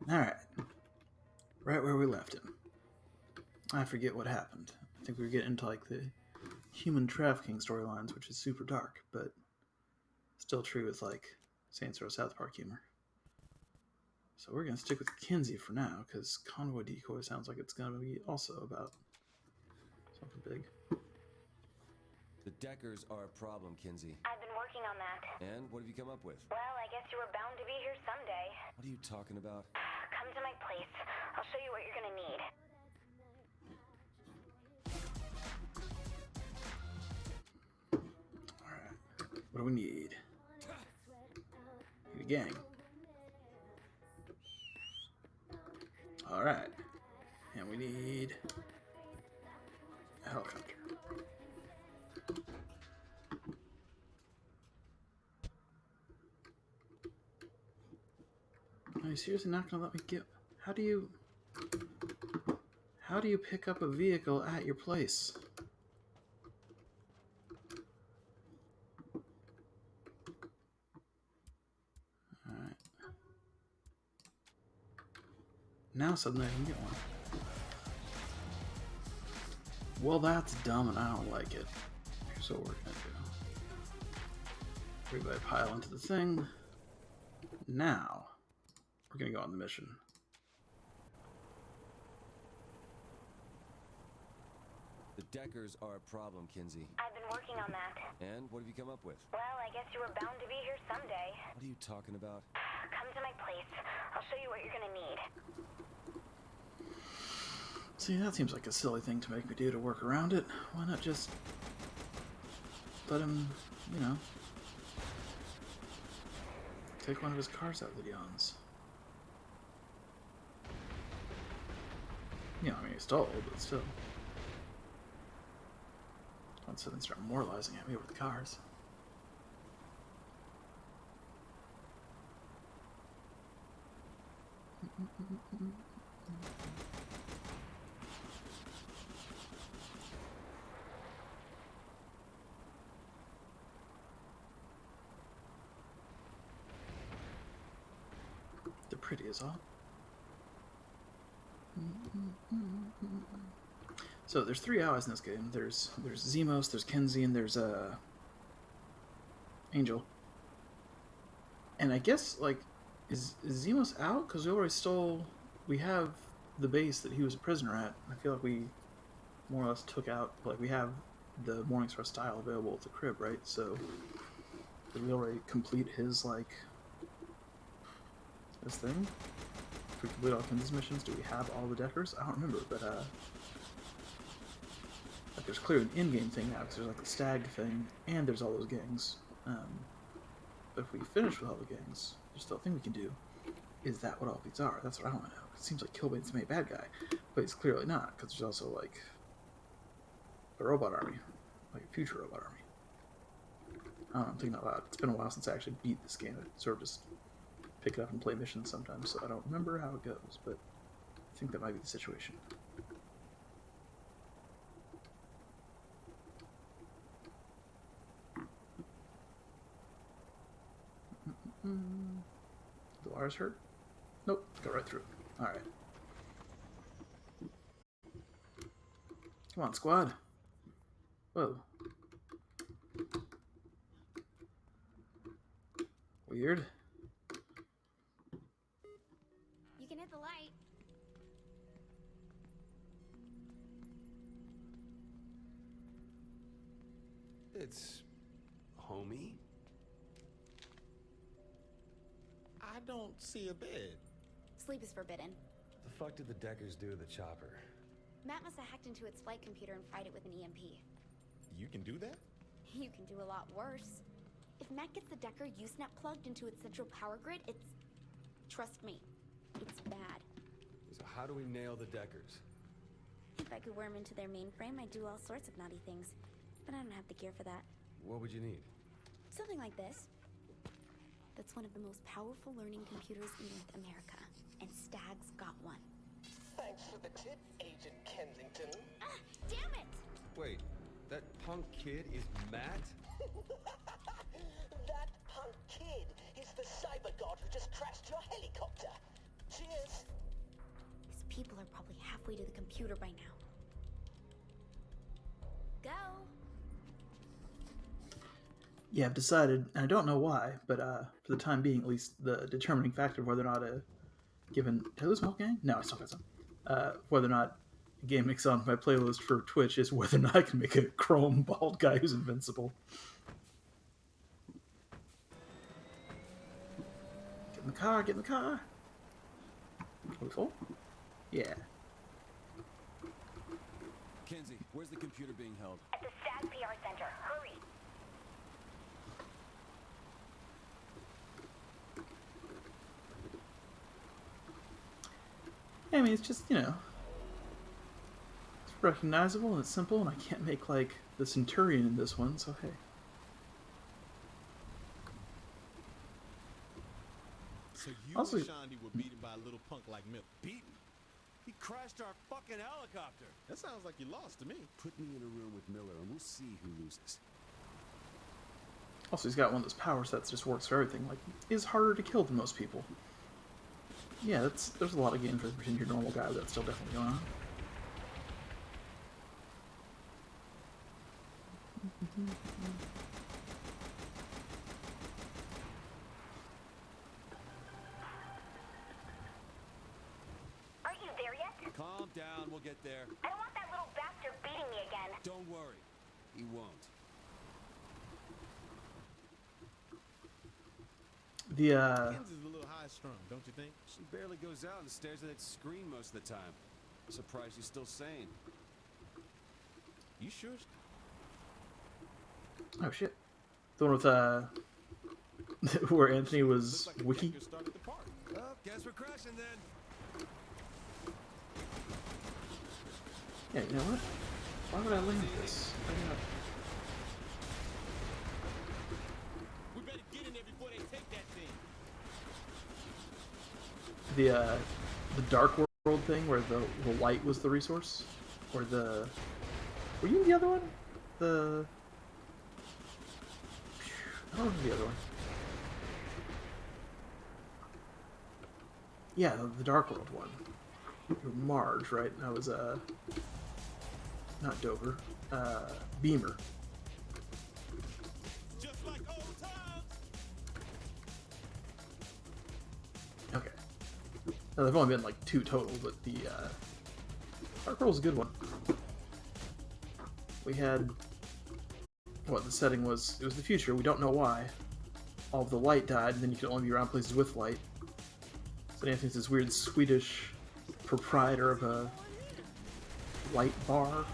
Alright. Right where we left him. I forget what happened. I think we were getting into like the human trafficking storylines, which is super dark, but still true with like Saints Row South Park humor. So we're going to stick with Kinsey for now, because Convoy Decoy sounds like it's going to be also about something big. The Deckers are a problem, Kinsey. I've been working on that. And what have you come up with? Well, I guess you were bound to be here someday. What are you talking about? Come to my place. I'll show you what you're gonna need. Alright. What do we need? Need a gang. Alright. And we need a helicopter. Are you seriously not gonna let me get... How do you pick up a vehicle at your place? Alright. Now suddenly I can get one. Well, that's dumb and I don't like it. Here's what we're gonna do. Everybody pile into the thing. Now, we're gonna go on the mission. The Deckers are a problem, Kinsey. I've been working on that. And what have you come up with? Well, I guess you were bound to be here someday. What are you talking about? Come to my place. I'll show you what you're gonna need. See, that seems like a silly thing to make me do to work around it. Why not just let him, you know, take one of his cars out that he owns? Yeah, I mean, he stole, but still. Don't sit and start moralizing at me over the cars. They're pretty as all. So there's 3 allies in this game. There's Zemos, there's Kinsey, and there's Angel. And I guess like is Zemos out? Because we already stole. We have the base that he was a prisoner at. I feel like we more or less took out. Like we have the Morningstar style available at the crib, right? So did we already complete his like his thing? If we complete all Kinsey's missions, do we have all the Deckers? I don't remember, but like there's clearly an in-game thing now because there's like the stag thing and there's all those gangs. But if we finish with all the gangs, there's still a thing we can do. Is that what all these are? That's what I want to know. It seems like Killbane's the main bad guy, but he's clearly not because there's also like a robot army, like a future robot army. I don't know, I'm thinking out loud. It's been a while since I actually beat this game. I sort of just pick it up and play missions sometimes, so I don't remember how it goes, but I think that might be the situation. The wires hurt? Nope, go right through. Alright. Come on, squad. Whoa. Weird. You can hit the light. It's homey. I don't see a bed. Sleep is forbidden. The fuck did the Deckers do to the chopper? Matt must have hacked into its flight computer and fried it with an EMP. You can do that? You can do a lot worse. If Matt gets the Decker Usenet plugged into its central power grid, it's... Trust me, it's bad. So how do we nail the Deckers? If I could worm into their mainframe, I'd do all sorts of naughty things. But I don't have the gear for that. What would you need? Something like this. That's one of the most powerful learning computers in North America. And Stag's got one. Thanks for the tip, Agent Kensington. Ah, damn it! Wait, that punk kid is Matt? just crashed your helicopter. Cheers. These people are probably halfway to the computer by now. Go. Yeah, I've decided, and I don't know why, but for the time being, at least, the determining factor of whether or not a given... Did I lose my whole gang? No, I still got some. Whether or not a game makes it on my playlist for Twitch is whether or not I can make a chrome bald guy who's invincible. Get in the car, get in the car! Are we full? Yeah. Kenzie, where's the computer being held? At the STAG PR Center. Hurry. I mean, it's just, you know, it's recognizable and it's simple, and I can't make, like, the Centurion in this one, so hey. So you Also- and Shondi were beaten by a little punk like Miller. Beaten? He crashed our fucking helicopter. That sounds like you lost to me. Put me in a room with Miller and we'll see who loses. Also, he's got one of those power sets that just works for everything, like, is harder to kill than most people. Yeah, there's a lot of games where you pretend you're a normal guy, but that's still definitely going on. Aren't you there yet? Calm down, we'll get there. I don't want that little bastard beating me again. Don't worry. He won't. The, Kenzie's a little high strung, don't you think? She barely goes out and stares at that screen most of the time. Surprised she's still sane. You sure? oh shit. The one with, where Anthony was Looks like the wiki? Deckers started the party. Well, guess we're crashing then. Yeah, you know what? Why would I land this? We better get in there before they take that thing. The Dark World thing where the light was the resource? Or the... Were you in the other one? I don't know the other one. Yeah, the Dark World one. Marge, right? That was, not Dover. Beamer. Just like old times. Okay. Now, there've only been like 2 total, but the Dark World's a good one. We had what the setting was. It was the future. We don't know why. All of the light died, and then you could only be around places with light. So Anthony's this weird Swedish proprietor of a light bar.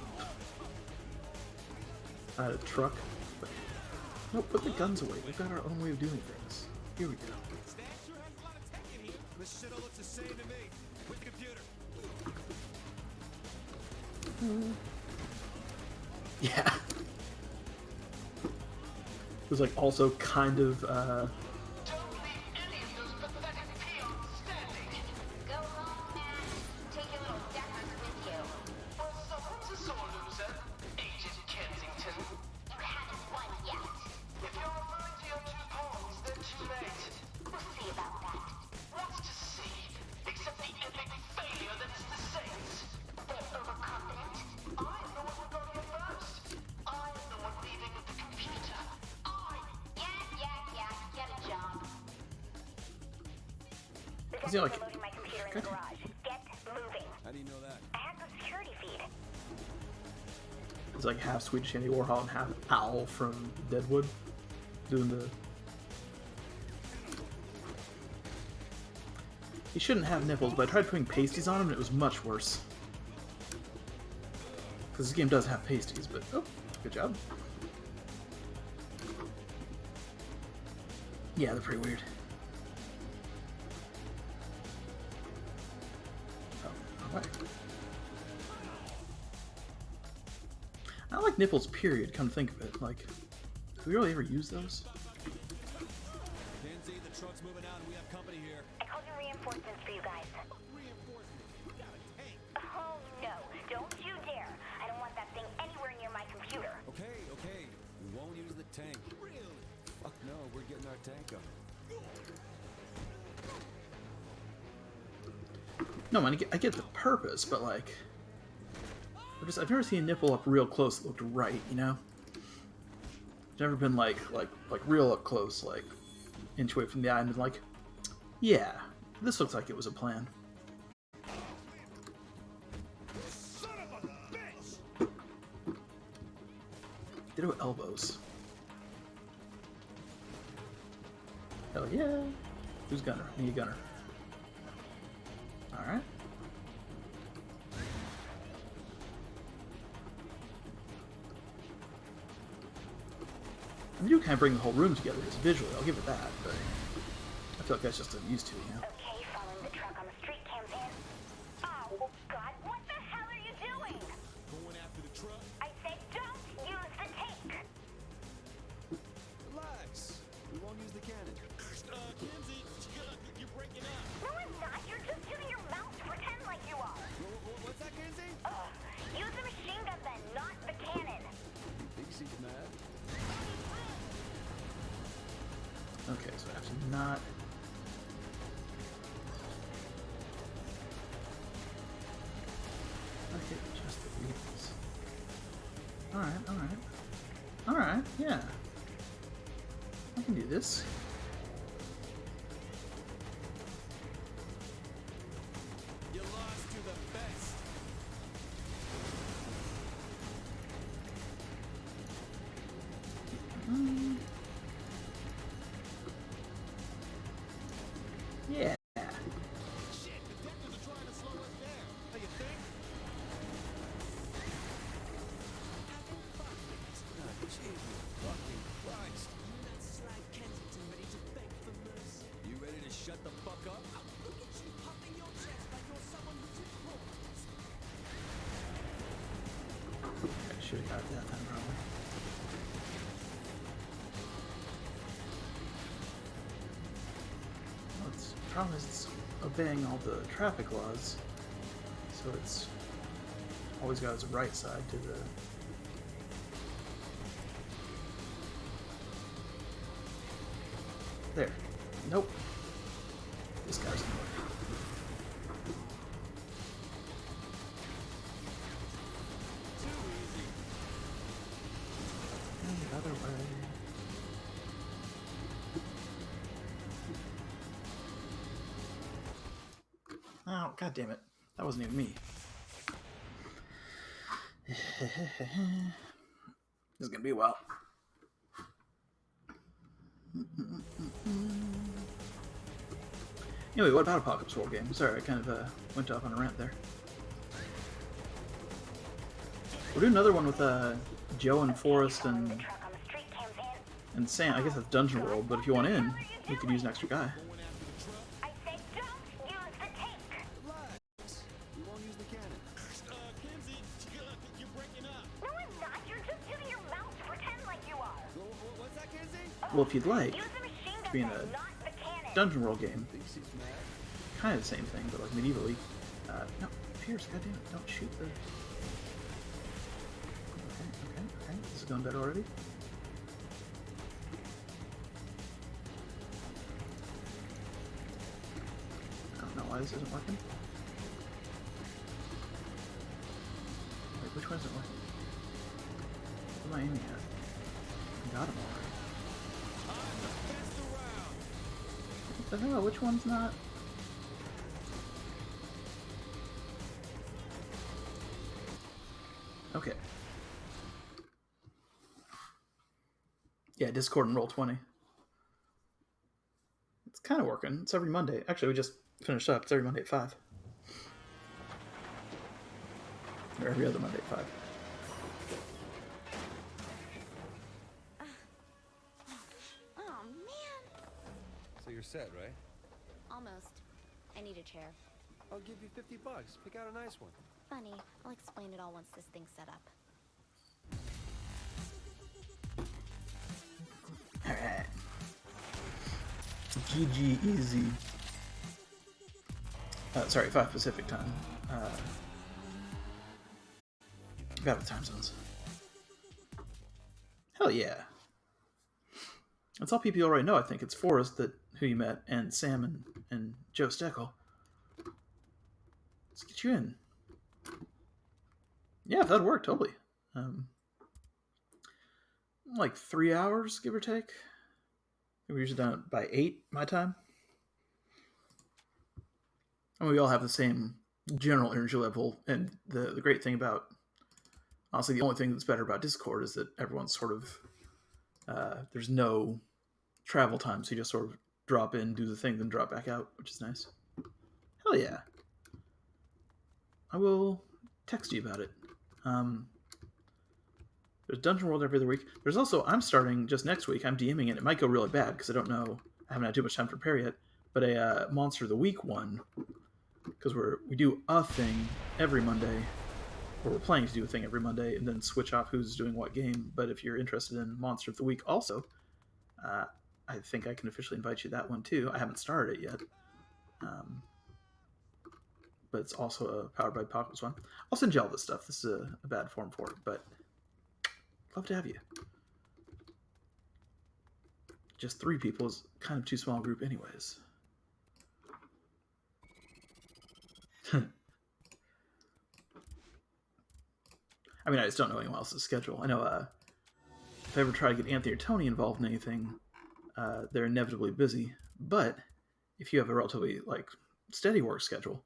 A truck. But, no, put the guns away. We've got our own way of doing things. Here we go. Stan sure has a lot of tech in here. This shit all looks the same to me. With the computer. Yeah. It was like also kind of Don't leave any of those pathetic peons standing. Go home, man. Take your little Deckers with you. Well, someone's a sore loser, Agent Kensington. You haven't won yet. If you're referring to your 2 pawns, they're too late. We'll see about that. What's to see? Except the epic failure that is the Saints. They're overconfident. I'm the one who got here first. I'm the one leaving with the computer. Yeah. Get a job. The Is he Deckers like- are loading my computer in the garage. Get moving. How do you know that? I hacked the security feed. It's like half Swedish Andy Warhol and half Owl from Deadwood doing the... He shouldn't have nipples, but I tried putting pasties on him and it was much worse. Because this game does have pasties, but... Oh, good job. Yeah, they're pretty weird. Oh, alright. I don't like nipples, period, come to think of it. Like, do we really ever use those? Kenzie, the truck's moving out and we have company here. I called in reinforcements for you guys. Reinforcements. We got a tank. Oh no, don't you dare. I don't want that thing anywhere near my computer. Okay. We won't use the tank. Really? Fuck no, we're getting our tank up. No, man, I get the purpose, but like, I've never seen a nipple up real close that looked right, you know? I've never been like real up close, like inch away from the eye, and been like, yeah, this looks like it was a plan. Son of a bitch! Ditto elbows. Hell yeah. Who's gunner? Me, gunner. Alright. I do kind of bring the whole room together just visually, I'll give it that, but I feel like that's just unused to, you know? Okay, following the truck on the street cams in. Oh, God, what the hell are you doing? Going after the truck? I said don't use the tank. Relax. We won't use the cannon. Kenzie, you're breaking up. No, I'm not. You're just using your mouth to pretend like you are. What's that, Kenzie? Use the machine gun then, not the cannon. Thinks he's mad. Okay, so I have to not... Okay, just the wheels. Alright, alright. Alright, yeah. I can do this. You lost to the best. Yeah. Shit, the Deckers are trying to slow us down. How you think? Fucking Christ. You ready to shut the fuck up? I should have got it that time, probably. Well, the problem is it's obeying all the traffic laws, so it's always got its right side to the... There. Nope. This guy's in the way. Too easy. And the other way. Oh, god damn it. That wasn't even me. This is gonna be a while. Anyway, what about Apocalypse World game? Sorry, I kind of went off on a rant there. We'll do another one with Joe and Forrest Following and the truck on the street cams in. Sam. I guess that's Dungeon World, but if you want in, we could use an extra guy. Going after the truck? I said don't use the tank. Relax. We won't use the cannon. Kenzie, you're breaking up. No, I'm not. You're just using your mouth to pretend like you are. What's that, Kenzie? Well, if you'd like, Use the machine gun being then, a not the cannon. Dungeon World game, Thinks he's mad. kind of the same thing, but like medievally. No, Pierce, goddamn it, don't shoot the... Okay, this is going better already. I don't know why this isn't working. Wait, which one isn't working? What am I aiming at? I got him already. I'm the best around. What the hell? Which one's not? Okay. Yeah, Discord and Roll20. It's kind of working. It's every Monday. Actually, we just finished up. It's every Monday at 5. Or every other Monday at 5. Oh, man. So you're set, right? Almost. I need a chair. I'll give you $50. Pick out a nice one. Funny. I'll explain it all once this thing's set up. Alright. GG easy. Sorry, 5 Pacific time. Forgot the time zones. Hell yeah. That's all people already know, I think. It's Forrest who you met, and Sam and Joe Steckel. Let's get you in. Yeah, if that'd work, totally. Like 3 hours, give or take. We're usually done it by 8 my time. And we all have the same general energy level. And the great thing about, honestly, the only thing that's better about Discord is that everyone's sort of, there's no travel time, so you just sort of drop in, do the thing, then drop back out, which is nice. Hell yeah. I will text you about it. There's Dungeon World every other week. There's also, I'm starting just next week. I'm DMing it. It might go really bad because I don't know. I haven't had too much time to prepare yet. But a Monster of the Week one, because we do a thing every Monday, or we're planning to do a thing every Monday, and then switch off who's doing what game. But if you're interested in Monster of the Week also, I think I can officially invite you to that one too. I haven't started it yet. But it's also a Powered by Apocalypse one. I'll send you all this stuff. This is a bad form for it, but love to have you. Just 3 people is kind of too small a group anyways. I mean, I just don't know anyone else's schedule. I know if I ever try to get Anthony or Tony involved in anything, they're inevitably busy. But if you have a relatively steady work schedule,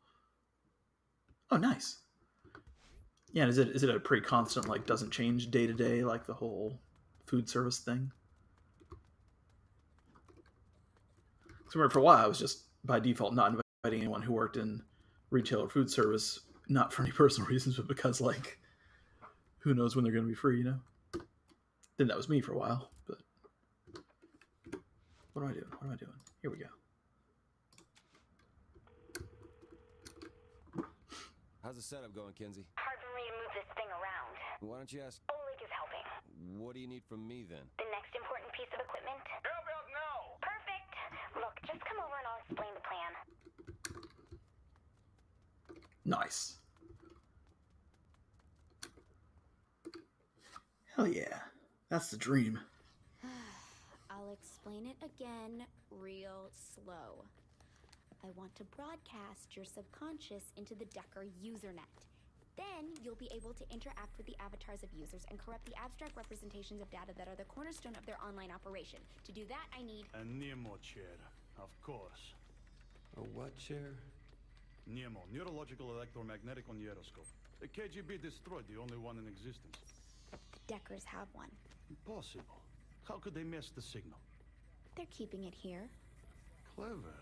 oh, nice. Yeah, and is it a pretty constant, doesn't change day to day, like the whole food service thing? So remember, for a while, I was just by default not inviting anyone who worked in retail or food service, not for any personal reasons, but because who knows when they're going to be free, you know? Then that was me for a while, but what am I doing? Here we go. How's the setup going, Kenzie? Hard for me to move this thing around. Why don't you ask? Oleg is helping. What do you need from me then? The next important piece of equipment? Help out now! Perfect. Look, just come over and I'll explain the plan. Nice. Hell yeah. That's the dream. I'll explain it again real slow. I want to broadcast your subconscious into the Decker usernet. Then you'll be able to interact with the avatars of users and corrupt the abstract representations of data that are the cornerstone of their online operation. To do that, I need... A Nemo chair, of course. A what chair? Nemo, neurological electromagnetic on gyroscope. The KGB destroyed the only one in existence. Deckers have one. Impossible. How could they miss the signal? They're keeping it here. Clever.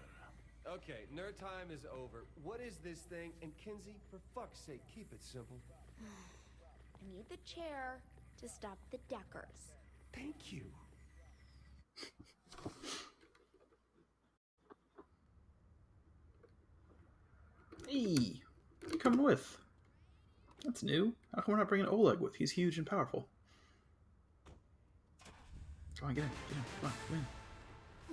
Okay, nerd time is over. What is this thing? And Kenzie, for fuck's sake, keep it simple. I need the chair to stop the Deckers. Thank you. Hey, you're coming with. That's new. How come we're not bringing Oleg with? He's huge and powerful. Come on, get in. Come in.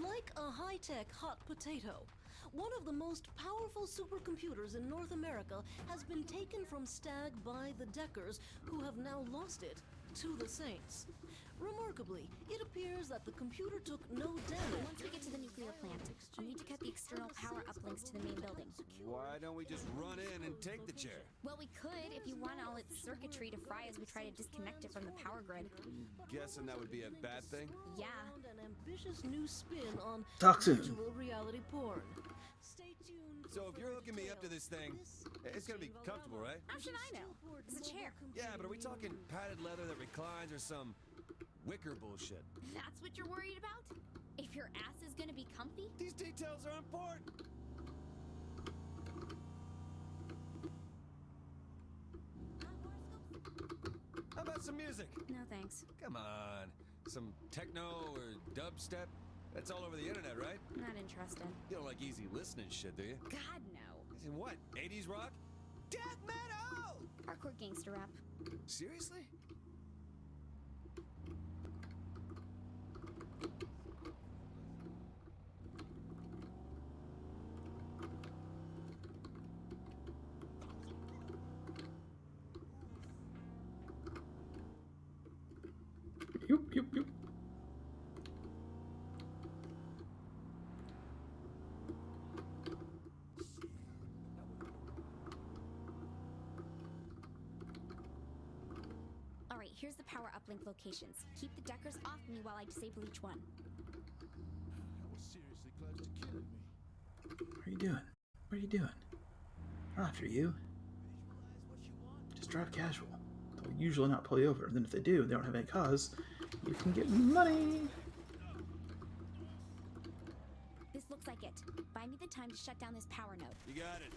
Like a high-tech hot potato, one of the most powerful supercomputers in North America has been taken from Stag by the Deckers, who have now lost it to the Saints. Remarkably, it appears that the computer took no damage. Once we get to the nuclear plant, I'll need to cut the external power uplinks to the main building. Why don't we just run in and take the chair? Well, we could if you want all its circuitry to fry as we try to disconnect it from the power grid. Guessing that would be a bad thing? Yeah. An ambitious new spin on Talk soon. virtual reality porn. Stay tuned. So if you're hooking me up to this thing, it's gonna be comfortable, right? How should I know? It's a chair. Yeah, but are we talking padded leather that reclines or some wicker bullshit? That's what you're worried about? If your ass is gonna be comfy? These details are important. How about some music? No thanks. Come on. Some techno or dubstep? That's all over the internet, right? Not interested. You don't like easy listening shit, do you? God, no. As in what? 80s rock? Death metal! Hardcore gangster rap. Seriously? Yoop, yoop, yoop. Here's the power uplink locations. Keep the Deckers off me while I disable each one. That was seriously close to killing me. What are you doing? What are you doing? I'm after you. Visualize what you want. Just drive casual. They'll usually not pull you over. And then if they do, they don't have any cause, you can get money. This looks like it. Buy me the time to shut down this power node. You got it.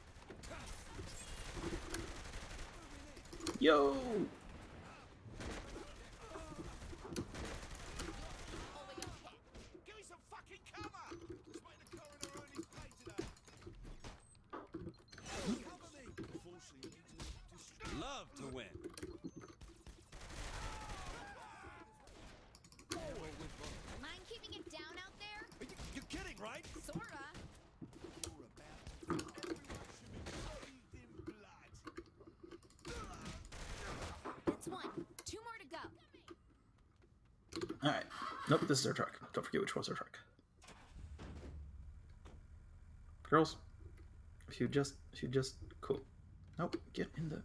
Yo! Give me some fucking cover! Let's make the coroner earn his pay today. Cover me! Unfortunately, we need to destroy. Love to win. Mind keeping it down out there? You're kidding, right? Sorta. Everyone should be bathed in blood. That's one. 2 more to go. Alright. Nope, this is our truck. Don't forget which one's our truck. Girls, if you just cool. Nope, get in the.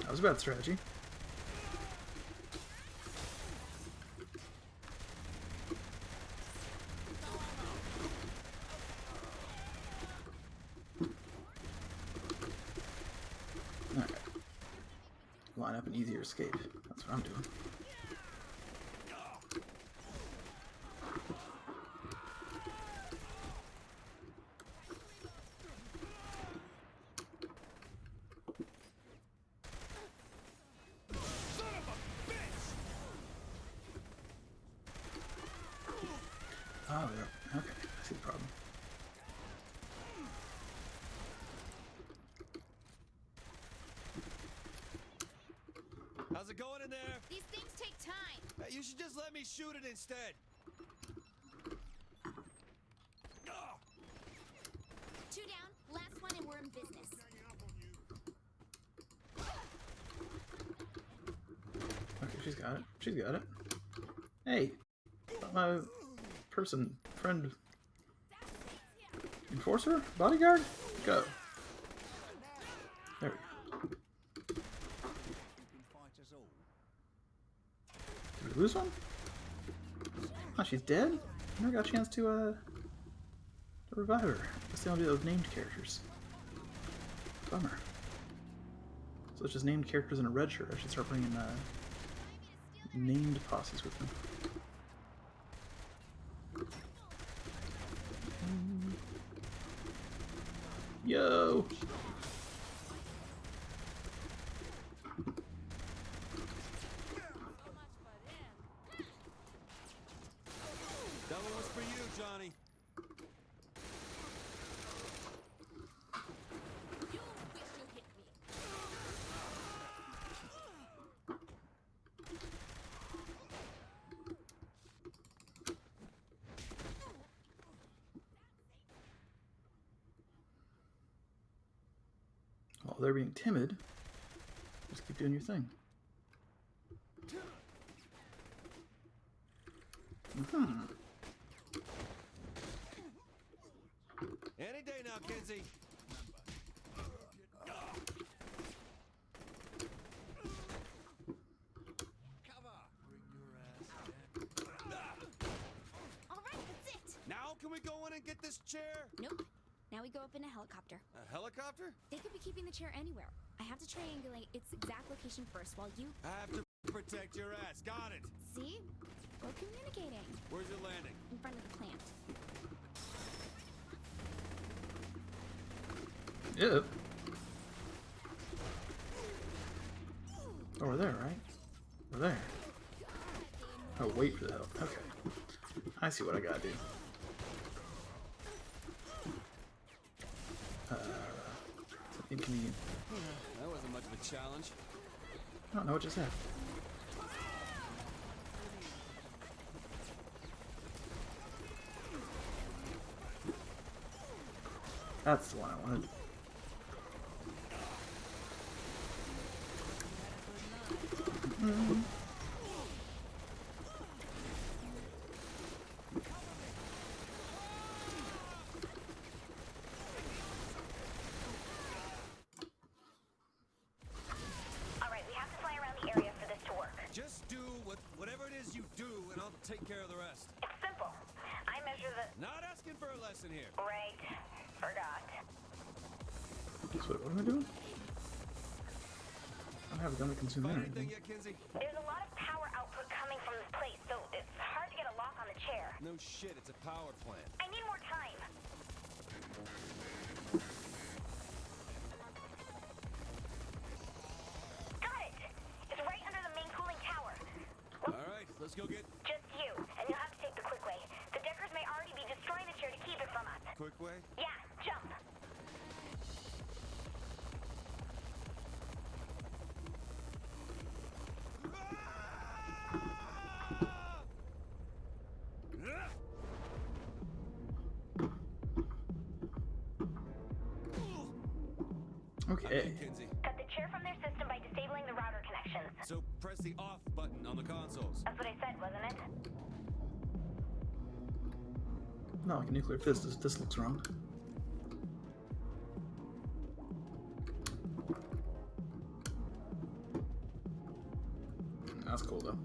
That was a bad strategy. Alright. Line up an easier escape. That's what I'm doing. Oh, yeah. Okay. I see the problem. How's it going in there? These things take time. Hey, you should just let me shoot it instead. 2 down. Last one and we're in business. Okay, she's got it. She's got it. Hey, my person, friend, enforcer, bodyguard, go. There we go. Did we lose one? Oh, she's dead? Never got a chance to revive her. That's the only of named characters. Bummer. So it's just named characters in a red shirt. I should start bringing named posses with them. Yo! That one was for you, Johnny. While they're being timid, just keep doing your thing. Any day now, Kinsey. All right, that's it. Now can we go in and get this chair? Nope. Now we go up in a helicopter. A helicopter? They could be keeping the chair anywhere. I have to triangulate its exact location first while you... I have to protect your ass. Got it. See? We're communicating. Where's your landing? In front of the plant. Yep. Oh, we're there, right? We're there. Oh, wait for the help. Okay. I see what I gotta do. It's inconvenient. That wasn't much of a challenge. I don't know what just happened. That's the one I wanted. Alright, we have to fly around the area for this to work. Just do whatever it is you do, and I'll take care of the rest. It's simple. I measure the... Not asking for a lesson here. Right. Forgot. So what am I doing? I don't have a gun to consume Find anything. anything yet, Kinsey? There's a lot of power output coming from this place, so it's hard to get a lock on the chair. No shit, it's a power plant. I need more time. Got it! It's right under the main cooling tower. All right, let's go get Just you, and you'll have to take the quick way. The Deckers may already be destroying the chair to keep it from us. quick way. Yeah, jump. Okay. Kinsey. Cut the chair from their system by disabling the router connections. So press the off button on the consoles. That's what I said, wasn't it? Not like a nuclear fist. This looks wrong. That's cool though.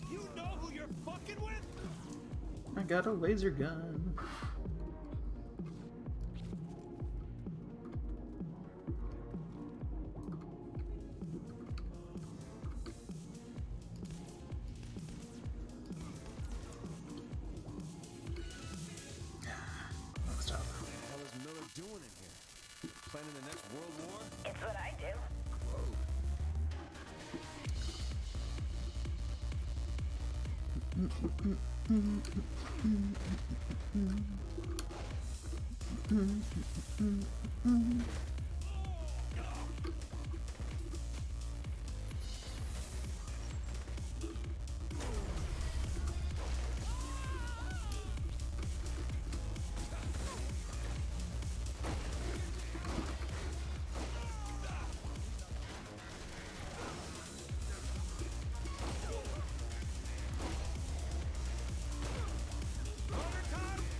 You know who you're fucking with? I got a laser gun. Next up. What the hell is Miller doing in here? Planning the next World War? It's what I do. Whoa.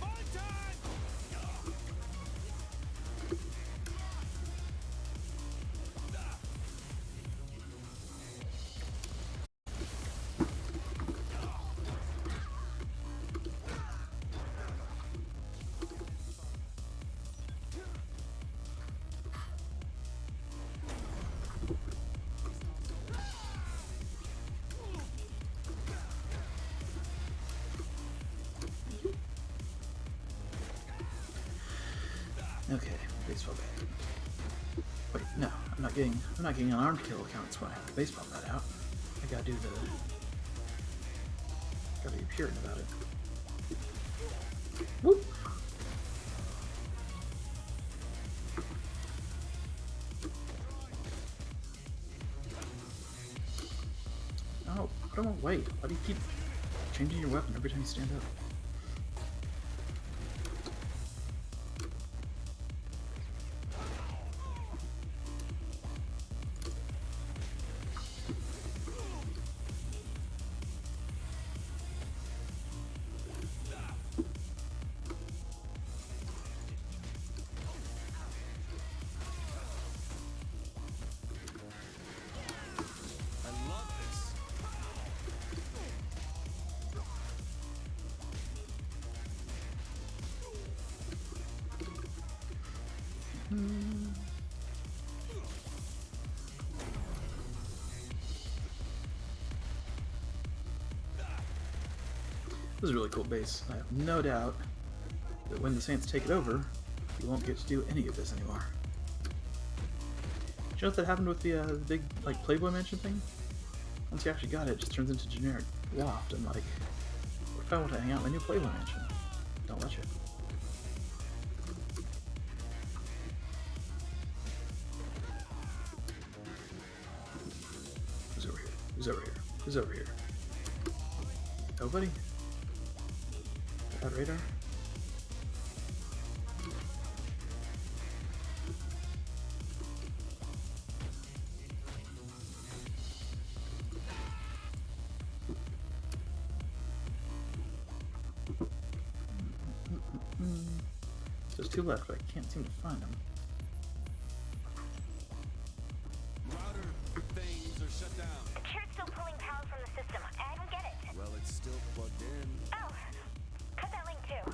Overtime! Fun time! Okay, baseball bat. Wait, no, I'm not getting an armed kill counts when I have the baseball bat out. I gotta be Puritan about it. Whoop! Oh, put him away. Why do you keep changing your weapon every time you stand up? I love this. This is a really cool base. I have no doubt that when the Saints take it over, you won't get to do any of this anymore. Do you know what that happened with the big like Playboy Mansion thing? Once you actually got it, it just turns into generic loft. And like, what if I want to hang out in my new Playboy Mansion? Don't let you. Who's over here? Who's over here? Who's over here? Nobody? Bad radar? There's two left, but I can't seem to find them. Router things are shut down. The chair's still pulling power from the system. I don't get it. Well, it's still plugged in. Oh, cut that link too.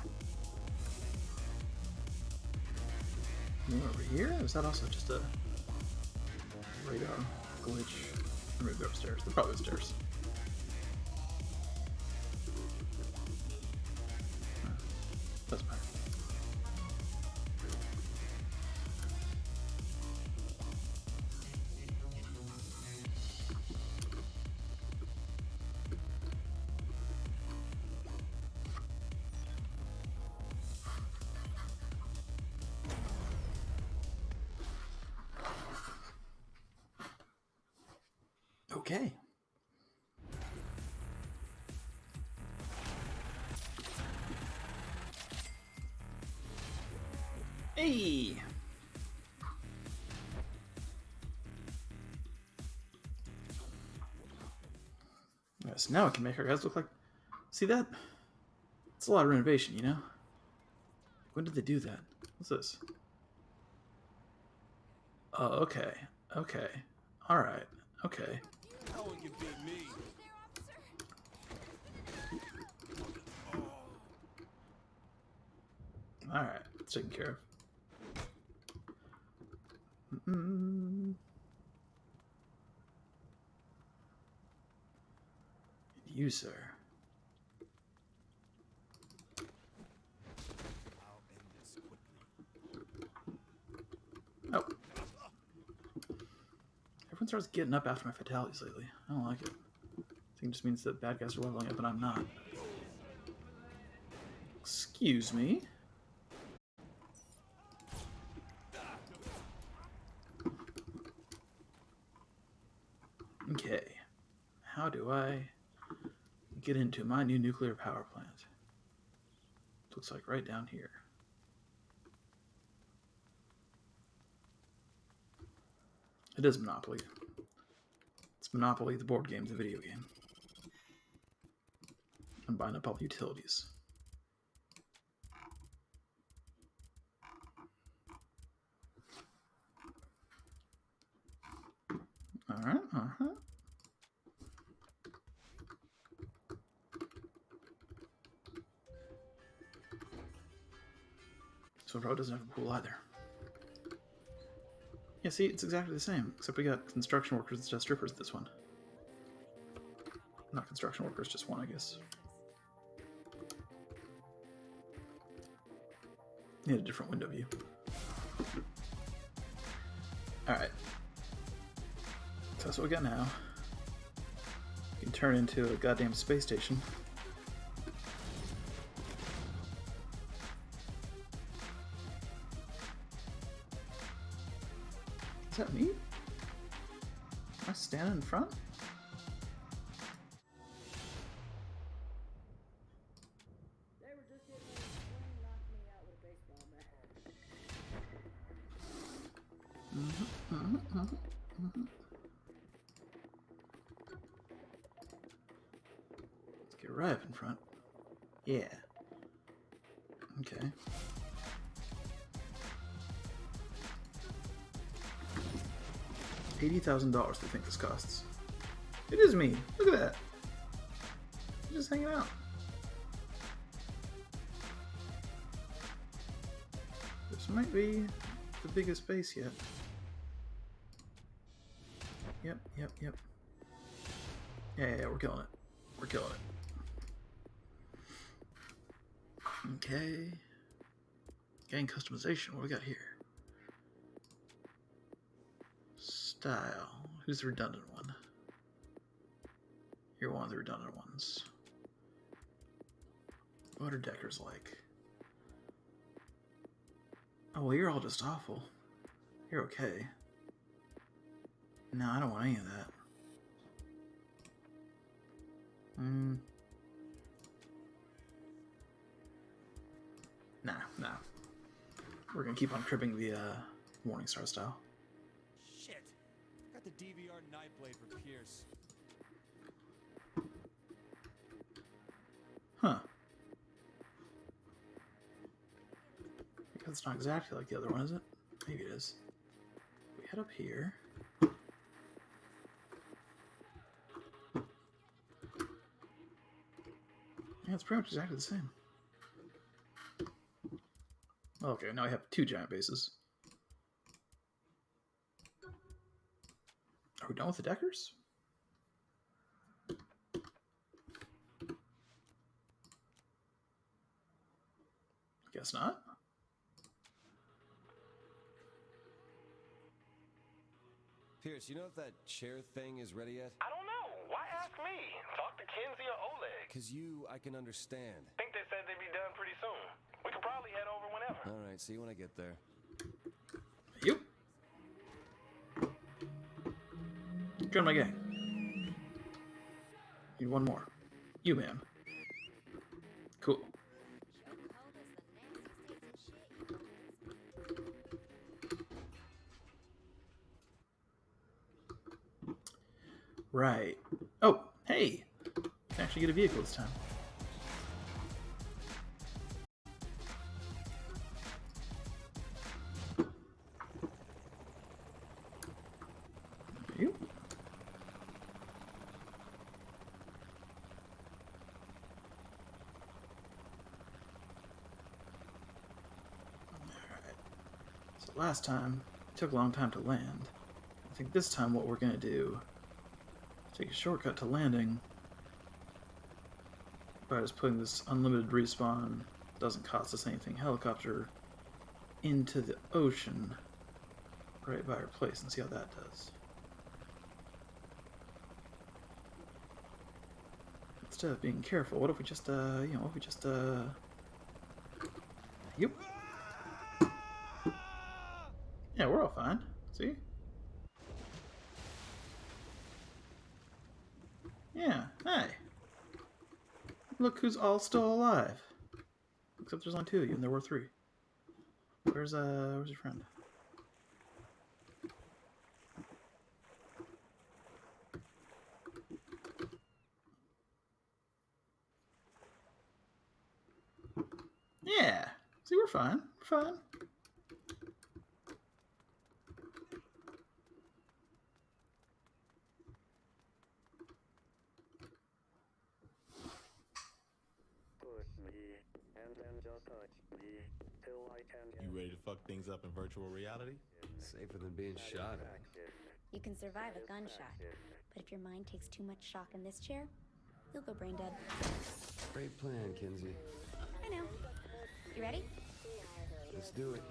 Anyone over here? Is that also just a radar glitch? Or maybe upstairs. They're probably upstairs. Doesn't matter. Okay. Hey! Yes, now we can make our guys look like... See that? It's a lot of renovation, you know? When did they do that? What's this? Oh, okay. Okay. Alright. Okay. No one can beat me. Alright. It's taken care of. Mm-mm. You, sir. I'll end this quickly. Oh. Everyone starts getting up after my fatalities lately. I don't like it. I think it just means that bad guys are leveling up and I'm not. Excuse me. Okay. How do I get into my new nuclear power plant? Looks like right down here. It is Monopoly. It's Monopoly, the board game, the video game. I'm buying up all the utilities. Alright, So road doesn't have a pool either. Yeah, see, it's exactly the same, except we got construction workers instead of strippers at this one. Not construction workers, just one, I guess. Need a different window view. Alright. So that's what we got now. We can turn into a goddamn space station. Is that me? Am I standing in front? They were just getting ready to swing, knocked me out with a baseball bat. Let's get right up in front. Yeah. Okay. $80,000 they think this costs. It is me. Look at that. I'm just hanging out. This might be the biggest base yet. Yep. Yeah, we're killing it. We're killing it. Okay. Gang customization. What do we got here? Style. Who's the redundant one? You're one of the redundant ones. What are Deckers like? Oh, well, you're all just awful. You're okay. No, I don't want any of that. We're gonna keep on cribbing the Morningstar style. Shit. Got the DVR Nightblade for Pierce. Huh. Because it's not exactly like the other one, is it? Maybe it is. We head up here. Yeah, it's pretty much exactly the same. Okay, now we have 2 giant bases. Are we done with the Deckers? Guess not. Pierce, you know if that chair thing is ready yet? I don't know. Why ask me? Talk to Kinsey or Oleg. Cause I can understand. Think they said they'd be done pretty soon. We could probably head over whenever. Alright, see you when I get there. Yep. Join my gang. Need one more. You, ma'am. Cool. Right. Oh, hey! You can actually get a vehicle this time. You? Alright. So last time, it took a long time to land. I think this time what we're gonna do, take a shortcut to landing by just putting this unlimited respawn, doesn't cost us anything, helicopter into the ocean right by our place and see how that does. Instead of being careful, what if we just, yep. Yeah, we're all fine. See? Yeah, hey. Look who's all still alive. Except there's only 2 of you, and there were 3. Where's your friend? Yeah. See, we're fine. We're fine. You ready to fuck things up in virtual reality? Safer than being shot at. You can survive a gunshot, but if your mind takes too much shock in this chair, you'll go brain dead. Great plan, Kinsey. I know. You ready? Let's do it.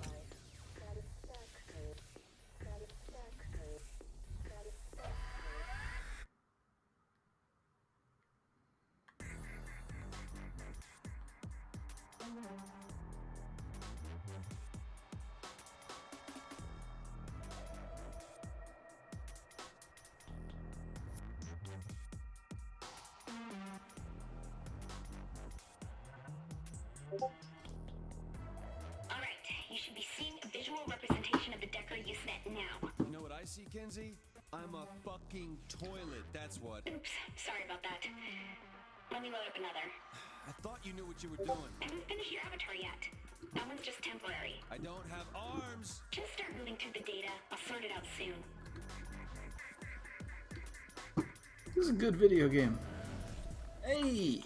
Alright, you should be seeing a visual representation of the Decker Usenet now. You know what I see, Kinsey? I'm a fucking toilet, that's what. Oops, sorry about that. Let me load up another. I thought you knew what you were doing. I haven't finished your avatar yet. That one's just temporary. I don't have arms! Just start moving through the data. I'll sort it out soon. This is a good video game. Hey!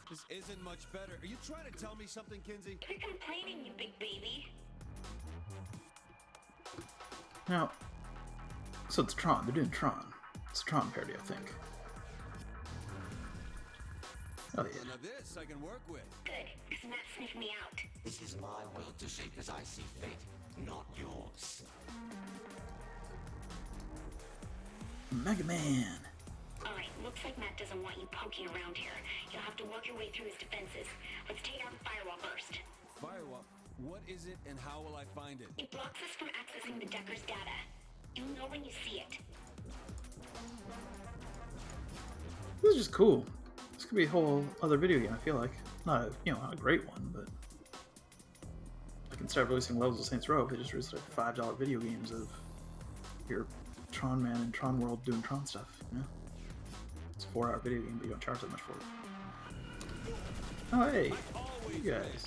This isn't much better. Are you trying to tell me something, Kinsey? Quit complaining, you big baby. Now, so it's Tron. They're doing Tron. It's a Tron parody, I think. Oh yeah. Now this I can work with. Good, because Matt sniffed me out. This is my world to shape as I see fit, not yours. Mega Man. Alright, looks like Matt doesn't want you poking around here. You'll have to work your way through his defenses. Let's take out the firewall first. Firewall? What is it and how will I find it? It blocks us from accessing the Decker's data. You'll know when you see it. This is just cool. This could be a whole other video game, I feel like. Not a, not a great one, but like like instead of releasing levels of Saints Row, they just released like $5 video games of your Tron man and Tron World doing Tron stuff. You know, it's a 4-hour video game, but you don't charge that much for it. Oh hey, you guys.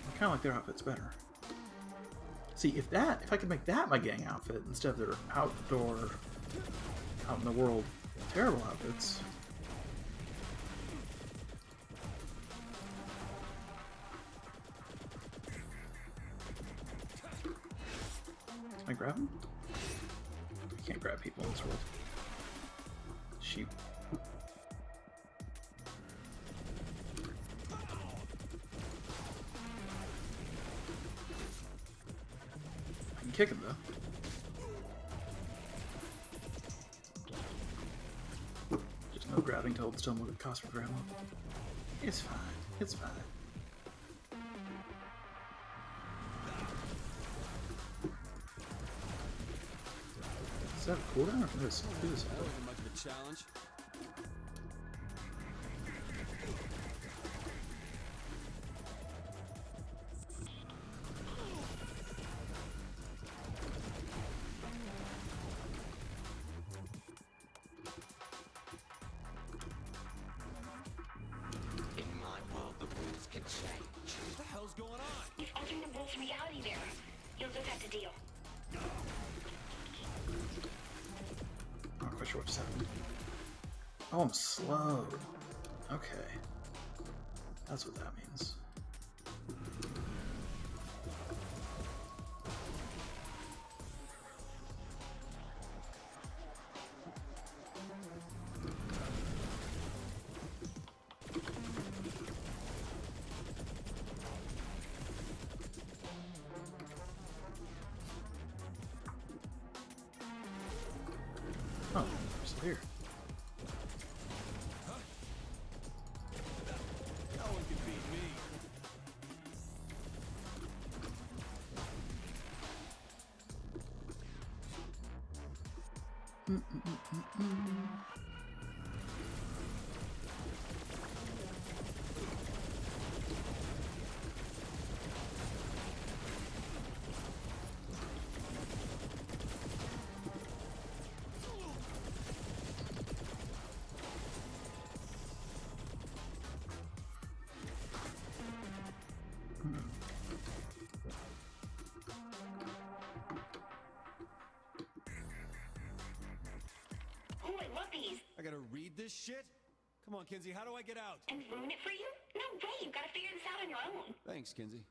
I kind of like their outfits better. See, if I could make that my gang outfit instead of their outdoor, out in the world, terrible outfits. Can I grab him? You can't grab people in this world. Sheep. I can kick him though. Just no grabbing to hold still what it costs for grandma. It's fine. It's fine. Is that a cooldown or can this do this? That wasn't much of a challenge. In my world, the rules can change. What the hell's going on? He's altering the rules reality there. You'll just have to deal. I'm not quite sure what just happened. Oh, I'm slow. Okay. That's what that means. Oh, still here. No one can beat me. Oh, I love these. I gotta read this shit? Come on, Kinsey, how do I get out? And ruin it for you? No way, you've got to figure this out on your own. Thanks, Kinsey.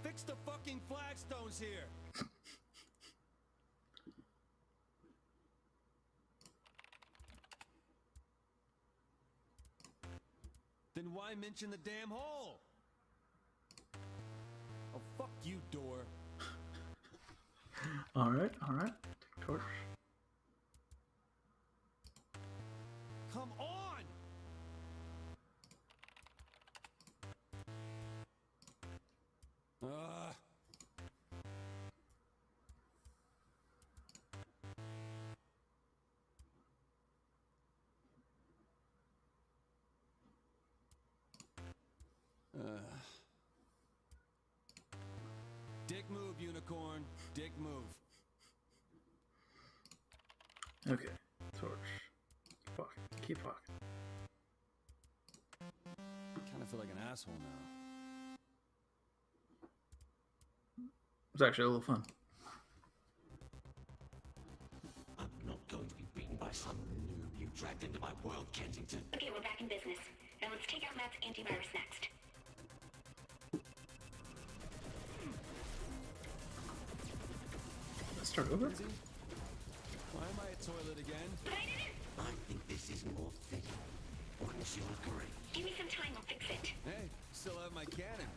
Fix the fucking flagstones here. Then why mention the damn hole? Oh, fuck you, door. Alright, alright. Take torch. Come on! Dick move, unicorn. Dick move. Okay. Torch. Keep walking. Keep walking. I kind of feel like an asshole now. It's actually a little fun. I'm not going to be beaten by some noob you dragged into my world, Kensington. Okay, we're back in business. Now let's take out Matt's antivirus next. Let's start over. Kinsey? Why am I a toilet again? But I didn't. I think this is more fitting. Wouldn't you agree? Give me some time, I'll fix it. Hey, still have my cannon.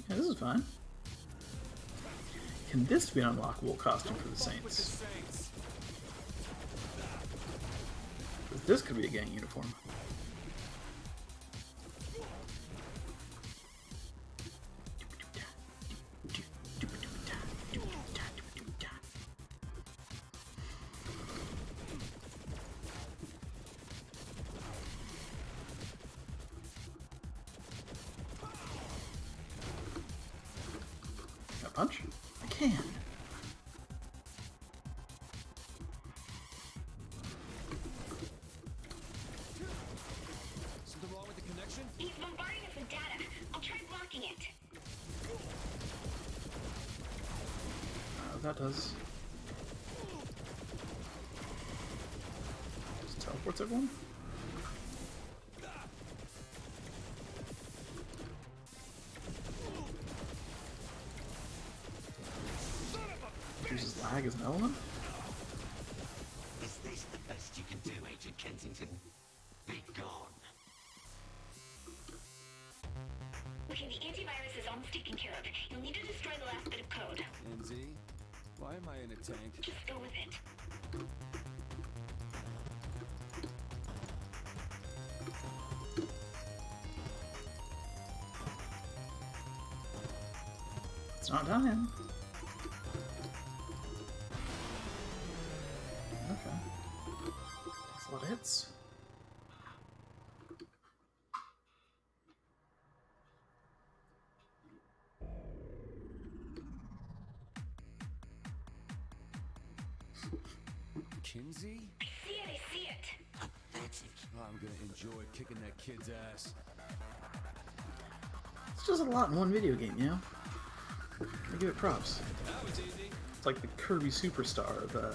Yeah, this is fine. Can this be an unlockable costume for the Saints? This could be a gang uniform. Can I punch? I can. Something wrong with the connection? He's bombarding us with data. I'll try blocking it. That does. Just teleports everyone? Uses lag as an element? Is this the best you can do, Agent Kensington? Be gone. Okay, the antivirus is almost taken care of. You'll need to destroy the last bit of code. NZ, why am I in a tank? Just go with it. It's not dying. Okay. That's a lot of hits. Kinsey? I see it. Pathetic. Oh, I'm gonna enjoy kicking that kid's ass. It's just a lot in one video game, you know? I give it props. That was easy. It's like the Kirby Superstar of the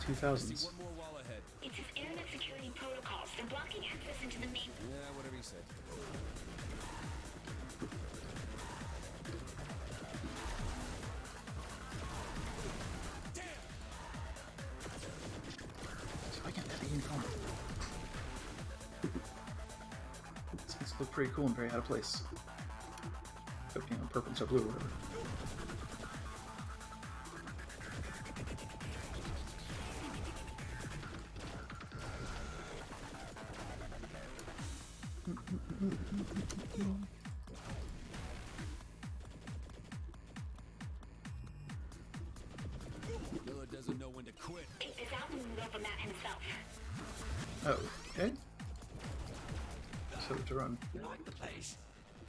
2000s. One more wall ahead. It's his internet security protocols. They're blocking access into the main... Yeah, whatever you said. So I can't have the uniform. These look pretty cool and very out of place. Except, you know, purple instead of blue or whatever. Miller doesn't know when to quit. Take this out and move over Matt himself. Oh, okay. So to run. Like the place.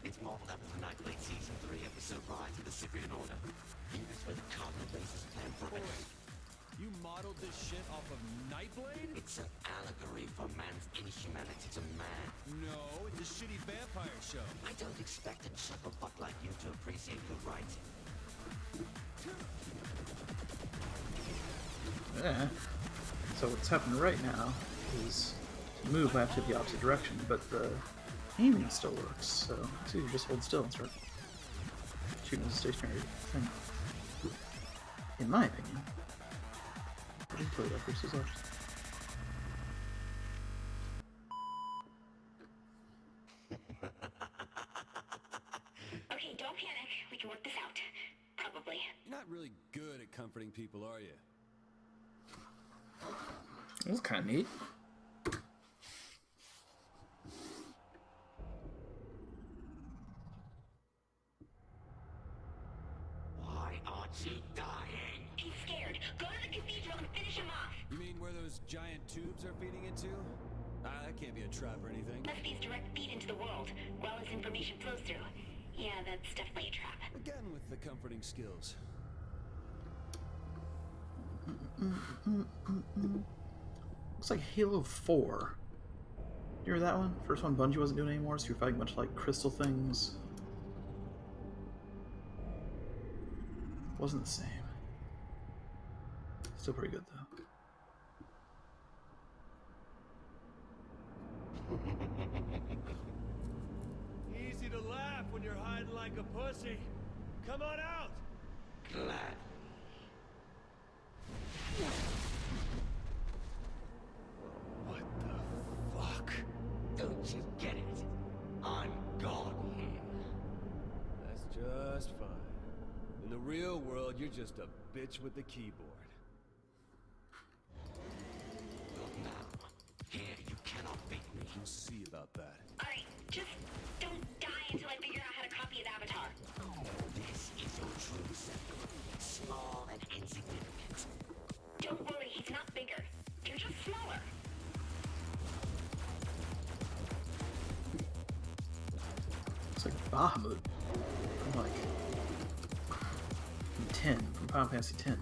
It's modeled after the Nightblade Season 3 episode Rise of the Cyprian Order. Even where the Cardinal bases plan for it. You modeled this shit off of Nightblade? It's an allegory for man's inhumanity to man. No, it's a shitty vampire show. I don't expect a chucklebutt like you to appreciate good writing. Yeah. So what's happening right now is you move, I have to hit the opposite direction, but the aiming still works, so it's easier to just hold still and start shooting as a stationary thing. In my opinion. I didn't play that first as well. Okay, don't panic. We can work this out. Probably. You're not really good at comforting people, are you? That was kind of neat. Why aren't you dying? He's scared. Go to the cathedral and finish him off. You mean where those giant tubes are feeding into? That can't be a trap or anything. Must be his direct feed into the world, where all his information flows through. Yeah, that's definitely a trap. Again with the comforting skills. Looks like Halo 4. You remember that one? First one Bungie wasn't doing anymore, so you're fighting a bunch of like crystal things. Wasn't the same. Still pretty good though. Easy to laugh when you're hiding like a pussy. Come on out! Glad. What the fuck? Don't you get it? I'm God here. That's you're just a bitch with the keyboard. Well, now, here you cannot beat me. We'll see about that. Alright, just don't die until I figure out how to copy his avatar. This is your true self. Small and insignificant. Don't worry, he's not bigger. You're just smaller. It's like Bahamut. From like from 10, from Final Fantasy 10.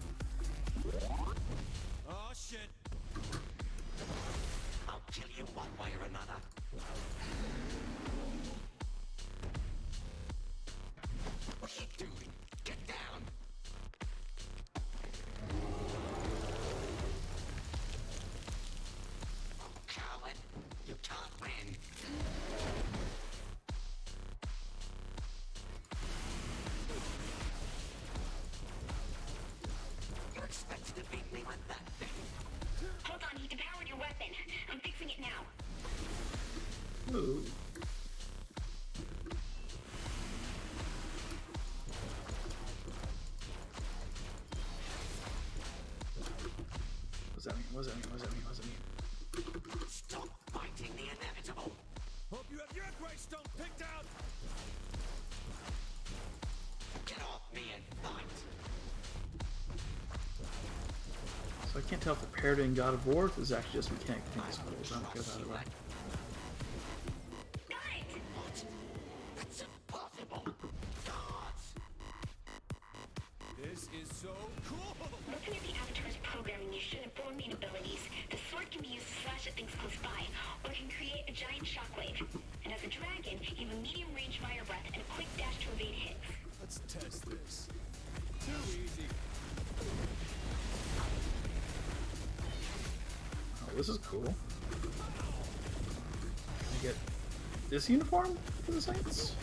Oh shit! I'll kill you one way or another. What are you doing? Get down! Oh, coward! You can't win. You expected to beat me with that thing? Hold on, he depowered your weapon. I'm fixing it now. Ooh. What's that mean? What's that mean? What's that mean? What's that mean? Stop fighting the inevitable. Hope you have your greystone picked out! Get off me and fight. So I can't tell if they're parodying God of War, if this is actually just mechanic principles. I'm good either way. What? That's impossible. Gods. This is so cool! Looking at the avatar's programming, you should have Boromir abilities. The sword can be used to slash at things close by, or it can create a giant shockwave. And as a dragon, you have a medium-range fire breath and a quick dash to evade hits. Let's test this. Too easy. Oh, this is cool. Can I get this uniform for the Saints?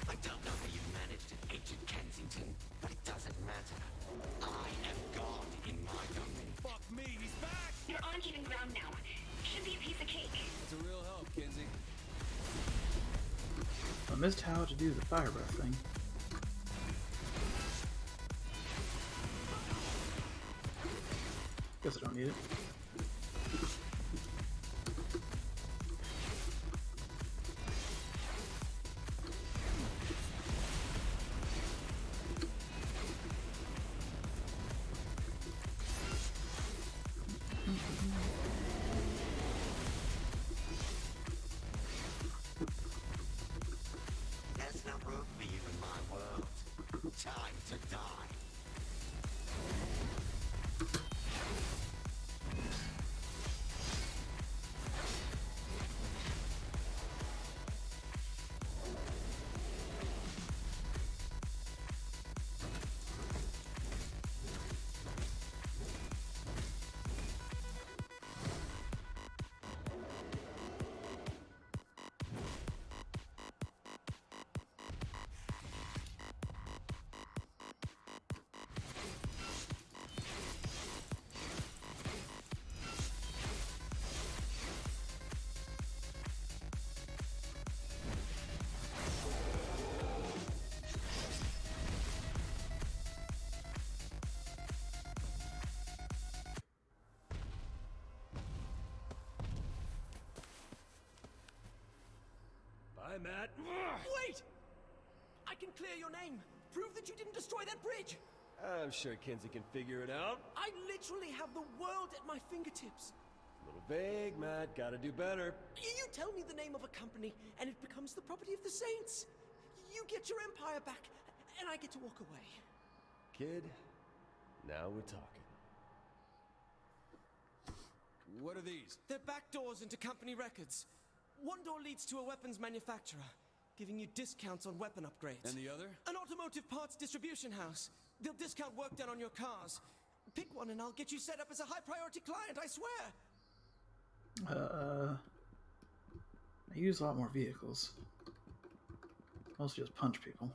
I don't know how you managed it, Agent Kensington, but it doesn't matter. I am God in my domain. Fuck me, he's back! You're on even ground now. Should be a piece of cake. It's a real help, Kinsey. I missed how to do the fire breath thing. Guess I don't need it. There's no room for you in my world. Time to die. Bye, Matt. Wait! I can clear your name. Prove that you didn't destroy that bridge. I'm sure Kinsey can figure it out. I literally have the world at my fingertips. A little vague, Matt. Gotta do better. You tell me the name of a company, and it becomes the property of the Saints. You get your empire back, and I get to walk away. Kid, now we're talking. What are these? They're back doors into company records. One door leads to a weapons manufacturer, giving you discounts on weapon upgrades. And the other? An automotive parts distribution house. They'll discount work done on your cars. Pick one and I'll get you set up as a high-priority client, I swear! I use a lot more vehicles. Mostly just punch people.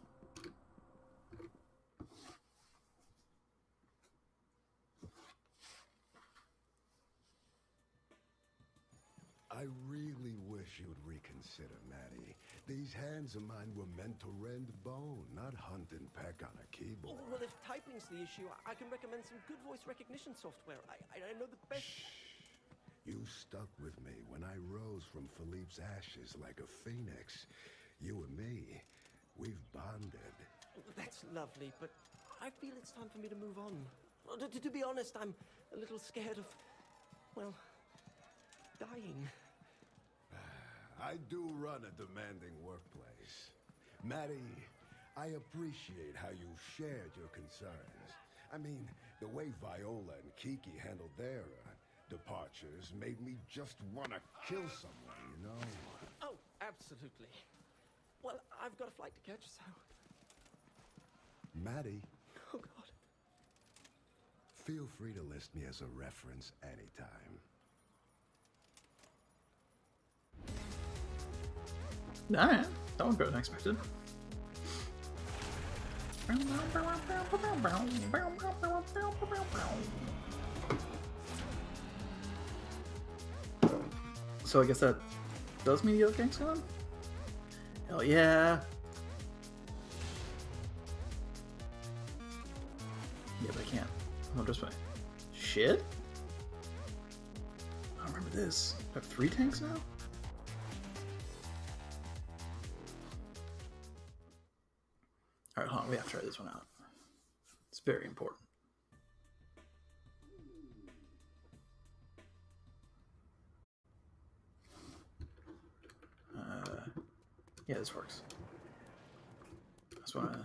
I really wish you'd reconsider, Maddie. These hands of mine were meant to rend bone, not hunt and peck on a keyboard. Well, if typing's the issue, I can recommend some good voice recognition software. I know the best... You stuck with me when I rose from Philippe's ashes like a phoenix. You and me, we've bonded. That's lovely, but I feel it's time for me to move on. To be honest, I'm a little scared of, well, dying. I do run a demanding workplace. Maddie, I appreciate how you shared your concerns. I mean, the way Viola and Kiki handled their departures made me just want to kill someone, you know? Oh, absolutely. Well, I've got a flight to catch, so... Maddie. Oh, God. Feel free to list me as a reference anytime. Alright, that was better than expected. So I guess that does mean the other gang's gone? Hell yeah! Yeah, but I can't. Oh, just way. Shit? I don't remember this. I have 3 tanks now? Alright, hold on. We have to try this one out. It's very important. Yeah, this works. I just want to...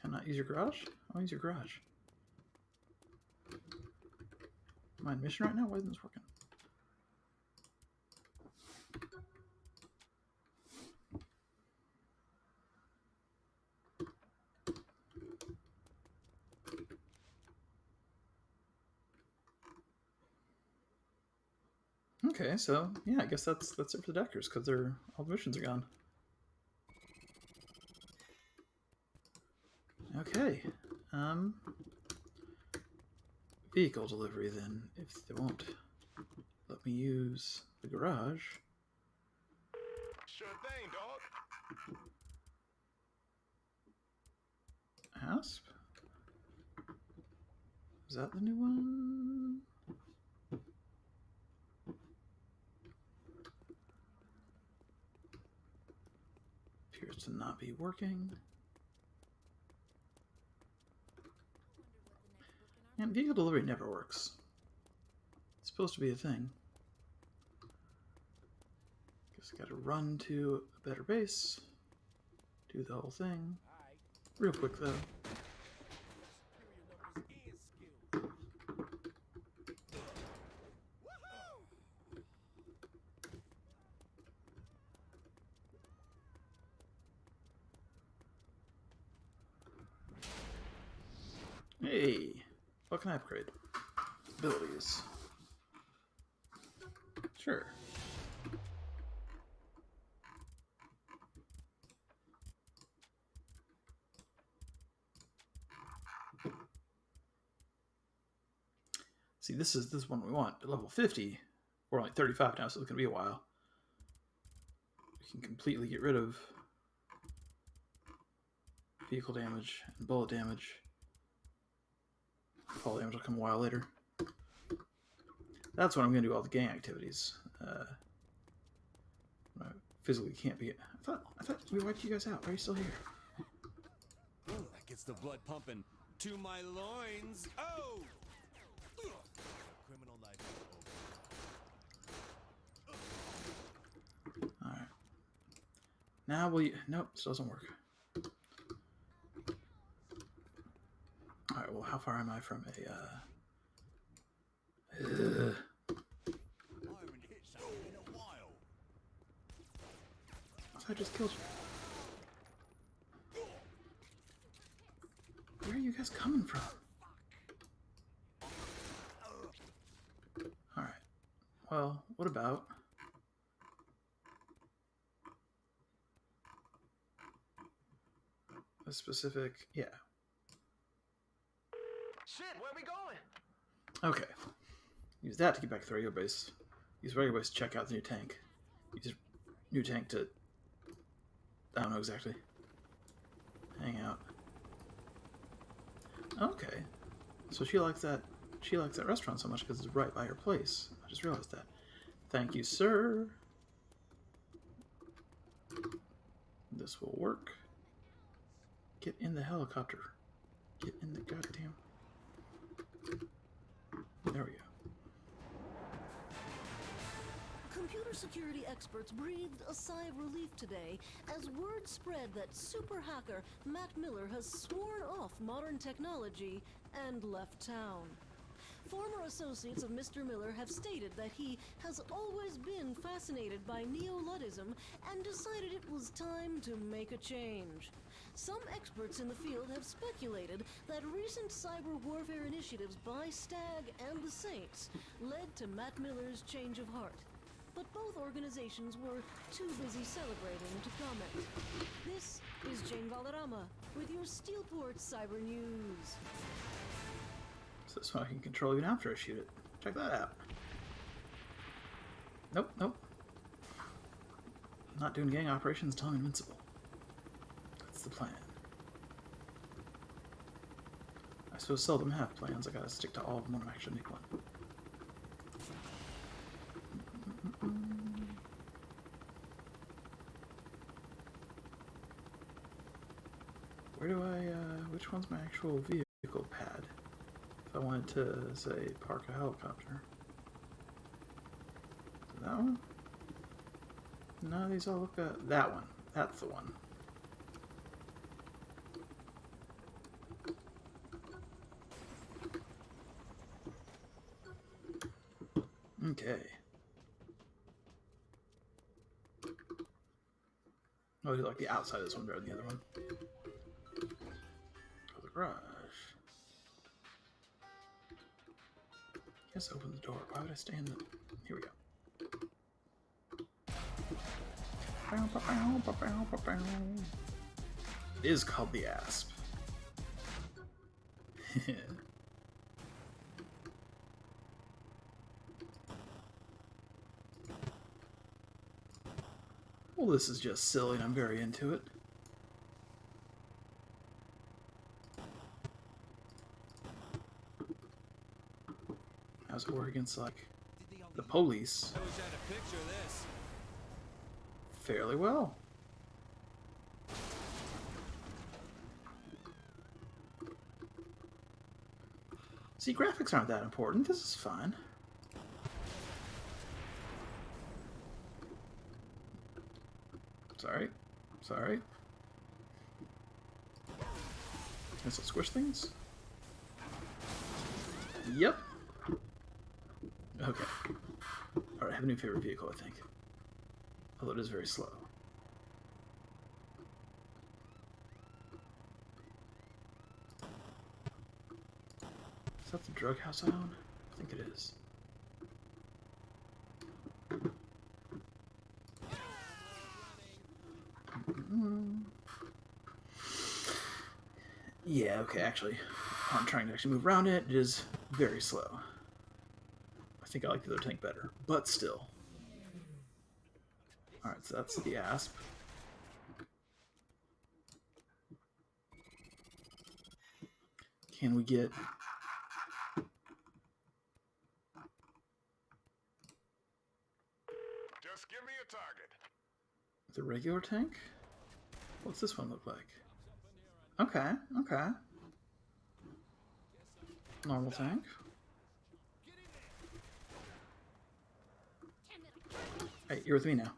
Can I not use your garage? I'll use your garage. Am I in mission right now? Why isn't this working? Okay, so yeah, I guess that's it for the Deckers because all the missions are gone. Okay, vehicle delivery then. If they won't let me use the garage. Sure thing, dog. Asp? Is that the new one? Appears to not be working. And vehicle delivery never works. It's supposed to be a thing. Guess I gotta run to a better base. Do the whole thing. Real quick though. Hey, what can I upgrade? Abilities. Sure. See, this is one we want. At level 50, we're only 35 now, so it's gonna be a while. We can completely get rid of vehicle damage and bullet damage. Fall damage will come a while later. That's when I'm going to do all the gang activities. I physically can't be. I thought we wiped you guys out. Why are you still here? Ooh, that gets the blood pumping to my loins. Oh! Criminal life is over. All right. Now will you? Nope, this doesn't work. Alright, well, how far am I from a, I haven't hit something in a while. I just killed you. Where are you guys coming from? Alright. Well, what about... a specific, yeah. Shit, where we going? Okay. Use that to get back to the regular base. Use regular base to check out the new tank. Use new tank to, I don't know exactly. Hang out. Okay. So she likes that restaurant so much because it's right by her place. I just realized that. Thank you, sir. This will work. Get in the helicopter. Get in the goddamn... There we go. Computer security experts breathed a sigh of relief today as word spread that super hacker Matt Miller has sworn off modern technology and left town. Former associates of Mr. Miller have stated that he has always been fascinated by neo-Luddism and decided it was time to make a change. Some experts in the field have speculated that recent cyber warfare initiatives by STAG and the Saints led to Matt Miller's change of heart. But both organizations were too busy celebrating to comment. This is Jane Valderrama with your Steelport Cyber News. So this one I can control even after I shoot it. Check that out. Nope, nope. Not doing gang operations until I'm invincible. That's the plan. I so seldom have plans, I gotta stick to all of them when I actually make one. Where do I, which one's my actual vehicle pad? If I wanted to, say, park a helicopter. That one? No, these all look at that one. That's the one. Okay. Oh, I do like the outside of this one better than the other one. Oh, the garage. Yes, open the door. Why would I stay in the... Here we go. It is called the Asp. Well, this is just silly and I'm very into it. How's it work against, like, the police? I wish I had a picture of this. Fairly well. See, graphics aren't that important. This is fine. Sorry. Sorry. Guess I'll squish things? Yep. Okay. Alright, I have a new favorite vehicle, I think. Although it is very slow. Is that the drug house I own? I think it is. Yeah, okay, actually, I'm trying to actually move around it. It is very slow. I think I like the other tank better, but still. Alright, so that's the Asp. Can we get... Just give me a target. the regular tank? What's this one look like? Okay, okay. Normal tank. Hey, you're with me now.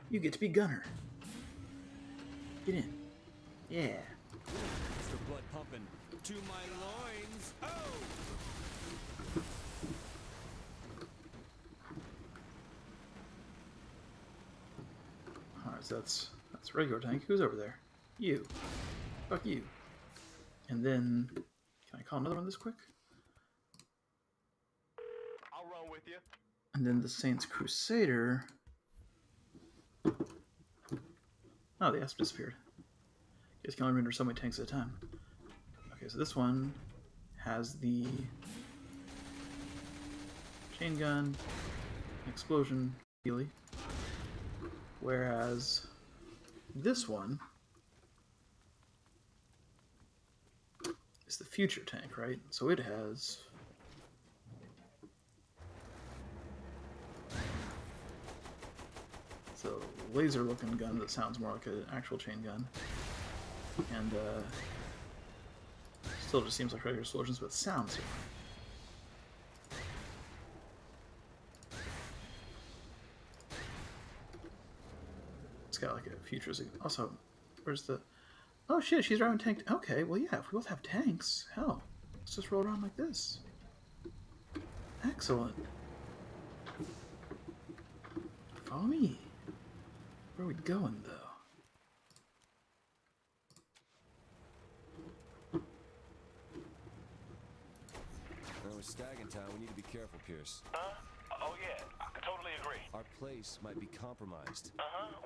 You get to be gunner. Get in. Yeah. It's the blood pumping to my loins. Oh! Alright, so that's regular tank. Who's over there? You. Fuck you. And then, can I call another one this quick? I'll run with you. And then the Saints Crusader Oh, the asp disappeared. You guys can only render so many tanks at a time. Okay, so this one has the chain gun, explosion, melee. Whereas this one is the future tank, right? So it has so laser looking gun that sounds more like an actual chain gun. And still just seems like regular explosions, but sounds here. It's got like a futuristic. Also, where's the? Oh shit, she's driving a tank. Okay, well yeah, if we both have tanks, hell, let's just roll around like this. Excellent. Follow me. Where are we going though? Now with Stag in town, we need to be careful, Pierce. Huh? Oh yeah, I totally agree. Our place might be compromised.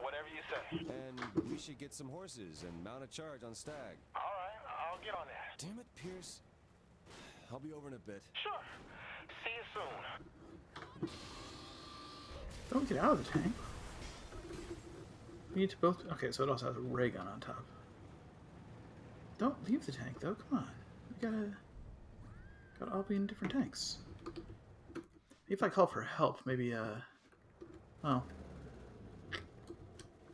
Whatever you say. And we should get some horses and mount a charge on Stag. Alright, I'll get on that. Damn it, Pierce. I'll be over in a bit. Sure. See you soon. Don't get out of the tank. We need to both. Okay, so it also has a ray gun on top. Don't leave the tank though. Come on. We gotta all be in different tanks. If I call for help, maybe well,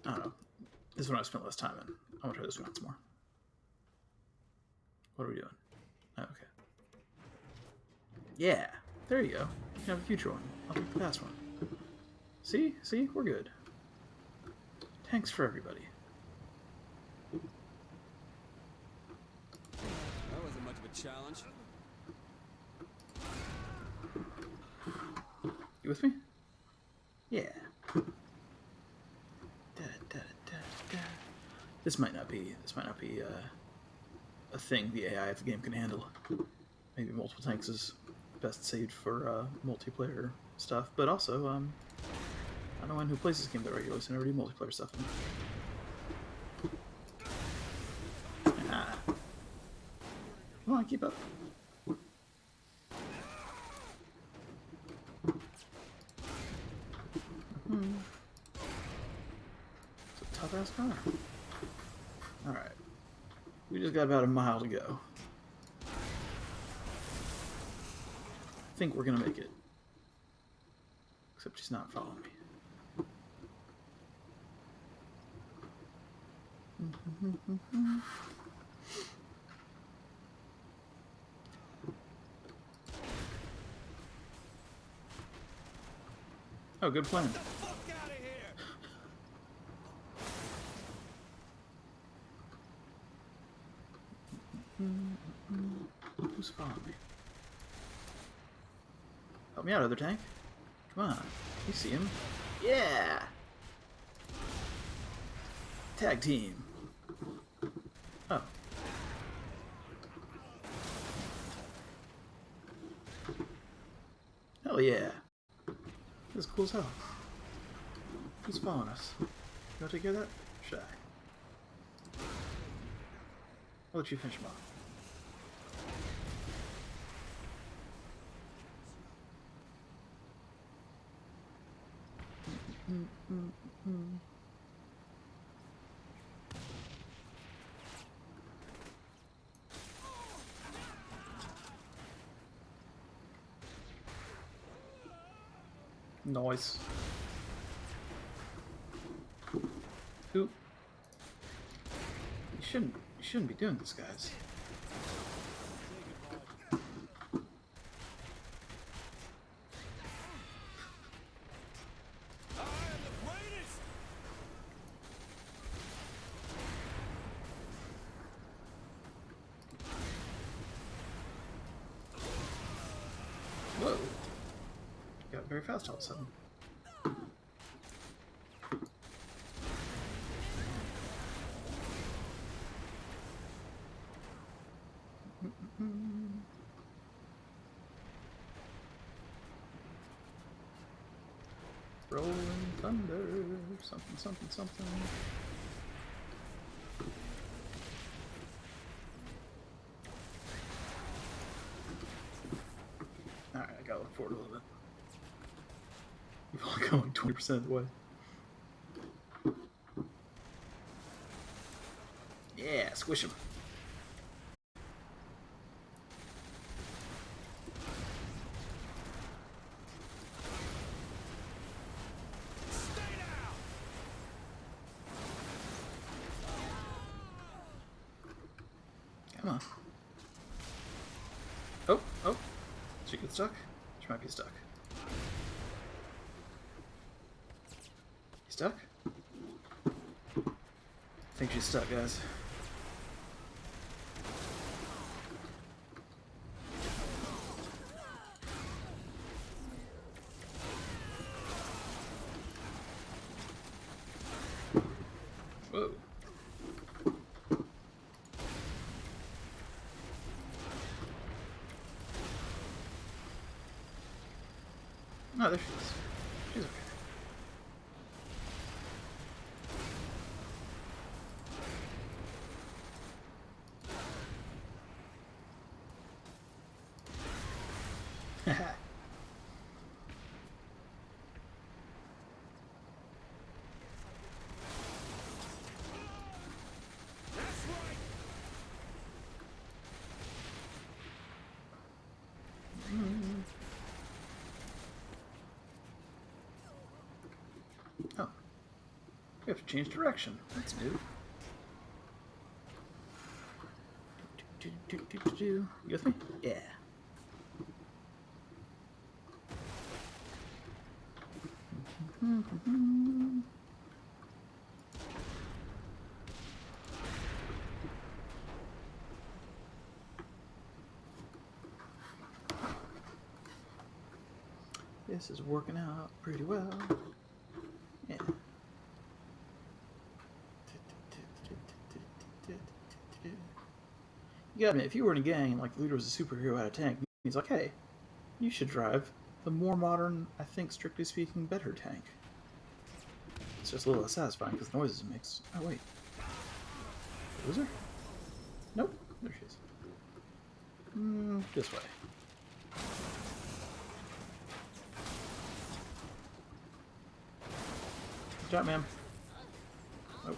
I don't know. This is one I spent less time in. I want to try this one once more. What are we doing? Oh, okay. Yeah, there you go. You can have a future one. I'll take the past one. See? See? We're good. Tanks for everybody. That wasn't much of a challenge. You with me? Yeah. This might not be a thing the AI of the game can handle. Maybe multiple tanks is best saved for multiplayer stuff, but also I'm the one who plays this game that regularly, so I never do multiplayer stuff. Ah. Come on, keep up. It's a tough-ass car. Alright. We just got about a mile to go. I think we're gonna make it. Except she's not following me. Oh, good plan. Who's following me? Help me out, other tank. Come on. You see him? Yeah! Tag team. Oh. Hell yeah. This is cool as hell. Who's following us? You want to take care of that? Shy. I'll let you finish him off. Nice. Who? You shouldn't be doing this, guys. Whoa. Got very fast all of a sudden. Rolling thunder, something, something, something. 100% of the way. Yeah, squish him. Come on. Oh, oh. She get stuck? She might be stuck. You stuck? I think she's stuck, guys. Whoa. Oh, there she is. She's okay. Haha. Oh. We have to change direction. That's new. You with me? Yeah. This is working out pretty well. Yeah. You gotta admit, if you were in a gang and like the leader was a superhero at a tank, he's like, hey, you should drive the more modern, I think strictly speaking, better tank. It's just a little less satisfying because the noises it makes. Oh wait. Was there? Nope. There she is. This way. Good job, ma'am. Oh.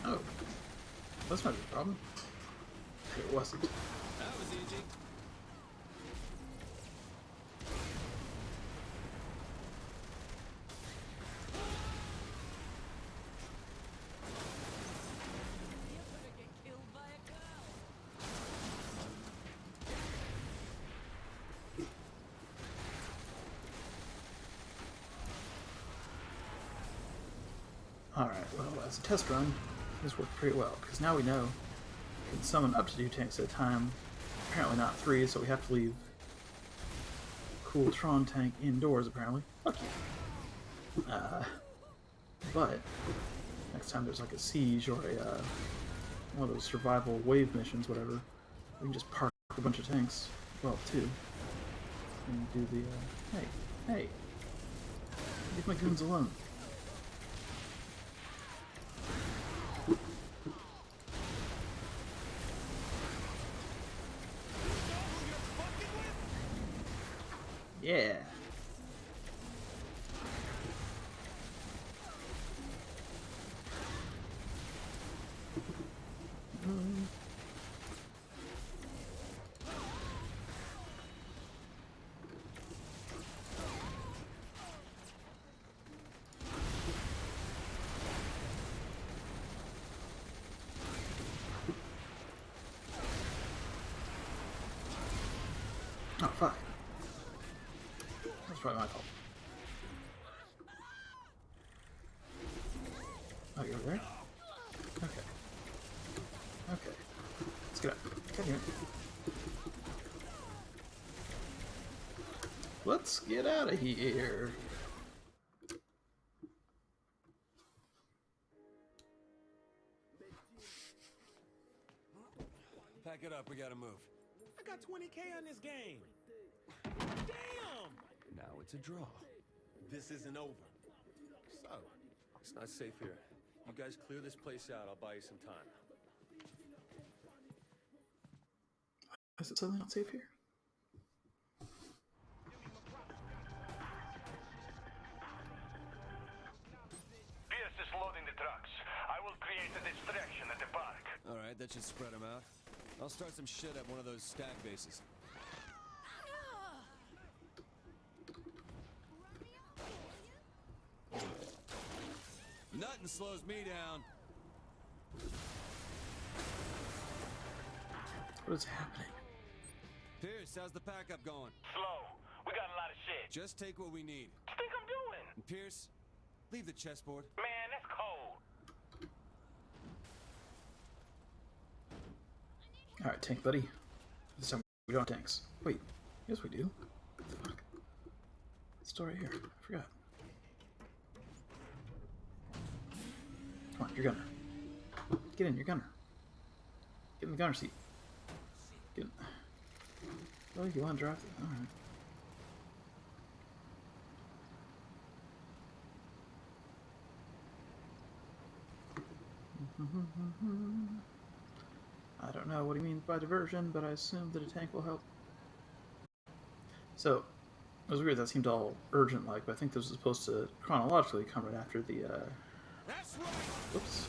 Oh, that's not a problem. It wasn't. That was easy. Alright, well, as a test run, this worked pretty well, because now we know we can summon up to 2 tanks at a time. Apparently not 3, so we have to leave cool Tron tank indoors, apparently. Fuck you. But next time there's like a siege or a one of those survival wave missions, whatever, we can just park a bunch of tanks, well, 2, and do the, hey, leave my goons alone. Yeah. Oh, you're there? Okay. Okay. Let's get up. Get here. Let's get out of here. Pack it up, we gotta move. I got 20K on this game. Damn! Now it's a draw. This isn't over. So, it's not safe here. You guys clear this place out, I'll buy you some time. Is it suddenly not safe here? Pierce is loading the trucks. I will create a distraction at the park. Alright, that should spread them out. I'll start some shit at one of those stag bases. Nothing slows me down. What is happening? Pierce, how's the pack-up going? Slow. We got a lot of shit. Just take what we need. What you think I'm doing? And Pierce, leave the chessboard. Man, that's cold. Alright, tank buddy. This time we don't have tanks. Wait, yes we do. What the fuck? It's still right here. I forgot. Come on, you're gunner. Get in, you're gunner. Get in the gunner seat. Get in. Oh, you want to drive it? Alright. I don't know what he means by diversion, but I assume that a tank will help. So, it was weird, that seemed all urgent-like, but I think this was supposed to chronologically come right after the, That's right. Whoops.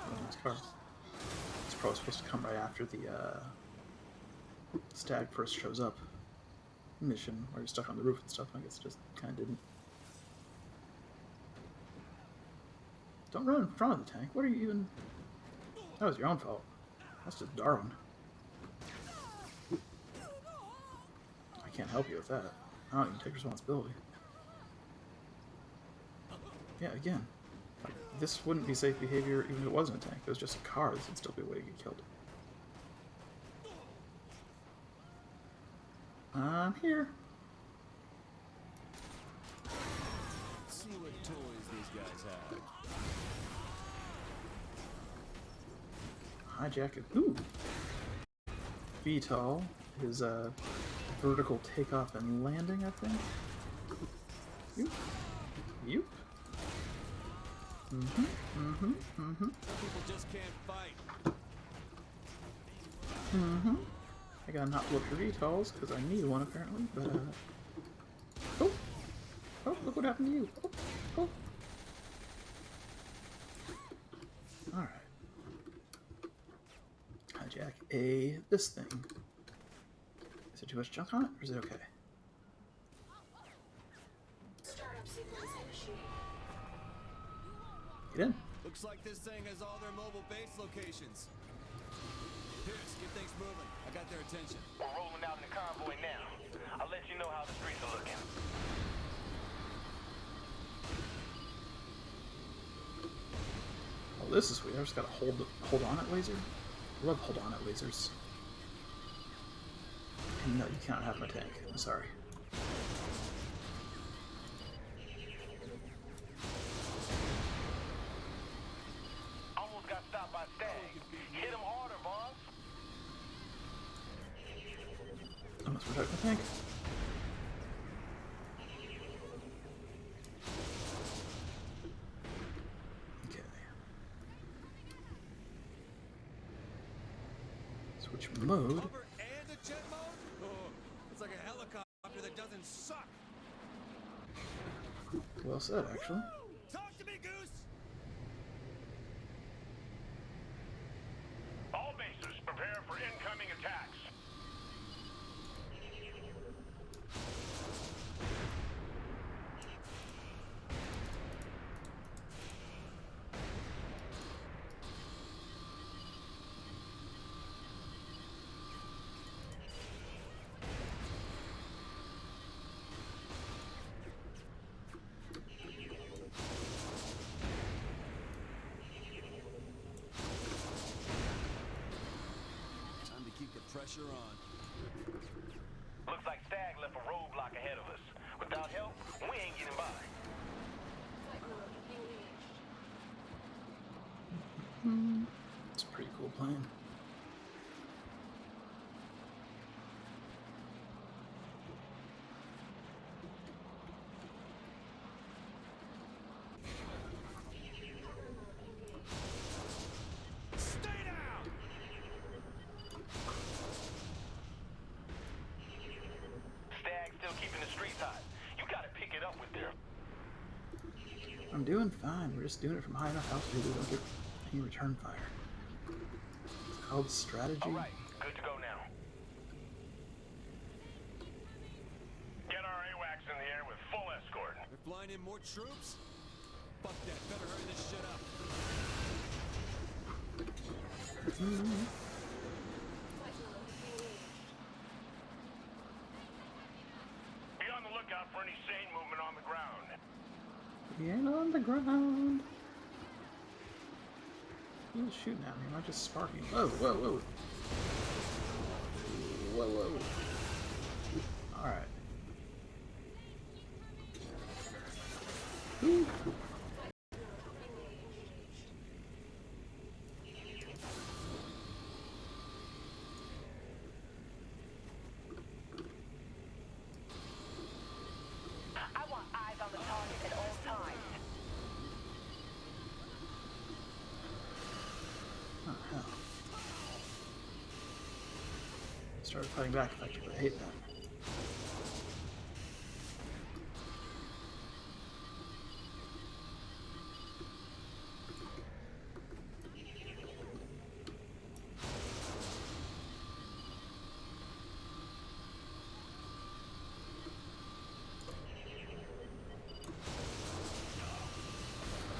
That was a nice car. It's probably supposed to come right after the, Stag first shows up mission, where you're stuck on the roof and stuff. I guess it just kind of didn't. Don't run in front of the tank. What are you even... That was your own fault. That's just Darwin. I can't help you with that. I don't even take responsibility. Yeah, again. Like, this wouldn't be safe behavior even if it wasn't a tank. If it was just a car, this would still be a way to get killed. I'm here. Let's see what toys these guys have. Hijack it. Ooh! VTOL is vertical takeoff and landing, I think. Yoop. Yoop. People just can't fight. I gotta not look for VTOLs because I need one apparently, but oh! Oh, look what happened to you! Oh! Oh! Alright. Hijack this thing. Is there too much junk on it, or is it okay? Startup sequence initiated. Get in. Looks like this thing has all their mobile base locations. Pierce, get things moving. I got their attention. We're rolling out in the convoy now. I'll let you know how the streets are looking. Oh, this is weird. I just gotta hold on it laser. I love hold on it lasers. And no, you cannot have my tank. I'm sorry. Almost got stopped by Stag. Hit him harder, boss. I must protect my tank. Okay. Switch mode. Over and a jet mode? Oh, it's like a helicopter that doesn't suck. Well said, actually. Talk to me, Goose. All bases, prepare for incoming attacks. Pressure on. Looks like Stag left a roadblock ahead of us. Without help, we ain't getting by. It's a pretty cool plan. Stay down! Stag still keeping the streets hot. You gotta pick it up with them. I'm doing fine. We're just doing it from high enough altitude we don't get any return fire. It's called strategy. All right, good to go now. Get our AWACS in the air with full escort. They're flying in more troops? Fuck that. Better hurry this shit up. Be on the lookout for any sane movement on the ground. He ain't on the ground. Who's shooting at me? Am I just sparking? Whoa, whoa, whoa. Whoa, whoa. Alright. I want eyes on the target at all times. Oh, hell. Started fighting back effectively. I hate that.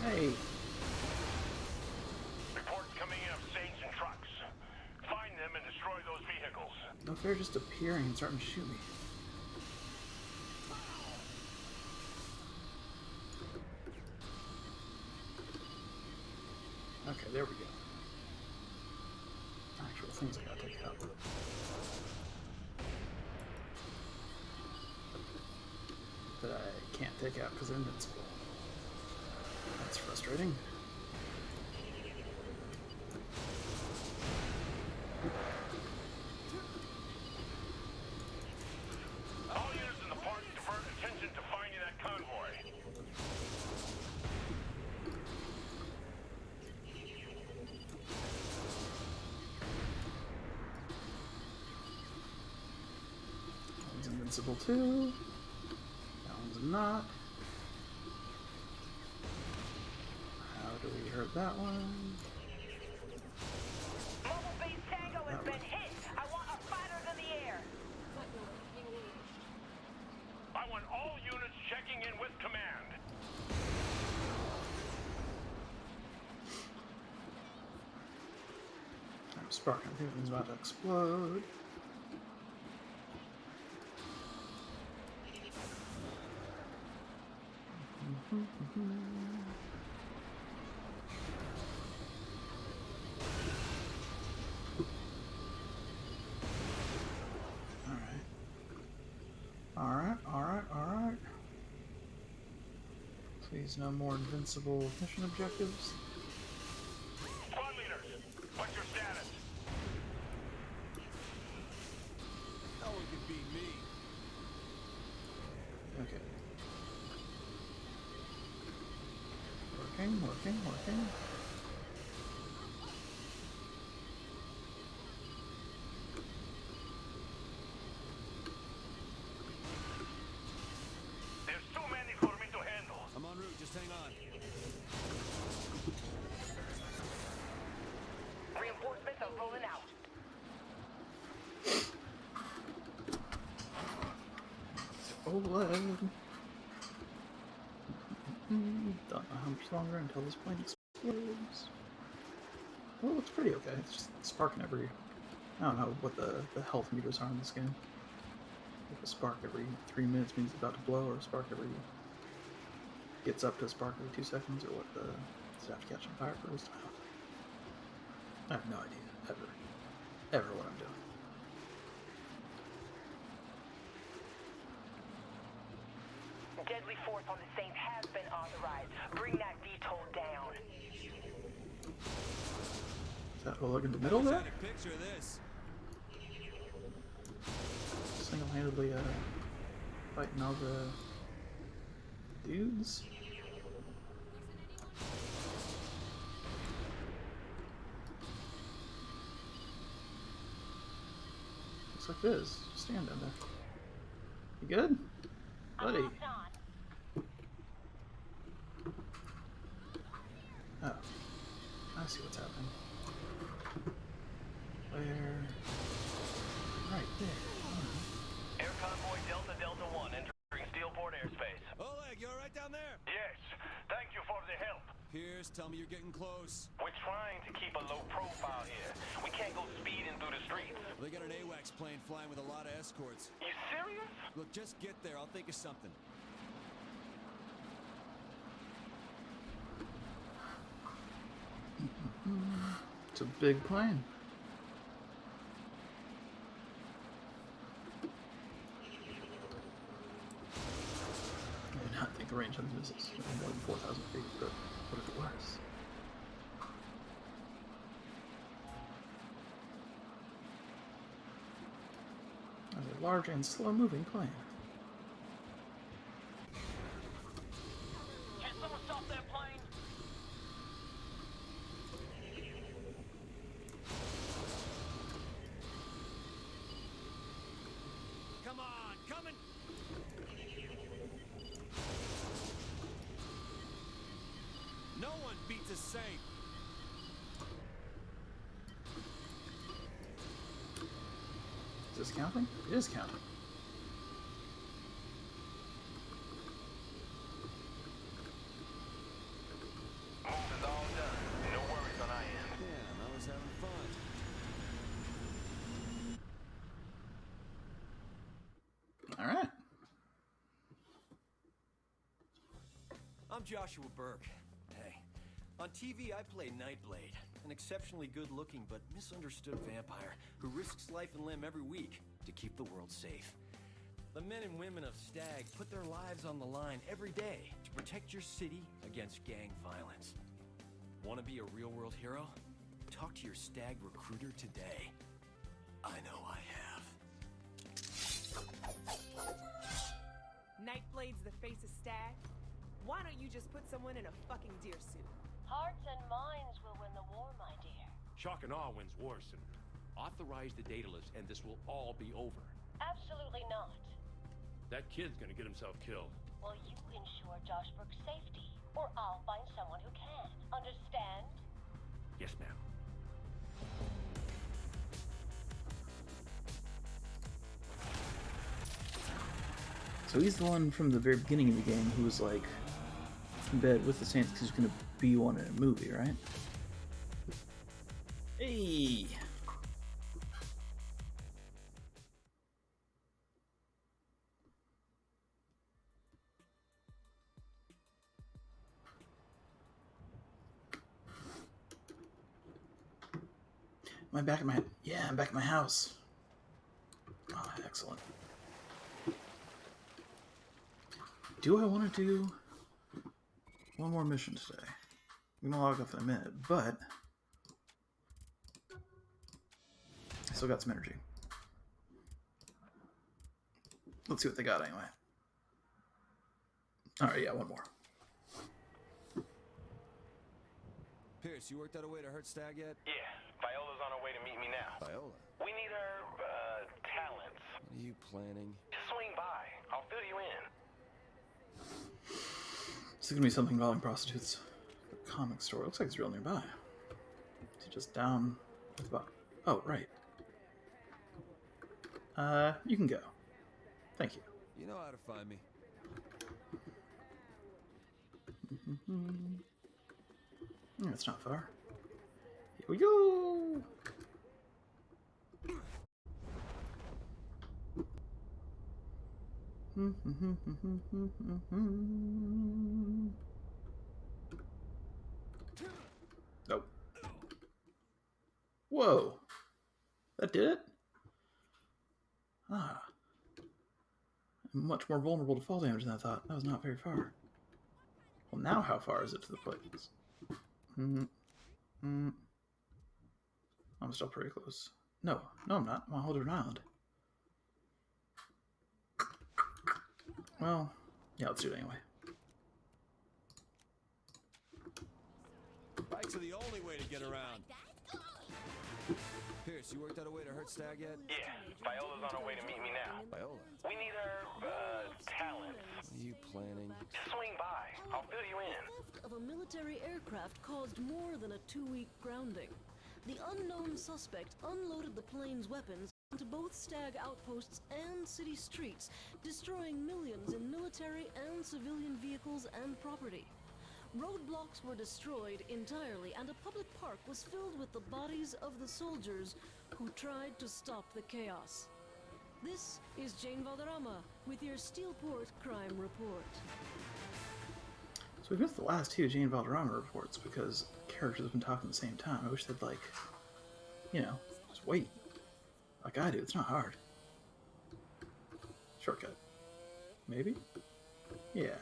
Hey. Reports coming in of Saints and trucks. Find them and destroy those vehicles. No fair just appearing and starting to shoot me. Okay, there we go. Actual things I gotta take out. That I can't take out because they're invincible. That's frustrating. All units in the park divert attention to finding that convoy. That one's invincible too. That one's not. How do we hurt that one? Mobile base Tango has That been one. hit. I want our fighters in the air. I want all units checking in with command. I'm sparking. I think everything's about to explode. Alright. Please no more invincible mission objectives. Squad leaders, what's your status? No one can beat me. Okay. Working. There's too many for me to handle. I'm en route. Just hang on. Reinforcements are rolling out. OLED. Don't know how much longer until this plane explodes. Well, it looks pretty okay. It's just sparking every... I don't know what the health meters are in this game. If a spark every 3 minutes means it's about to blow, or a spark every... gets up to a spark every 2 seconds, or what the... does it have to catch on fire first? I have no idea. Ever what I'm doing. deadly force on the Saints has been authorized. Bring that VTOL down. Is that Oleg in the middle there? Picture this. Single-handedly fighting all the dudes. Looks like this. Stand down there. You good? Buddy. Oh. I see what's happening. Where? Right there. Air convoy Delta Delta 1 entering Steelport airspace. Oleg, you alright down there? Yes. Thank you for the help. Pierce, tell me you're getting close. We're trying to keep a low profile here. We can't go speeding through the streets. They got an AWACS plane flying with a lot of escorts. You serious? Look, just get there. I'll think of something. It's a big plane. I do not think the range on this is more than 4,000 feet, but what if it was? There's a large and slow-moving plane. Can someone stop that plane? Come on, coming! No one beats a Saint. Is this counting? It is counting. Move is all done. No worries on our end. Yeah, I was having fun. Alright. I'm Joshua Burke. Hey, on TV I play Nightblade, an exceptionally good-looking but misunderstood vampire who risks life and limb every week to keep the world safe. The men and women of Stag put their lives on the line every day to protect your city against gang violence. Want to be a real-world hero? Talk to your Stag recruiter today. I know I have. Nightblade's the face of Stag? Why don't you just put someone in a fucking deer suit? Hearts and minds will win the war, my dear. Shock and awe wins wars, Senator. Authorize the data list and this will all be over. Absolutely not. That kid's gonna get himself killed. Will you ensure Josh Brooks' safety, or I'll find someone who can. Understand? Yes, ma'am. So he's the one from the very beginning of the game who was like in bed with the Saints because he's going to be one in a movie, right? Hey! Am I back at my... Yeah, I'm back at my house. Oh, excellent. Do I want to do one more mission today? I'm going to log off in a minute, but I still got some energy. Let's see what they got anyway. Alright, yeah, one more. Pierce, you worked out a way to hurt Stag yet? Yeah, Viola's on her way to meet me now. Viola? We need her, talents. What are you planning? Just swing by. I'll fill you in. This is going to be something involving prostitutes. The comic store. Looks like it's real nearby. Is it just down at the bottom? Oh, right. You can go. Thank you. You know how to find me. Yeah, it's not far. Here we go! Nope. Whoa! That did it? Ah. I'm much more vulnerable to fall damage than I thought. That was not very far. Well, now how far is it to the place? I'm still pretty close. No, I'm not. I'm on Holder Island. Well, yeah, let's do it anyway. Bikes are the only way to get around. Pierce, you worked out a way to hurt Stag yet? Yeah, Viola's on her way to meet me now. Viola? We need her, talent. What are you planning? Swing by. I'll fill you in. Theft of a military aircraft caused more than a 2-week grounding. The unknown suspect unloaded the plane's weapons onto both Stag outposts and city streets, destroying millions in military and civilian vehicles and property. Roadblocks were destroyed entirely, and a public park was filled with the bodies of the soldiers who tried to stop the chaos. This is Jane Valderrama with your Steelport Crime Report. So we've missed the last two Jane Valderrama reports because characters have been talking at the same time. I wish they'd, like, you know, just wait. Like I do. It's not hard. Shortcut. Maybe? Yeah.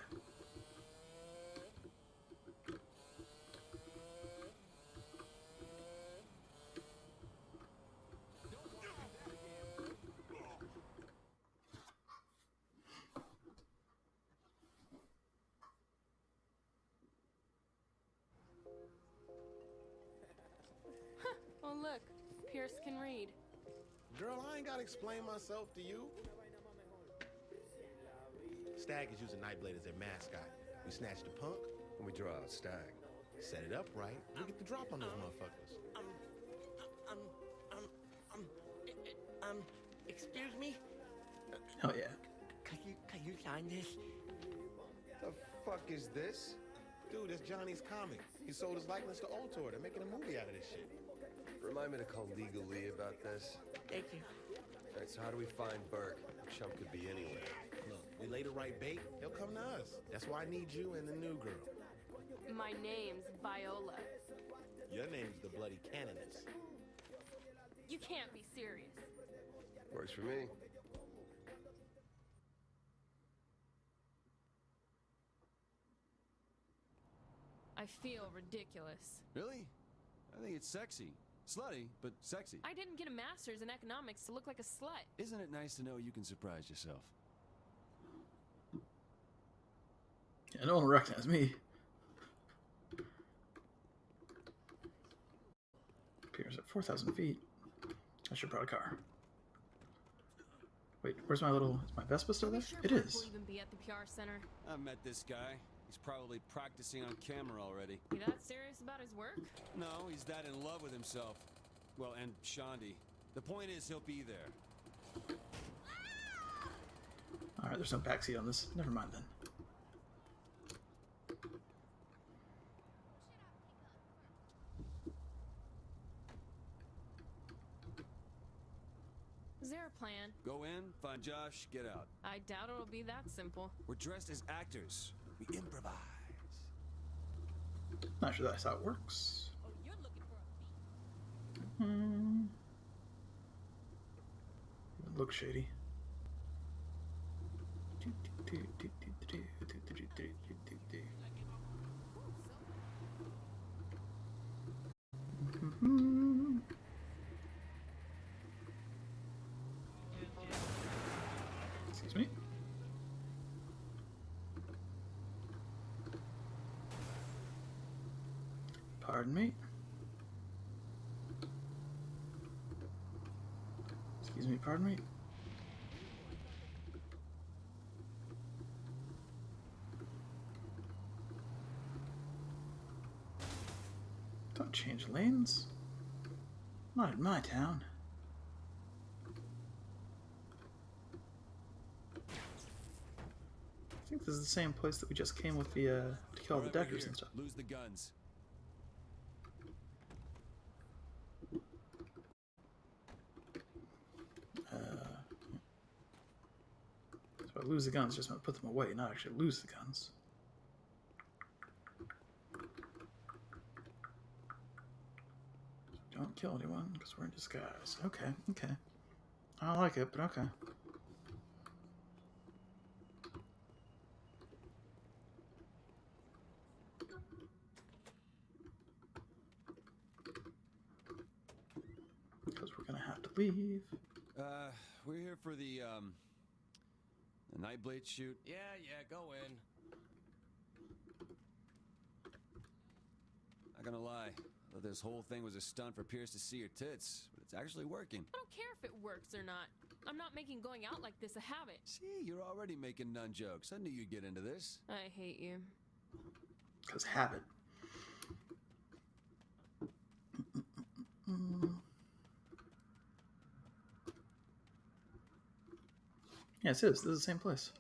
Oh, look. Pierce can read. Girl, I ain't gotta explain myself to you. Stag is using Nightblade as their mascot. We snatch the punk, and we draw out Stag. Set it up right, we get the drop on those motherfuckers. Excuse me? Oh, yeah. Can you sign this? The fuck is this? Dude, it's Johnny's comic. He sold his likeness to Ultor. They're making a movie out of this shit. Remind me to call Legal Lee about this. Thank you. All right, so how do we find Burke? Chump could be anywhere. Look, we lay the right bait, he'll come to us. That's why I need you and the new girl. My name's Viola. Your name's the Bloody Canoness. You can't be serious. Works for me. I feel ridiculous. Really? I think it's sexy. Slutty, but sexy. I didn't get a master's in economics to look like a slut. Isn't it nice to know you can surprise yourself? Yeah, no one will recognize me. Appears at 4,000 feet. I should have brought a car. Wait, where's my little... Is my Vespa still there? It is. We'll even be at the PR center. I've met this guy. He's probably practicing on camera already. You that serious about his work? No, he's that in love with himself. Well, and Shaundi. The point is, he'll be there. Alright, there's no backseat on this. Never mind then. Is there a plan? Go in, find Josh, get out. I doubt it'll be that simple. We're dressed as actors. We improvise. Not sure that's how it works. Oh, you're looking for a beat. Look shady. Excuse me. Pardon me. Excuse me, pardon me. Don't change lanes. Not in my town. I think this is the same place that we just came with the to kill all the Deckers and stuff. Lose the guns. So I lose the guns, just want to put them away, not actually lose the guns. Don't kill anyone because we're in disguise. Okay, okay. I don't like it, but okay. leave. We're here for the Nightblade shoot. Yeah, go in. Not gonna lie, I thought this whole thing was a stunt for Pierce to see your tits, but it's actually working. I don't care if it works or not. I'm not making going out like this a habit. See, you're already making nun jokes. I knew you'd get into this. I hate you. 'Cause habit. Yeah, it is. This is the same place.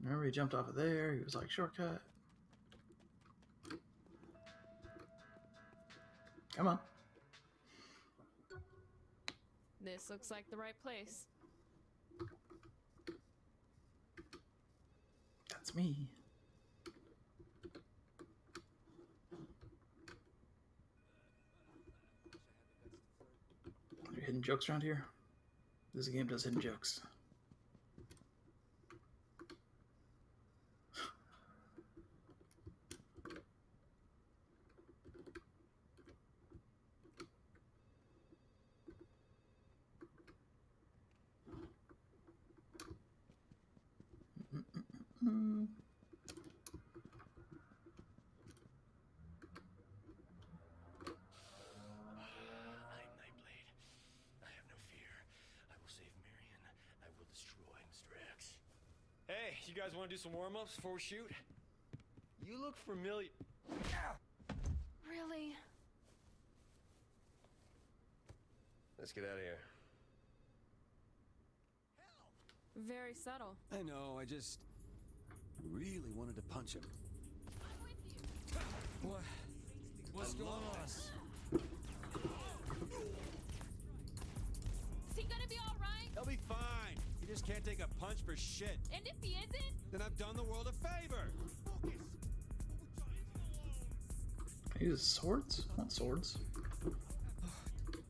Remember, he jumped off of there. He was like, shortcut. Come on. This looks like the right place. That's me. Are there hidden jokes around here? This game does hidden jokes. Hey, you guys want to do some warm-ups before we shoot? You look familiar. Really? Let's get out of here. Very subtle. I know, I just really wanted to punch him. What's going on? Is he gonna be alright? He'll be fine. He just can't take a punch for shit. And if he isn't? Then I've done the world a favor. Can I use swords? I want swords.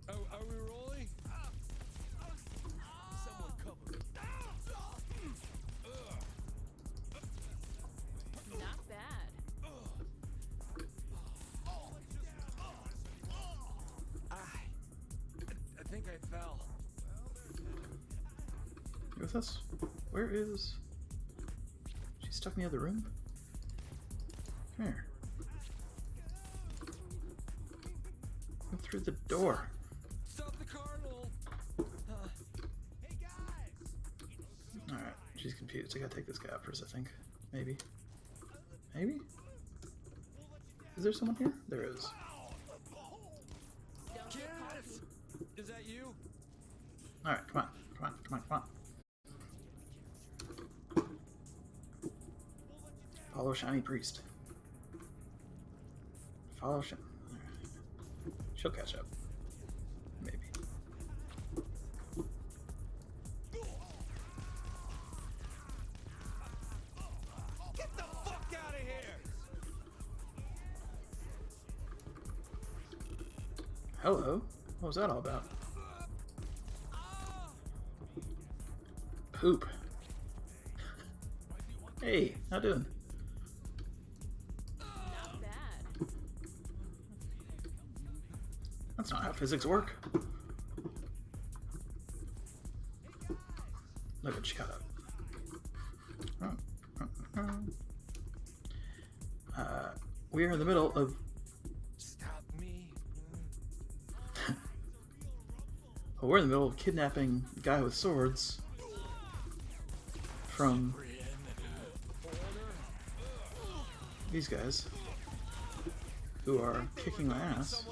Are we rolling? Someone cover me. Not bad. I think I fell. You with us? Where is... She's stuck in the other room? Come here. Go through the door. Stop the cardinal. Hey guys. Alright, she's confused. I gotta take this guy out first, I think. Maybe. Maybe? Is there someone here? There is. Is that you? Alright, come on. Come on, come on, come on. Follow Shiny Priest. Follow Shiny. Alright. She'll catch up. Maybe. Get the fuck out of here! Hello? What was that all about? Poop. Hey, how doing? Not bad. That's not how physics work. Look at she got up. We are in the middle of... Stop me. We're in the middle of kidnapping a guy with swords from these guys who are kicking my ass.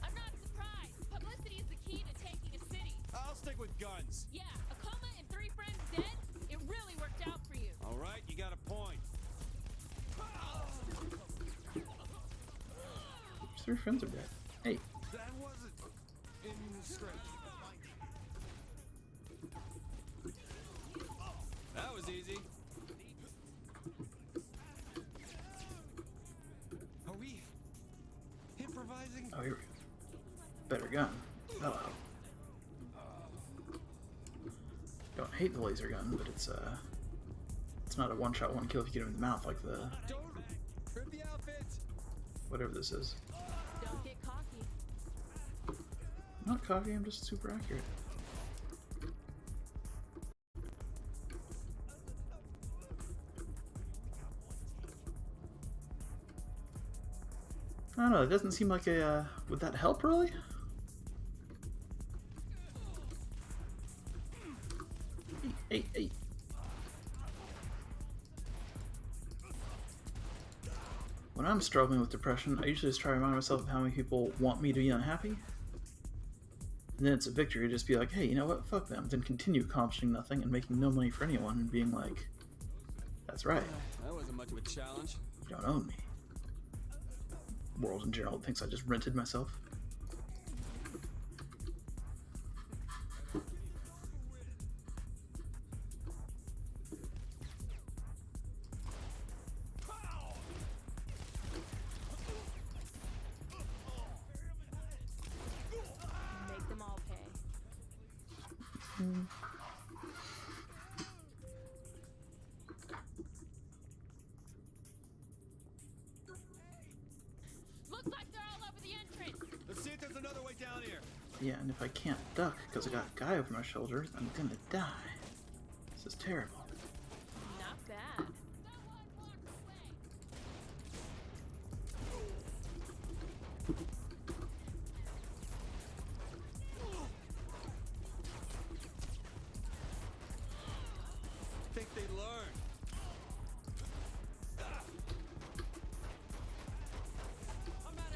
I'm not surprised. Publicity is the key to taking a city. I'll stick with guns. Yeah, a coma and 3 friends dead? It really worked out for you. All right, you got a point. His 3 friends are dead. Hey. That wasn't in the script. That was easy. Are we improvising? Oh, here we go. Better gun. Hello. Don't hate the laser gun, but it's not a one-shot, one kill if you get him in the mouth like the Rip the outfit. whatever this is. Don't get cocky. Not cocky, I'm just super accurate. I don't know, it doesn't seem like a, would that help really? Hey. When I'm struggling with depression, I usually just try to remind myself of how many people want me to be unhappy. And then it's a victory to just be like, hey, you know what, fuck them. Then continue accomplishing nothing and making no money for anyone and being like, that's right. That wasn't much of a challenge. You don't own me. World in general thinks I just rented myself. Make them all pay. Looks like they're all over the entrance. Let's see if there's another way down here. Yeah, and if I can't duck because I got a guy over my shoulder, I'm gonna die. This is terrible. Not bad. Think they learn.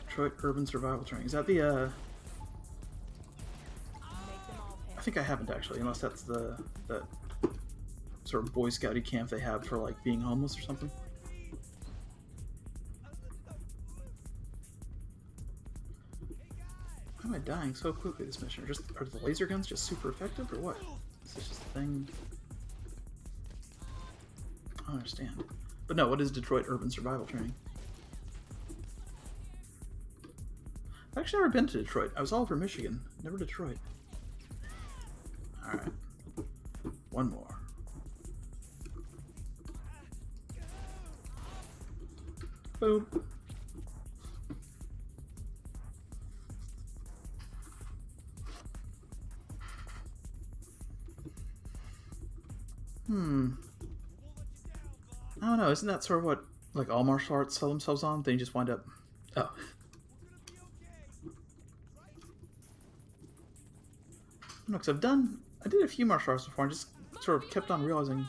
Detroit Urban Survival Training. Is that the, I think I haven't actually, unless that's the sort of Boy Scouty camp they have for, like, being homeless or something. Why am I dying so quickly this mission? Are the laser guns just super effective, or what? Is this just a thing? I don't understand. But no, what is Detroit Urban Survival Training? I've actually never been to Detroit. I was all over Michigan, never Detroit. Alright. One more. Boom. I don't know, isn't that sort of what, like, all martial arts sell themselves on? Then you just wind up... Oh. No, because I did a few martial arts before and just sort of kept on realizing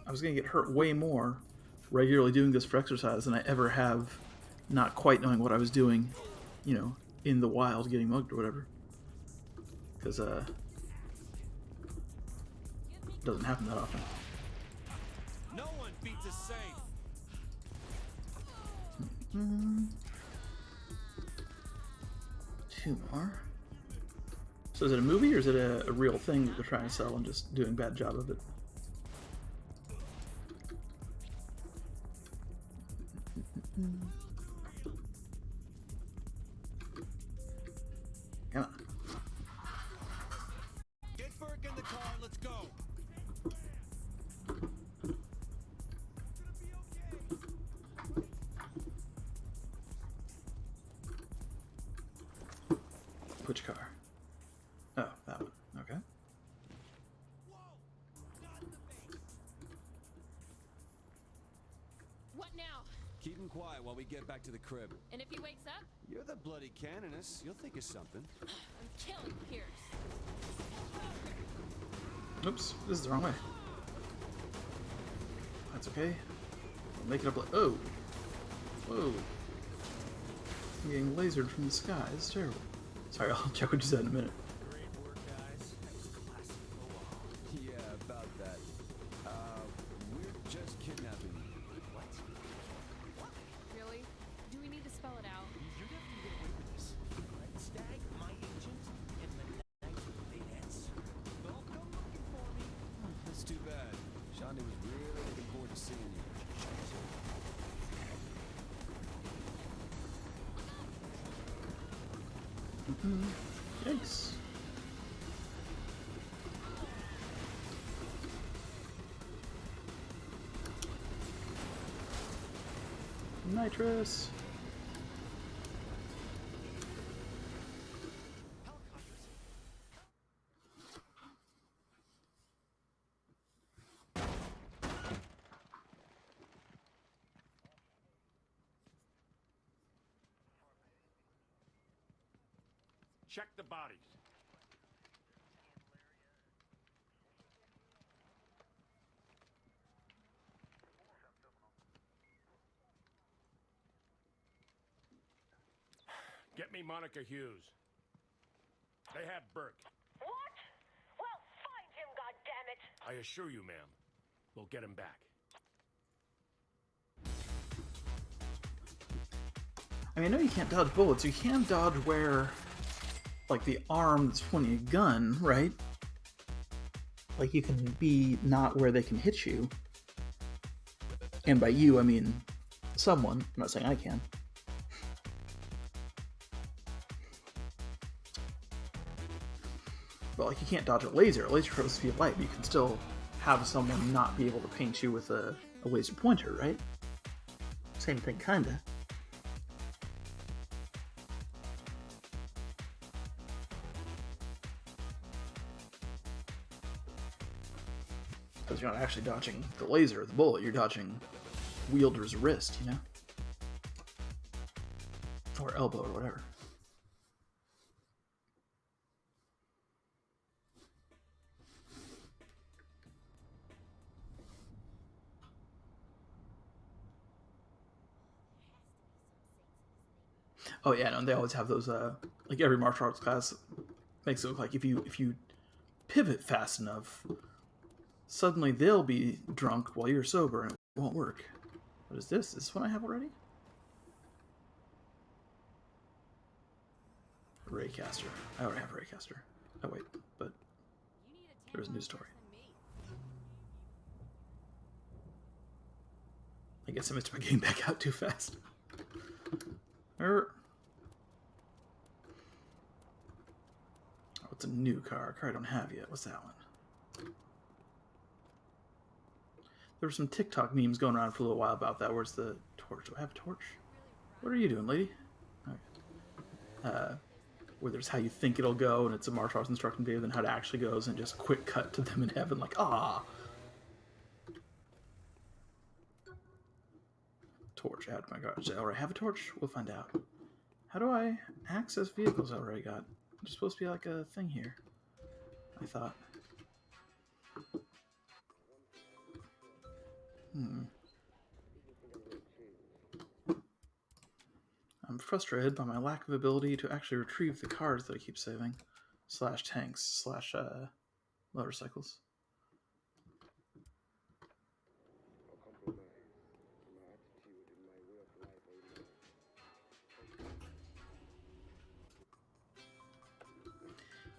I was going to get hurt way more regularly doing this for exercise than I ever have not quite knowing what I was doing, you know, in the wild getting mugged or whatever. Because, it doesn't happen that often. No one beats a safe. Two more. So is it a movie or is it a real thing that they're trying to sell and just doing a bad job of it? Come on. Get Burke in the car, let's go. Which car? Oh, that one. Okay. What now? Keep him quiet while we get back to the crib. And if he wakes up, You're the bloody canoness. You'll think of something. I'm killing Pierce. Oops, this is the wrong way. That's okay. We'll make it up like... Oh! Whoa. I'm getting lasered from the sky. This is terrible. Sorry, I'll check what you said in a minute. Yeah, about that. We're just kidnapping. What? Really? Do we need to spell it out? You're never gonna get away with this. Red Stag, my agent, and the Night Blade heads. Don't come looking for me. That's too bad. Shaundi was really looking forward to seeing you. Yikes. Nitrous. Check the bodies. Get me Monica Hughes. They have Burke. What? Well, find him, goddammit! I assure you, ma'am, we'll get him back. I mean, I know you can't dodge bullets. You can dodge where, like, the arm that's pointing a gun, right? Like, you can be not where they can hit you. And by you, I mean someone. I'm not saying I can. But, like, you can't dodge a laser. A laser throws speed of light, but you can still have someone not be able to paint you with a laser pointer, right? Same thing, kinda. Because you're not actually dodging the laser or the bullet, you're dodging wielder's wrist, you know? Or elbow or whatever. Oh yeah, no, they always have those, like every martial arts class makes it look like if you pivot fast enough, suddenly they'll be drunk while you're sober and it won't work. What is this? Is this one I have already? Raycaster. I already have Raycaster. Oh wait, but there's a new story. I guess I missed my game back out too fast. What's a new car? A car I don't have yet. What's that one? There were some TikTok memes going around for a little while about that. Where's the torch? Do I have a torch? What are you doing, lady? Okay. Where there's how you think it'll go, and it's a martial arts instruction video, then how it actually goes, and just a quick cut to them in heaven, like, ah! Torch out of my garage. Do I already have a torch? We'll find out. How do I access vehicles I already got? There's supposed to be like a thing here, I thought. I'm frustrated by my lack of ability to actually retrieve the cars that I keep saving. / tanks / motorcycles.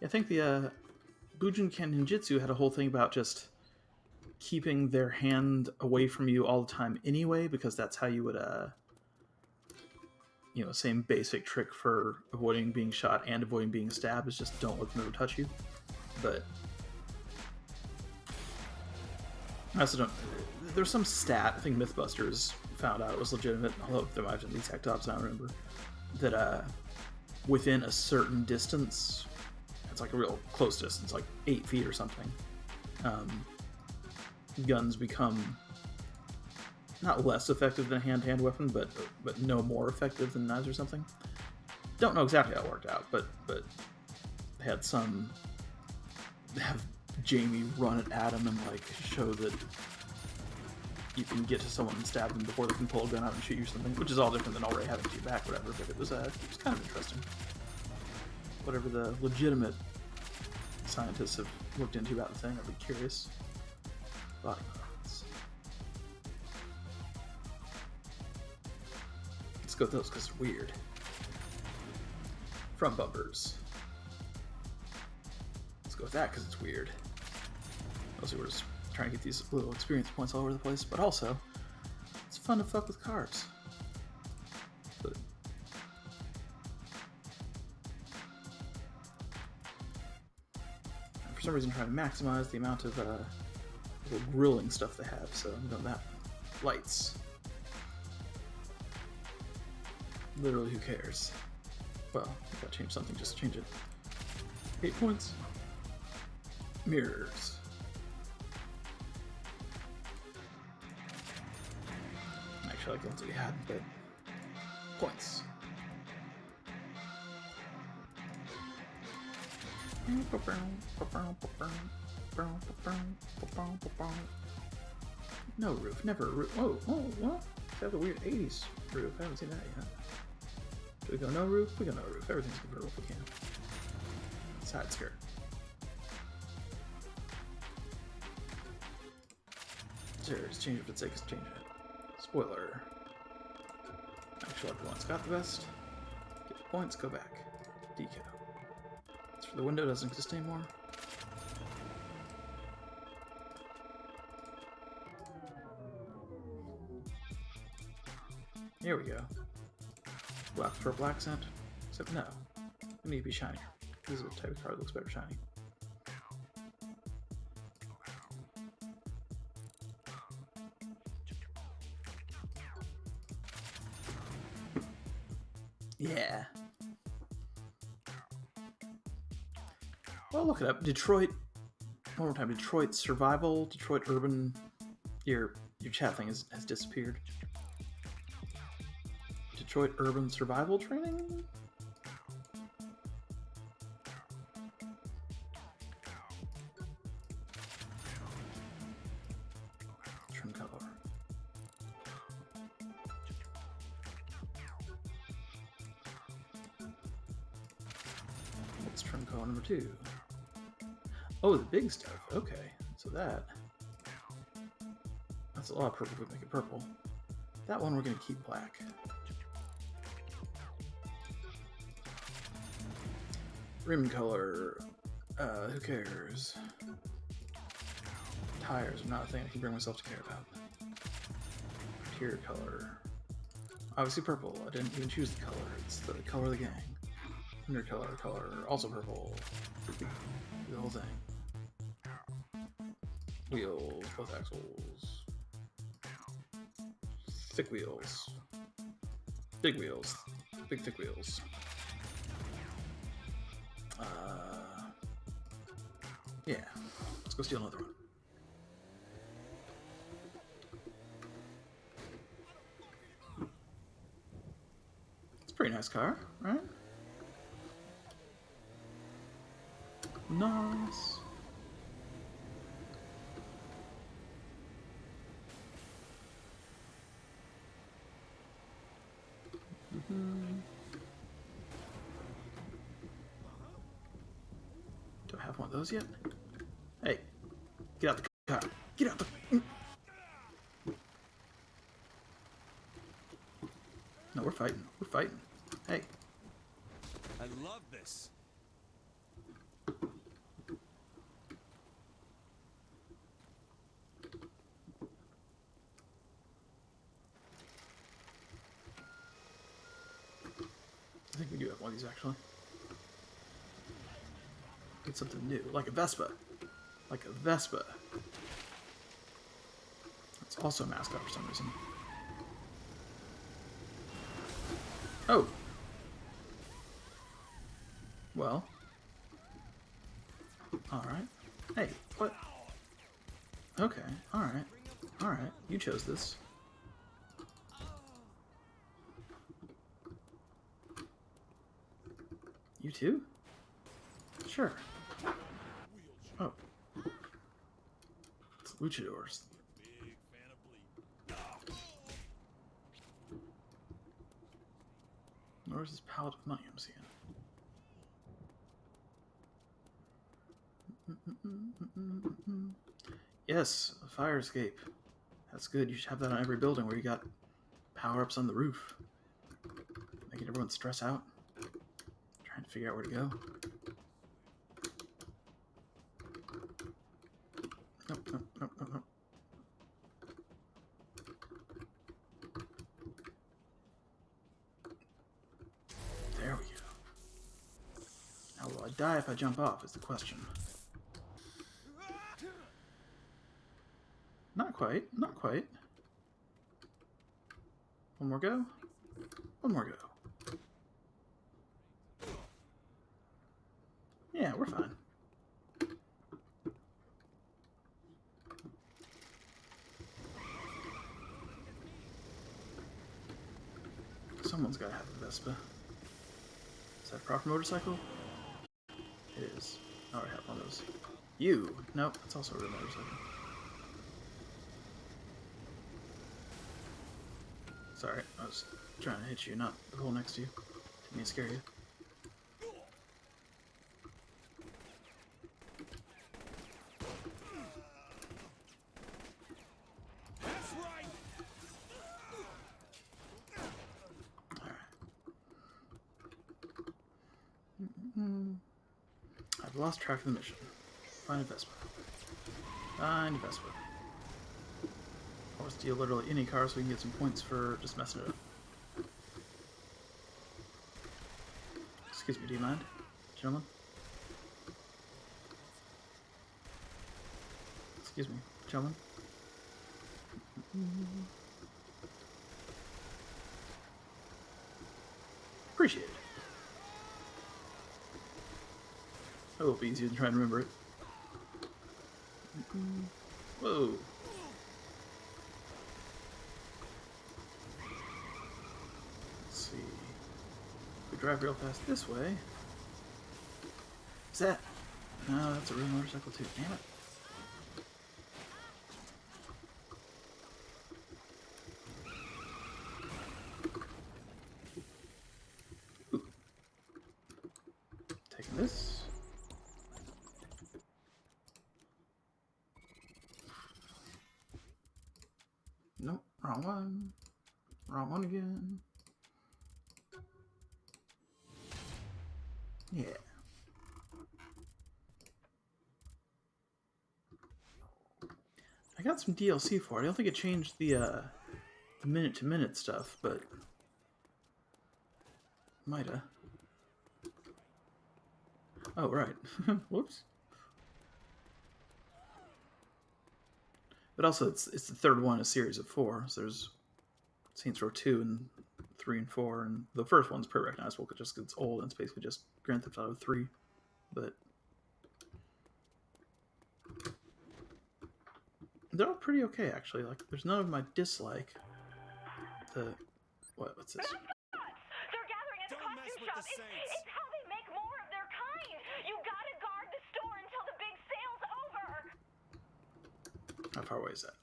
I think the Bujinkan Ninjutsu had a whole thing about just keeping their hand away from you all the time anyway, because that's how you would, you know, same basic trick for avoiding being shot and avoiding being stabbed is just don't let them ever touch you. But I also don't... There's some stat, I think Mythbusters found out it was legitimate, although there might have been the exact opposite, I don't remember, that within a certain distance... It's like a real close distance, like 8 feet or something. Guns become not less effective than a hand-to-hand weapon, but no more effective than knives or something. Don't know exactly how it worked out, but they had some have Jamie run it at him and like show that you can get to someone and stab them before they can pull a gun out and shoot you or something, which is all different than already having to your back, whatever. But it was kind of interesting. Whatever the legitimate scientists have looked into about the thing, I'd be curious. Body parts. Let's go with those because they're weird. Front bumpers. Let's go with that because it's weird. Mostly we're just trying to get these little experience points all over the place, but also it's fun to fuck with cars. But for some reason, trying to maximize the amount of little grilling stuff they have, so I'm doing that. Lights. Literally, who cares? Well, if I change something, just change it. 8 points. Mirrors. Actually, I like the ones that we had, but points. No roof, never a roof. Oh, what? They have a weird 80s roof. I haven't seen that yet. Do we go no roof? We go no roof. Everything's convertible if we can. Side skirt. Just change it for the sake of changing it. Spoiler. Actually, like the one's got the best. Get the points, go back. Decal. As for the window, doesn't exist anymore. Here we go. Black for purple accent. Except no. We need to be shinier. This is a type of card that looks better shiny. Yeah. Well, look it up. Detroit. One more time. Detroit survival. Detroit urban. Your chat thing has disappeared. Detroit urban survival training. Trim color. What's trim color number 2? Oh, the big stuff. Okay, so that's a lot of purple. We make it purple. That one we're gonna keep black. Rim color. Who cares? Tires are not a thing I can bring myself to care about. Interior color. Obviously purple. I didn't even choose the color. It's the color of the gang. Undercolor color. Also purple. The whole thing. Wheels. Both axles. Thick wheels. Big wheels. Big thick wheels. Yeah. Let's go steal another one. It's a pretty nice car, right? Nice. Do I have one of those yet? Hey, get out the car. Get out the... No, we're fighting. We're fighting. Hey. I love this. I think we do have one of these, actually. Get something new. Like a Vespa. Like a Vespa. It's also a mascot for some reason. Oh. Well. Alright. Hey, what? Okay, alright. Alright, you chose this. You too? Sure. Oh. It's luchadors. Where's this pallet of money I'm seeing? Yes, a fire escape. That's good. You should have that on every building where you got power-ups on the roof. Making everyone stress out. Trying to figure out where to go. Nope, nope, nope, nope, nope. There we go. How will I die if I jump off is the question. Not quite, not quite. One more go. One more go. Yeah, we're fine. Someone's gotta have a Vespa. Is that a proper motorcycle? It is. I already have one of those. You? Nope, it's also a real motorcycle. Sorry, I was trying to hit you, not the hole next to you. Didn't mean to scare you. That's right. I've lost track of the mission. Find a Vespa. Find a Vespa. Or steal literally any car so we can get some points for just messing it up. Excuse me, do you mind, gentlemen? Excuse me, gentlemen? Appreciate it. That will be easier than trying to remember it. Whoa. Let's see. If we drive real fast this way. Is that? No, that's a real motorcycle too. Damn it. Ooh. Taking this. Nope, wrong one. Wrong one again. Yeah. I got some DLC for it. I don't think it changed the minute-to-minute stuff, but mighta. Oh, right. Whoops. But also, it's the third one, a series of 4. So there's Saints Row 2 and 3 and 4, and the first one's pretty recognizable just because it's old and it's basically just Grand Theft Auto 3. But they're all pretty okay, actually. Like, there's none of them I dislike. What's this? They're gathering at the costume shop. It's how they make more of their kind. You gotta guard the store until the big sale's over. How far away is that?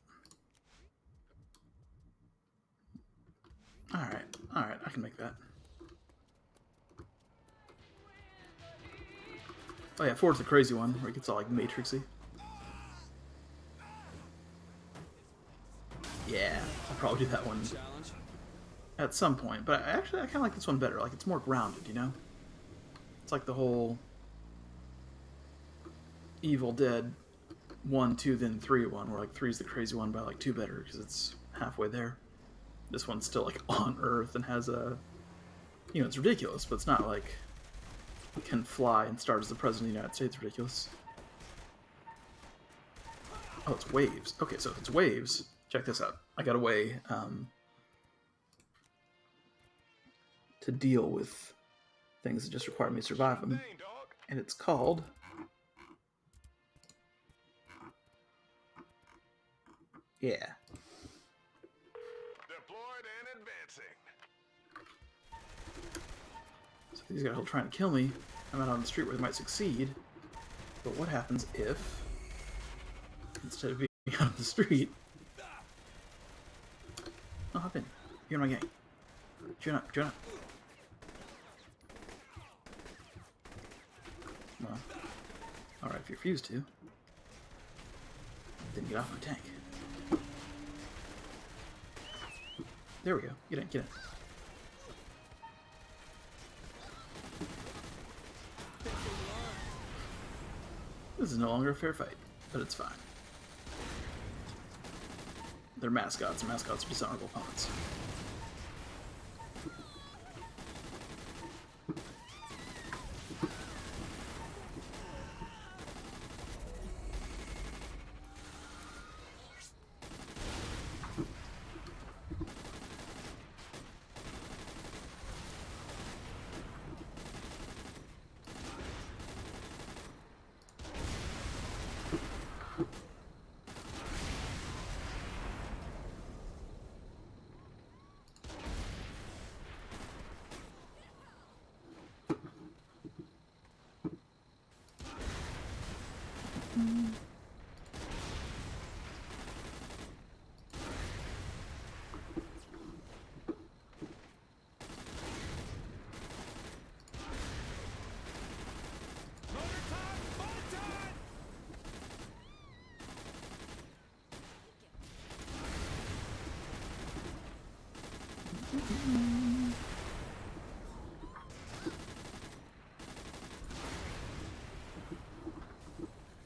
Alright, I can make that. Oh yeah, 4's the crazy one, where it gets all like Matrixy. Yeah, I'll probably do that one at some point, but I kind of like this one better. Like, it's more grounded, you know? It's like the whole Evil Dead 1, 2, then 3 one, where like 3's the crazy one, but I like 2 better because it's halfway there. This one's still like on Earth and has a, you know, it's ridiculous, but it's not like can fly and start as the President of the United States ridiculous. Oh, it's waves. Okay, so if it's waves, check this out. I got a way to deal with things that just require me to survive them, and it's called yeah. Deployed and advancing. So these guys are trying to kill me. I'm out on the street where they might succeed. But what happens if, instead of being out on the street, oh, hop in. You're in my gang. Join up, join up. Well, alright, if you refuse to, then get off my tank. There we go. Get in, get in. This is no longer a fair fight, but it's fine. They're mascots, and mascots are dishonorable opponents.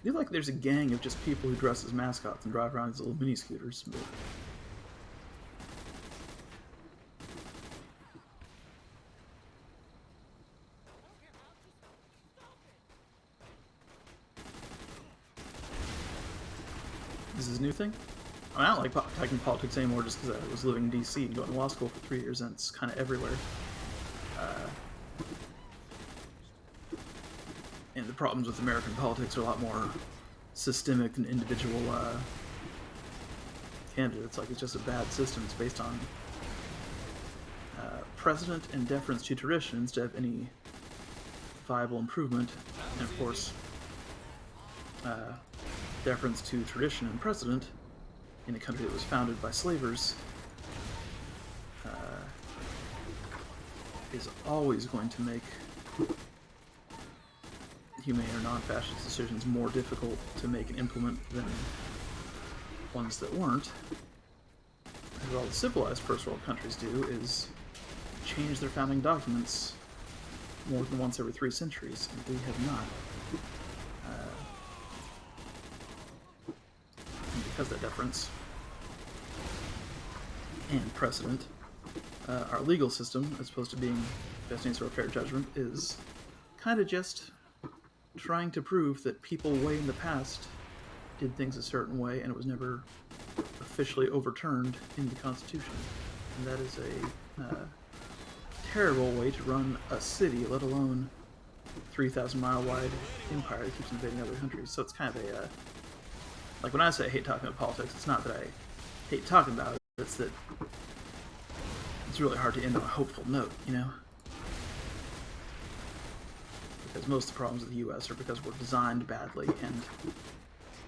I feel like there's a gang of just people who dress as mascots and drive around these little mini scooters. But... This is a new thing? I don't like talking politics anymore just because I was living in DC and going to law school for 3 years, and it's kind of everywhere. And the problems with American politics are a lot more systemic than individual candidates. Like, it's just a bad system. It's based on precedent and deference to tradition instead of any viable improvement. And of course, deference to tradition and precedent in a country that was founded by slavers is always going to make humane or non-fascist decisions more difficult to make and implement than ones that weren't. Because all the civilized first world countries do is change their founding documents more than once every 3 centuries, and we have not. And because of that deference and precedent, our legal system, as opposed to being best any sort of fair judgment, is kind of just trying to prove that people way in the past did things a certain way and it was never officially overturned in the Constitution. And that is a terrible way to run a city, let alone 3,000-mile wide empire that keeps invading other countries. So it's kind of a... like, when I say I hate talking about politics, it's not that I hate talking about it, it's that it's really hard to end on a hopeful note, you know? Because most of the problems of the U.S. are because we're designed badly and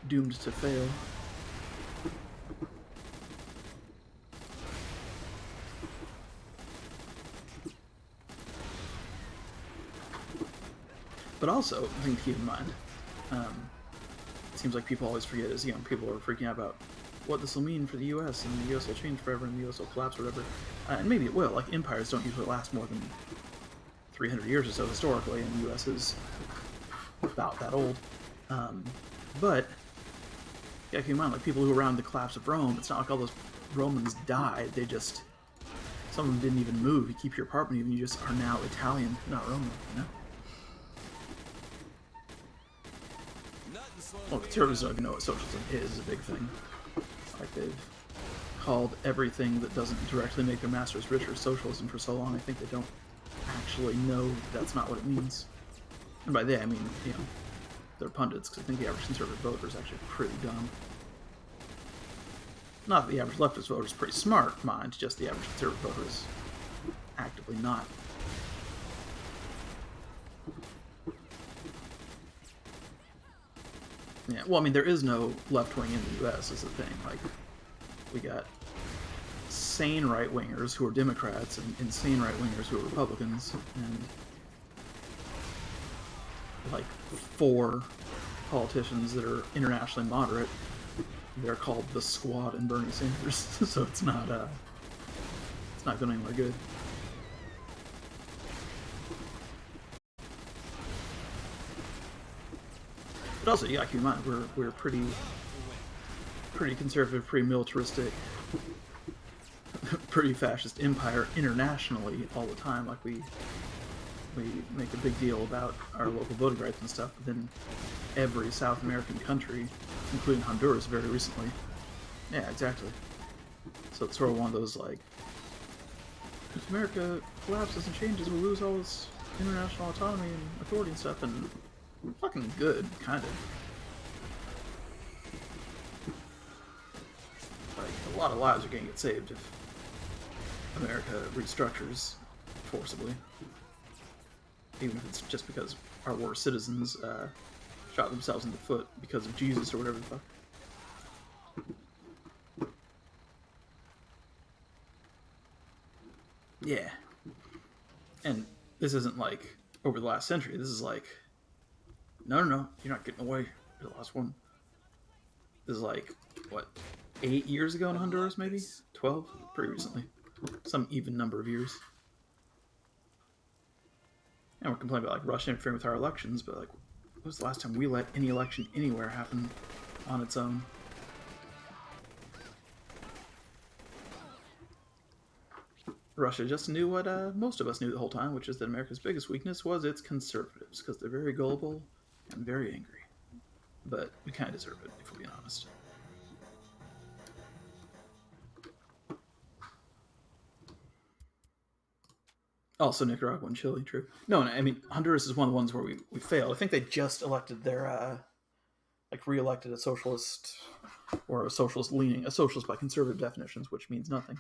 doomed to fail. But also, a thing to keep in mind, it seems like people always forget is, you know, people are freaking out about what this will mean for the U.S. and the U.S. will change forever and the U.S. will collapse or whatever. And maybe it will. Like, empires don't usually last more than 300 years or so historically, and the U.S. is about that old. But, yeah, keep in mind, like, people who were around the collapse of Rome, it's not like all those Romans died. They just, some of them didn't even move. You keep your apartment even, you just are now Italian, not Roman, you know? Well, conservatives don't even know what socialism is a big thing. Like, they've called everything that doesn't directly make their masters richer socialism for so long, I think they don't actually know that's not what it means. And by they, I mean, you know, they're pundits, because I think the average conservative voter is actually pretty dumb. Not that the average leftist voter is pretty smart, mind, just the average conservative voter is actively not. Yeah, well, I mean, there is no left wing in the U.S. is the thing. Like, we got sane right-wingers who are Democrats and insane right-wingers who are Republicans, and like 4 politicians that are internationally moderate. They're called the Squad and Bernie Sanders, so it's not going anywhere good. But also, yeah, keep in mind, we're pretty conservative, pretty militaristic, pretty fascist empire internationally all the time. Like, we make a big deal about our local voting rights and stuff, but then every South American country, including Honduras very recently. Yeah, exactly. So it's sort of one of those, like, if America collapses and changes, we'll lose all this international autonomy and authority and stuff, and we're fucking good, kind of. Like, a lot of lives are gonna get saved if America restructures forcibly. Even if it's just because our worst citizens shot themselves in the foot because of Jesus or whatever the fuck. Yeah. And this isn't like over the last century. This is like, no, you're not getting away. You're the last one. This is like, what, 8 years ago in Honduras, maybe? 12? Pretty recently. Some even number of years. And we're complaining about, like, Russia interfering with our elections, but, like, was the last time we let any election anywhere happen on its own? Russia just knew what most of us knew the whole time, which is that America's biggest weakness was its conservatives, because they're very gullible and very angry. But we kind of deserve it, if we're being honest. Also Nicaragua and Chile, true. No, I mean, Honduras is one of the ones where we failed. I think they just elected their, re-elected a socialist, or a socialist by conservative definitions, which means nothing.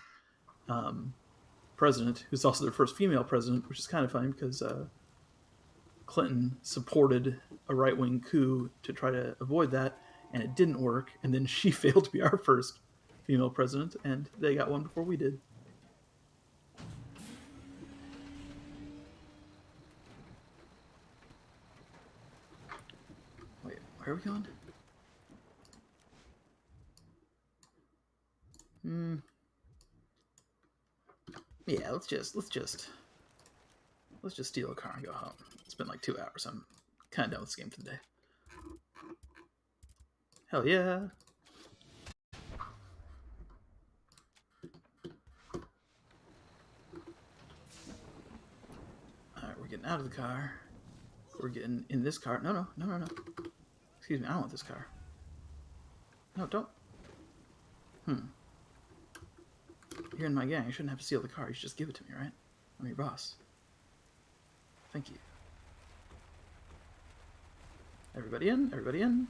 President, who's also their first female president, which is kind of funny because Clinton supported a right-wing coup to try to avoid that, and it didn't work, and then she failed to be our first female president, and they got one before we did. Wait, where are we going? Yeah, let's just steal a car and go home. It's been like 2 hours. I'm kind of done with this game for the day. Hell yeah! Alright, we're getting out of the car. We're getting in this car. No. Excuse me, I don't want this car. No, don't. You're in my gang. You shouldn't have to steal the car. You should just give it to me, right? I'm your boss. Thank you. Everybody in? Everybody in?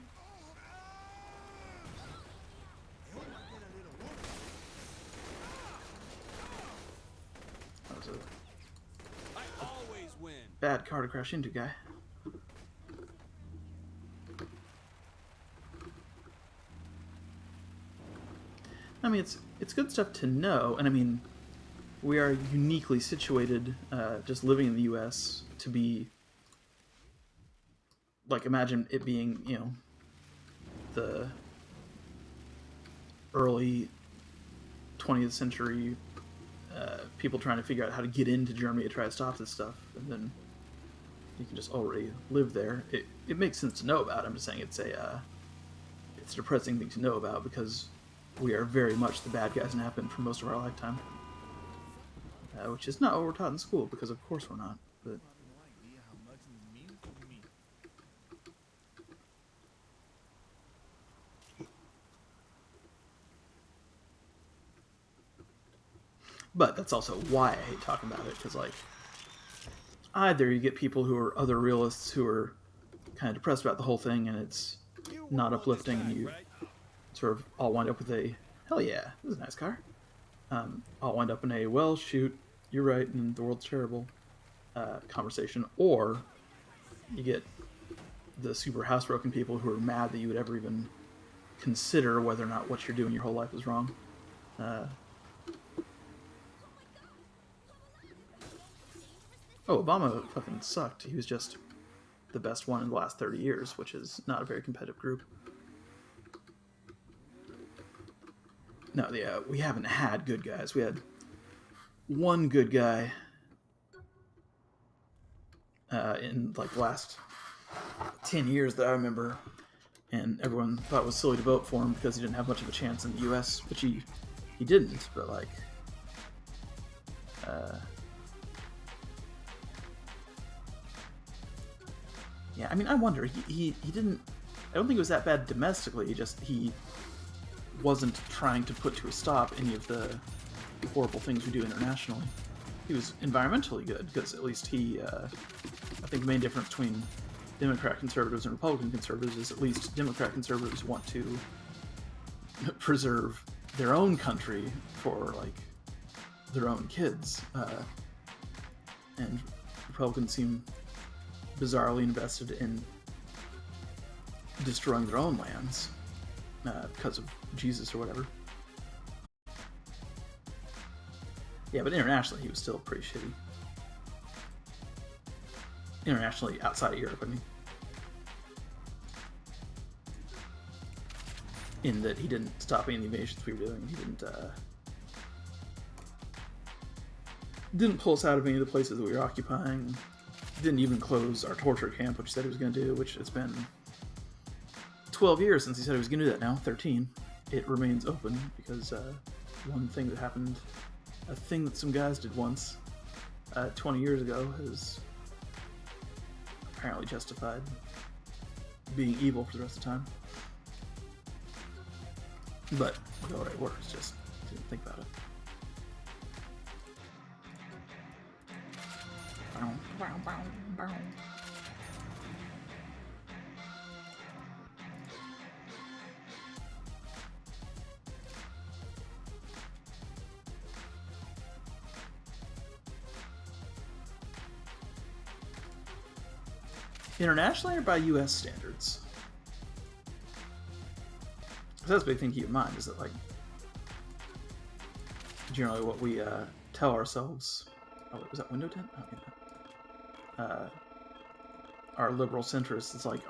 That was a bad car to crash into, guy. I mean, it's good stuff to know, and I mean, we are uniquely situated, just living in the U.S., to be, like, imagine it being, you know, the early 20th century, people trying to figure out how to get into Germany to try to stop this stuff, and then you can just already live there. It makes sense to know about. I'm just saying it's a depressing thing to know about, because we are very much the bad guys and have been for most of our lifetime. Which is not what we're taught in school, because of course we're not. But that's also why I hate talking about it, because, like, either you get people who are other realists who are kind of depressed about the whole thing, and it's not uplifting, and you sort of all wind up with a, hell yeah, this is a nice car. I'll wind up in a, well, shoot, you're right, and the world's terrible conversation. Or you get the super housebroken people who are mad that you would ever even consider whether or not what you're doing your whole life is wrong. Obama fucking sucked. He was just the best one in the last 30 years, which is not a very competitive group. No, yeah, we haven't had good guys. We had one good guy in, like, the last 10 years that I remember, and everyone thought it was silly to vote for him because he didn't have much of a chance in the U.S., which he didn't, but, like, yeah, I mean, I wonder, he didn't, I don't think it was that bad domestically, he wasn't trying to put to a stop any of the horrible things we do internationally. He was environmentally good, because at least he, I think the main difference between Democrat conservatives and Republican conservatives is at least Democrat conservatives want to preserve their own country for, like, their own kids, and Republicans seem bizarrely invested in destroying their own lands because of Jesus or whatever. Yeah, but internationally he was still pretty shitty. Internationally, outside of Europe, I mean. In that he didn't stop any of the invasions we were doing. He didn't pull us out of any of the places that we were occupying. didn't even close our torture camp, which he said he was going to do, which it's been 12 years since he said he was going to do that now, 13. It remains open because one thing that happened, a thing that some guys did once 20 years ago has apparently justified being evil for the rest of the time. But with alright words, just didn't think about it. Internationally or by US standards? So that's a big thing to keep in mind, is that, like, generally what we tell ourselves... Oh, wait, was that window tint? Oh, yeah. Our liberal centrists, it's like,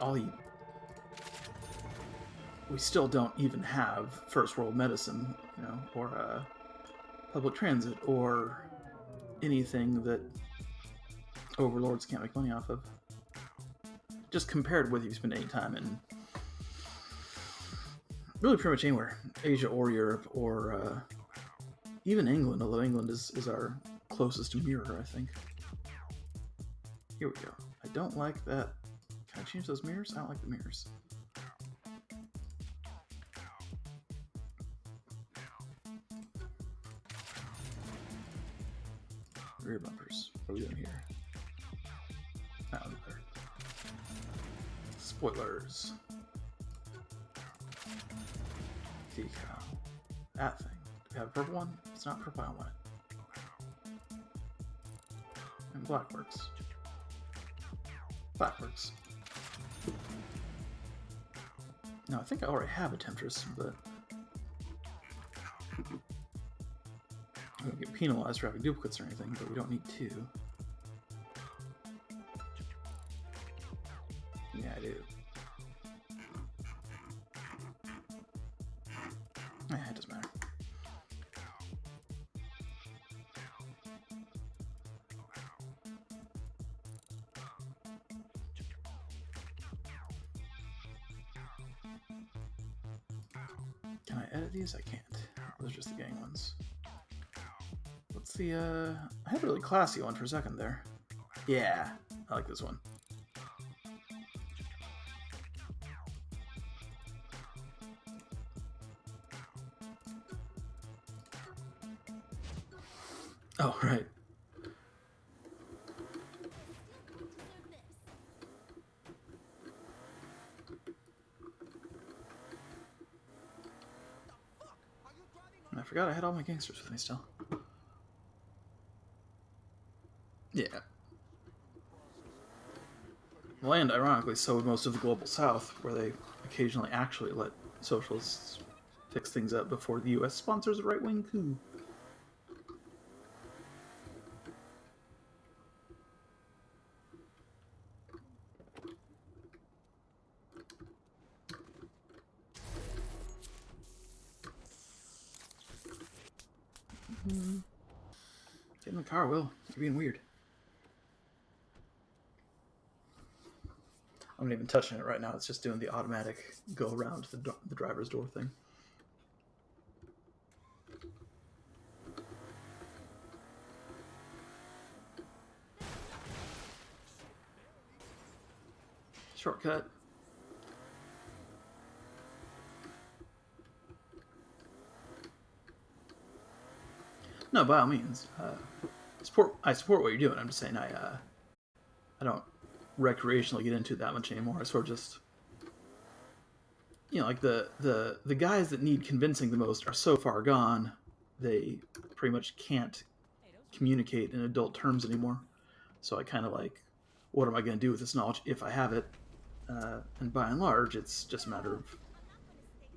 we still don't even have first world medicine, you know, or public transit, or anything that overlords can't make money off of. Just compared with if you spend any time in really pretty much anywhere, Asia or Europe, or even England, although England is our closest mirror, I think. Here we go. I don't like that. Can I change those mirrors? I don't like the mirrors. Rear bumpers. What are we doing here? That one's better. Spoilers. Decal. That thing. Do we have a purple one? It's not purple, I don't want it. And black works. Black works. No, I think I already have a Temptress, but we don't get penalized for having duplicates or anything, but we don't need two. Yeah, I do. It doesn't matter. Can I edit these? I can't. Those are just the gang ones. What's the, I had a really classy one for a second there. Yeah, I like this one. Oh, right. I forgot I had all my gangsters with me still. Yeah. Land, ironically, so would most of the global south, where they occasionally actually let socialists fix things up before the US sponsors a right-wing coup. Get in the car, Will. You're being weird. I'm not even touching it right now. It's just doing the automatic go around the driver's door thing. Shortcut. No, by all means. I support what you're doing. I'm just saying I don't recreationally get into it that much anymore. I sort of just, you know, like the guys that need convincing the most are so far gone, they pretty much can't communicate in adult terms anymore. So I kind of like, what am I going to do with this knowledge if I have it? And by and large, it's just a matter of,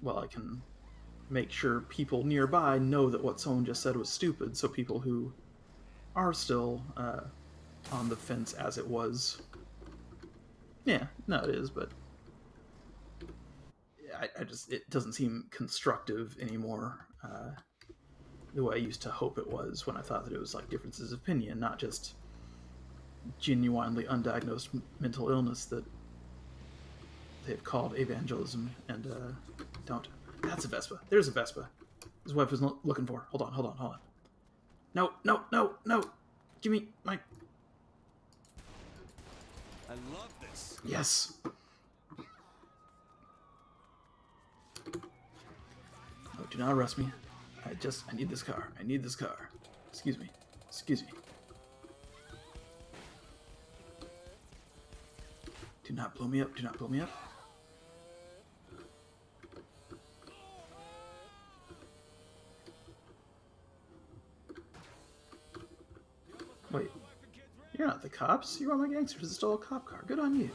well, I can make sure people nearby know that what someone just said was stupid, so people who are still on the fence as it was. Yeah, no, it is, but I just, it doesn't seem constructive anymore the way I used to hope it was when I thought that it was like differences of opinion, not just genuinely undiagnosed mental illness that they've called evangelism and don't. That's a Vespa. There's a Vespa. His wife was looking for. Hold on. No. Give me my... I love this. Yes. Oh, do not arrest me. I need this car. Excuse me. Do not blow me up. Wait. You're not the cops. You're all my gangsters. It's still a cop car. Good on you.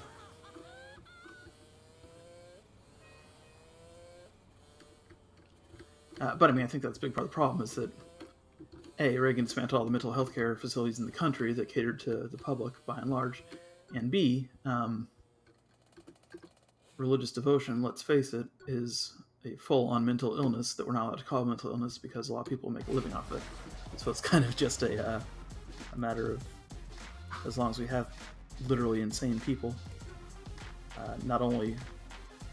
But I mean, I think that's a big part of the problem is that A, Reagan dismantled all the mental health care facilities in the country that catered to the public by and large, and B, religious devotion, let's face it, is a full-on mental illness that we're not allowed to call mental illness because a lot of people make a living off of it. So it's kind of just a matter of, as long as we have literally insane people, not only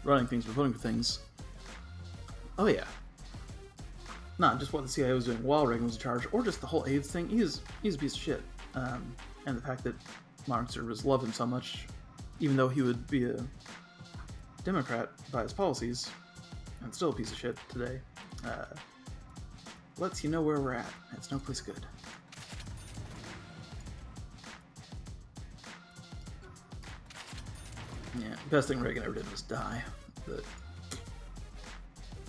running things but voting for things. Oh yeah. Not just what the CIA was doing while Reagan was in charge, or just the whole AIDS thing. He's a piece of shit. And the fact that modern conservatives love him so much, even though he would be a Democrat by his policies, and still a piece of shit today, lets you know where we're at. It's no place good. Yeah, best thing Reagan ever did was die. But...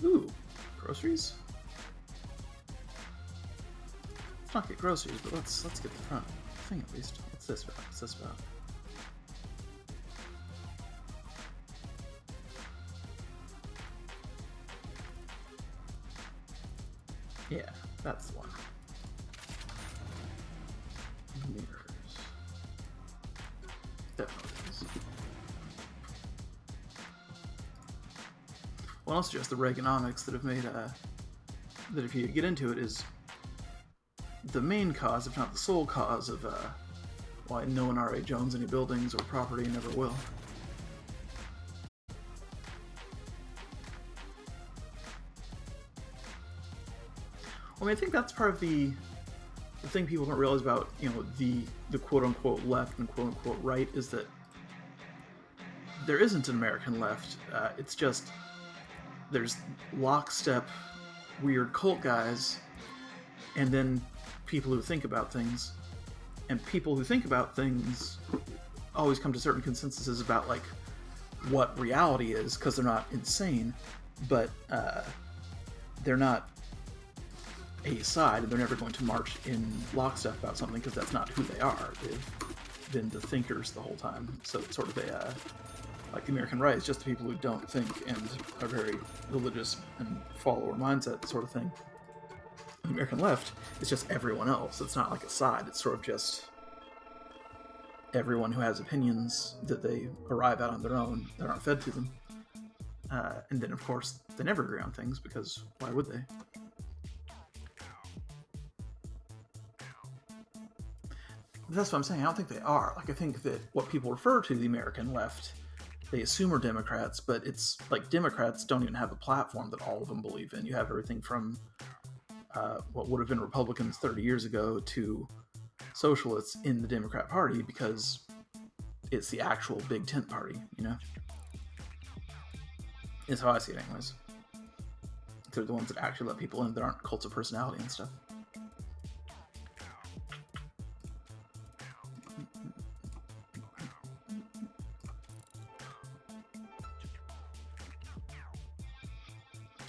Ooh, groceries? Let's not get groceries, but let's get the front thing at least. What's this about? Yeah, that's the one. Mirrors. Definitely is. Well, also just the Reaganomics that have made that if you get into it is the main cause, if not the sole cause, of why no one R.A. owns any buildings or property and never will. Well, I mean, I think that's part of the thing people don't realize about, the quote-unquote left and quote-unquote right is that there isn't an American left. It's just there's lockstep weird cult guys and then people who think about things. And people who think about things always come to certain consensuses about, like, what reality is, because they're not insane, but they're not a side, and they're never going to march in lockstep about something, because that's not who they are. They've been the thinkers the whole time. So it's sort of a, like the American right is just the people who don't think and are very religious and follower mindset sort of thing. The American left is just everyone else. It's not like a side. It's sort of just everyone who has opinions that they arrive at on their own that aren't fed to them. And then, of course, they never agree on things, because why would they? That's what I'm saying. I don't think they are. Like, I think that what people refer to the American left, they assume are Democrats, but it's like Democrats don't even have a platform that all of them believe in. You have everything from what would have been Republicans 30 years ago to socialists in the Democrat Party, because it's the actual big tent party, Is how I see it anyways. They're the ones that actually let people in that aren't cults of personality and stuff.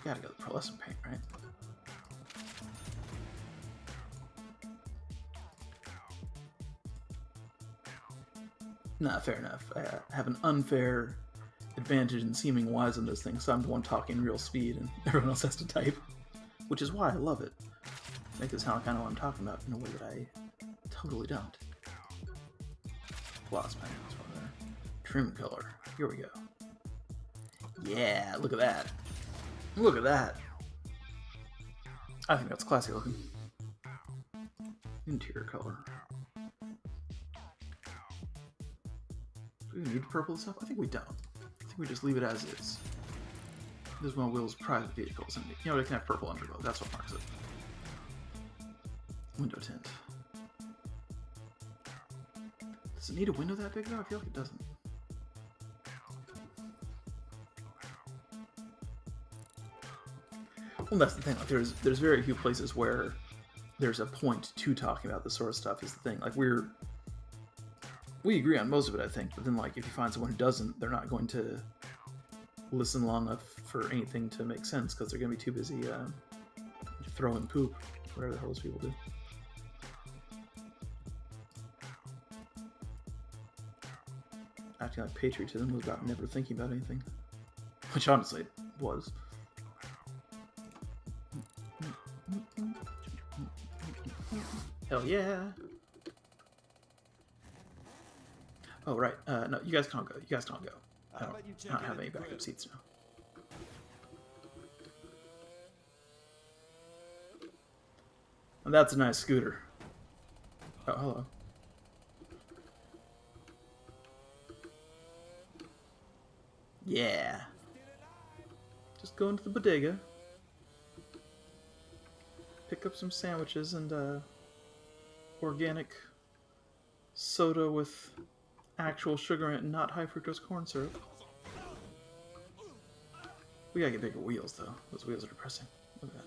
Gotta go the pearlescent paint, right? Nah, fair enough. I have an unfair advantage in seeming wise on those things, so I'm the one talking real speed and everyone else has to type. Which is why I love it. Make it sound like I know what I'm talking about in a way that I totally don't. Gloss paint, that's one there. Trim color. Here we go. Yeah, look at that. Look at that. I think that's classy looking. Interior color. Do we need to purple stuff? I think we don't. I think we just leave it as is. This is one of Will's private vehicles, and you know they can have purple underglow. That's what marks it. Window tint. Does it need a window that big though? I feel like it doesn't. Well, that's the thing. Like, there's very few places where there's a point to talking about this sort of stuff. Is the thing. Like we agree on most of it, I think. But then, like, if you find someone who doesn't, they're not going to listen long enough for anything to make sense because they're going to be too busy throwing poop, whatever the hell those people do. Acting like patriotism was about never thinking about anything, which honestly it was. Hell yeah! Oh right, no, you guys can't go. You guys can't go. I don't have any backup seats now. And that's a nice scooter. Oh, hello. Yeah. Just go into the bodega. Pick up some sandwiches and organic soda with actual sugar in it and not high fructose corn syrup. We gotta get bigger wheels though. Those wheels are depressing. Look at that.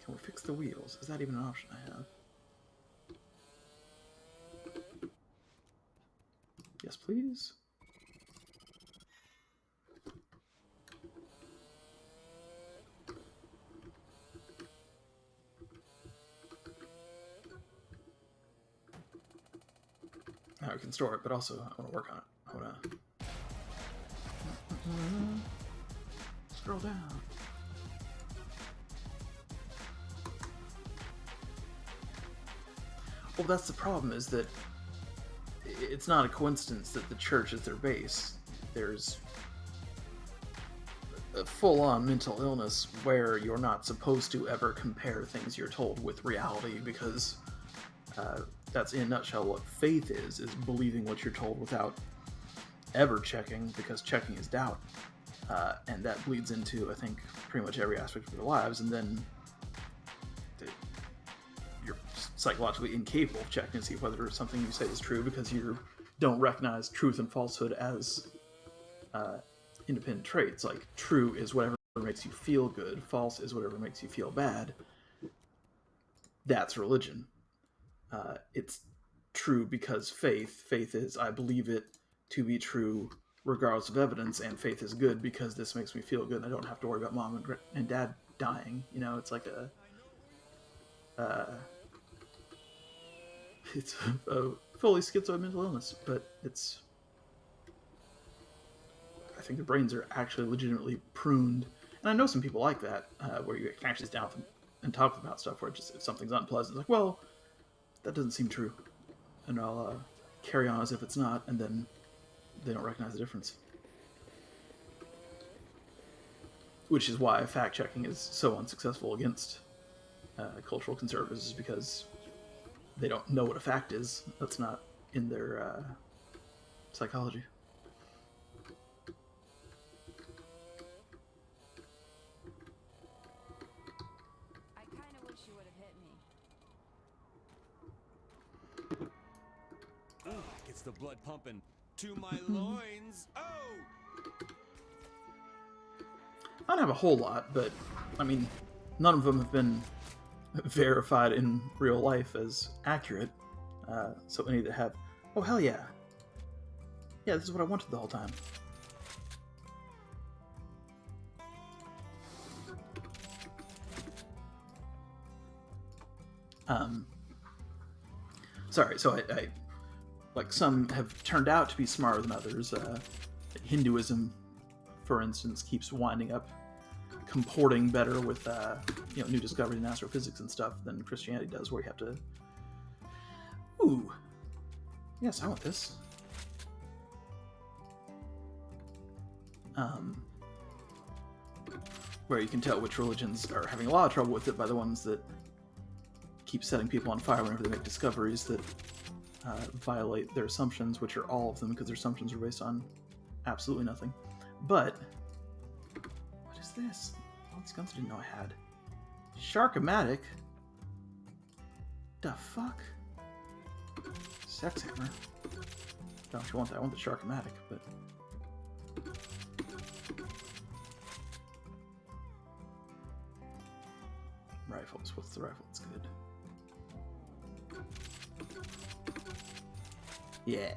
Can we fix the wheels? Is that even an option I have? Yes, please. Now we can store it, but also I want to work on it. I want to scroll down. Well, that's the problem, is that it's not a coincidence that the church is their base. There's a full-on mental illness where you're not supposed to ever compare things you're told with reality, because that's in a nutshell what faith is believing what you're told without ever checking, because checking is doubt. And that bleeds into, I think, pretty much every aspect of their lives, and then you're psychologically incapable of checking to see whether something you say is true, because you don't recognize truth and falsehood as independent traits. Like, true is whatever makes you feel good, false is whatever makes you feel bad. That's religion. It's true because faith is, I believe it to be true regardless of evidence, and faith is good because this makes me feel good and I don't have to worry about mom and dad dying. You know, it's like it's a fully schizoid mental illness, but it's, I think the brains are actually legitimately pruned. And I know some people like that, where you can actually sit down with them and talk about stuff where just, if something's unpleasant, it's like, well, that doesn't seem true. And I'll carry on as if it's not, and then they don't recognize the difference. Which is why fact-checking is so unsuccessful against cultural conservatives, is because they don't know what a fact is. That's not in their psychology. I kind of wish you would have hit me. Gets the blood pumping to my loins. Oh! I don't have a whole lot, but, I mean, none of them have been verified in real life as accurate. So any that have... Oh, hell yeah. Yeah, this is what I wanted the whole time. Sorry, so I like, some have turned out to be smarter than others. Hinduism, for instance, keeps winding up comporting better with new discoveries in astrophysics and stuff than Christianity does, where you have to... Ooh. Yes, I want this. Where you can tell which religions are having a lot of trouble with it by the ones that keep setting people on fire whenever they make discoveries that violate their assumptions, which are all of them, because their assumptions are based on absolutely nothing. But what is this? All these guns I didn't know I had. Shark-o-matic? The fuck? Sex hammer. Don't you want that? I want the Shark-o-matic, but rifles. What's the rifle that's good? Yeah.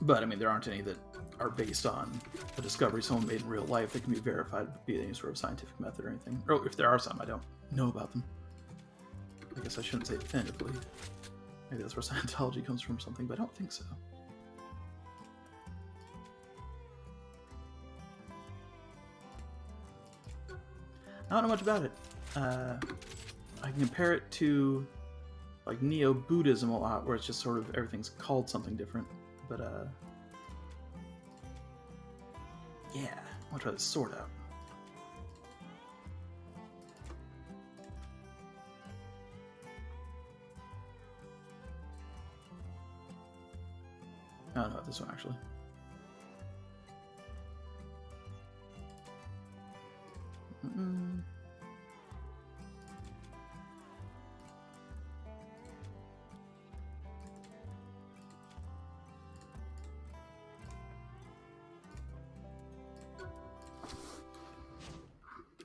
But I mean, there aren't any that are based on a discovery someone made in real life that can be verified via any sort of scientific method or anything. Or if there are some, I don't know about them. I guess I shouldn't say definitively. Maybe that's where Scientology comes from, something, but I don't think so. I don't know much about it. I can compare it to like Neo-Buddhism a lot, where it's just sort of everything's called something different. But yeah, I'll try this sword out. I don't know about this one actually.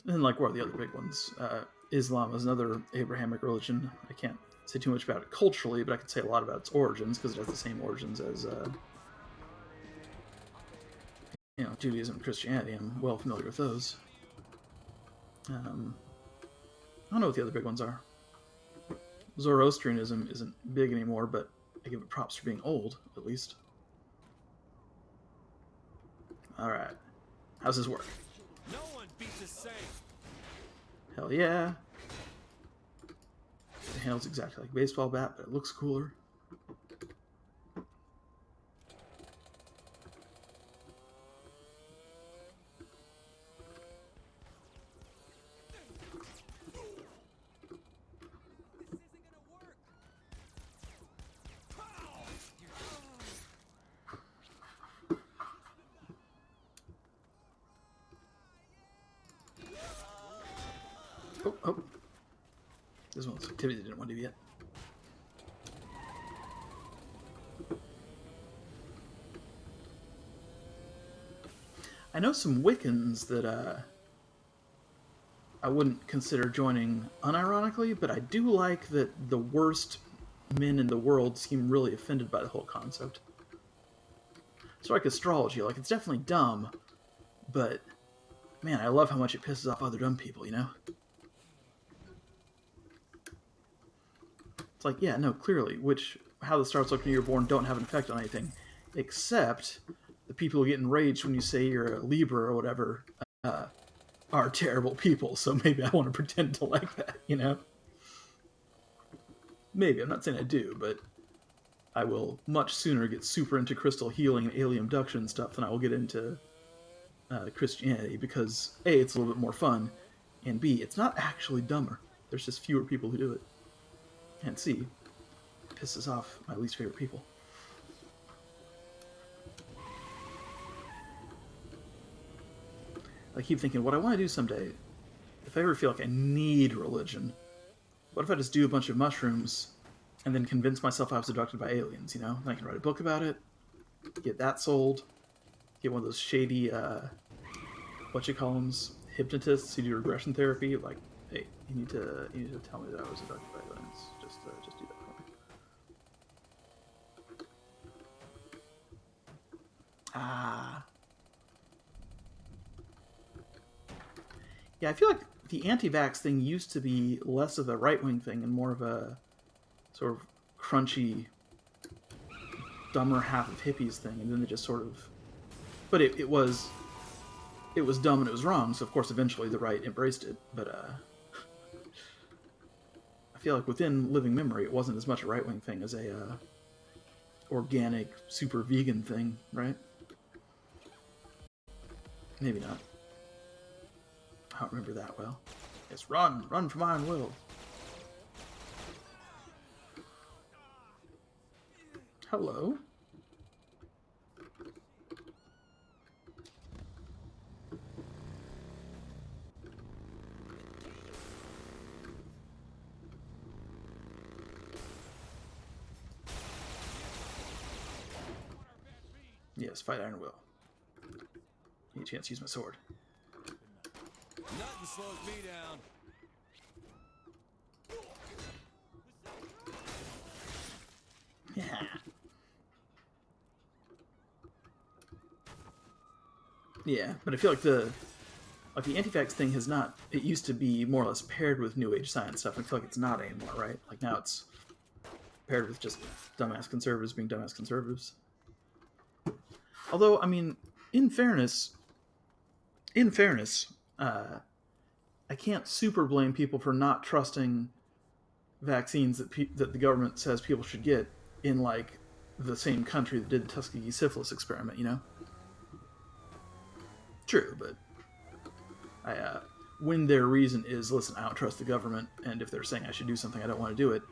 And like, what are the other big ones? Islam is another Abrahamic religion. I can't say too much about it culturally, but I can say a lot about its origins, because it has the same origins as you know, Judaism and Christianity. I'm well familiar with those. I don't know what the other big ones are. Zoroastrianism isn't big anymore, but I give it props for being old, at least. Alright. How's this work? No one beats the same. Hell yeah. The handle's exactly like a baseball bat, but it looks cooler. Oh. This one's activity I didn't want to do yet. I know some Wiccans that I wouldn't consider joining unironically, but I do like that the worst men in the world seem really offended by the whole concept. It's like astrology, like it's definitely dumb, but man, I love how much it pisses off other dumb people, you know? It's like, yeah, no, clearly, how the stars look when you're born don't have an effect on anything, except the people who get enraged when you say you're a Libra or whatever are terrible people, so maybe I want to pretend to like that, you know? Maybe, I'm not saying I do, but I will much sooner get super into crystal healing and alien abduction stuff than I will get into Christianity, because A, it's a little bit more fun, and B, it's not actually dumber. There's just fewer people who do it. And C, it pisses off my least favorite people. I keep thinking, what I want to do someday, if I ever feel like I need religion, what if I just do a bunch of mushrooms and then convince myself I was abducted by aliens, you know? Then I can write a book about it, get that sold, get one of those shady, hypnotists who do regression therapy, like, hey, you need to tell me that I was abducted by aliens. Just do that for me. Ah. Yeah, I feel like the anti-vax thing used to be less of a right-wing thing and more of a sort of crunchy, dumber half of hippies thing, and then they just sort of... But it was dumb and it was wrong, so of course eventually the right embraced it, but I feel like within living memory it wasn't as much a right-wing thing as a organic, super vegan thing, right? Maybe not. I don't remember that well. Yes, run for Iron Will. Hello. Yes, fight Iron Will. Any chance to use my sword? Nothing slows me down. Yeah. Yeah, but I feel like the anti-vax thing has not. It used to be more or less paired with New Age science stuff. I feel like it's not anymore, right? Like now it's paired with just dumbass conservatives being dumbass conservatives. Although, I mean, in fairness, I can't super blame people for not trusting vaccines that the government says people should get in, like, the same country that did the Tuskegee syphilis experiment, you know? True, but when their reason is, listen, I don't trust the government, and if they're saying I should do something, I don't want to do it,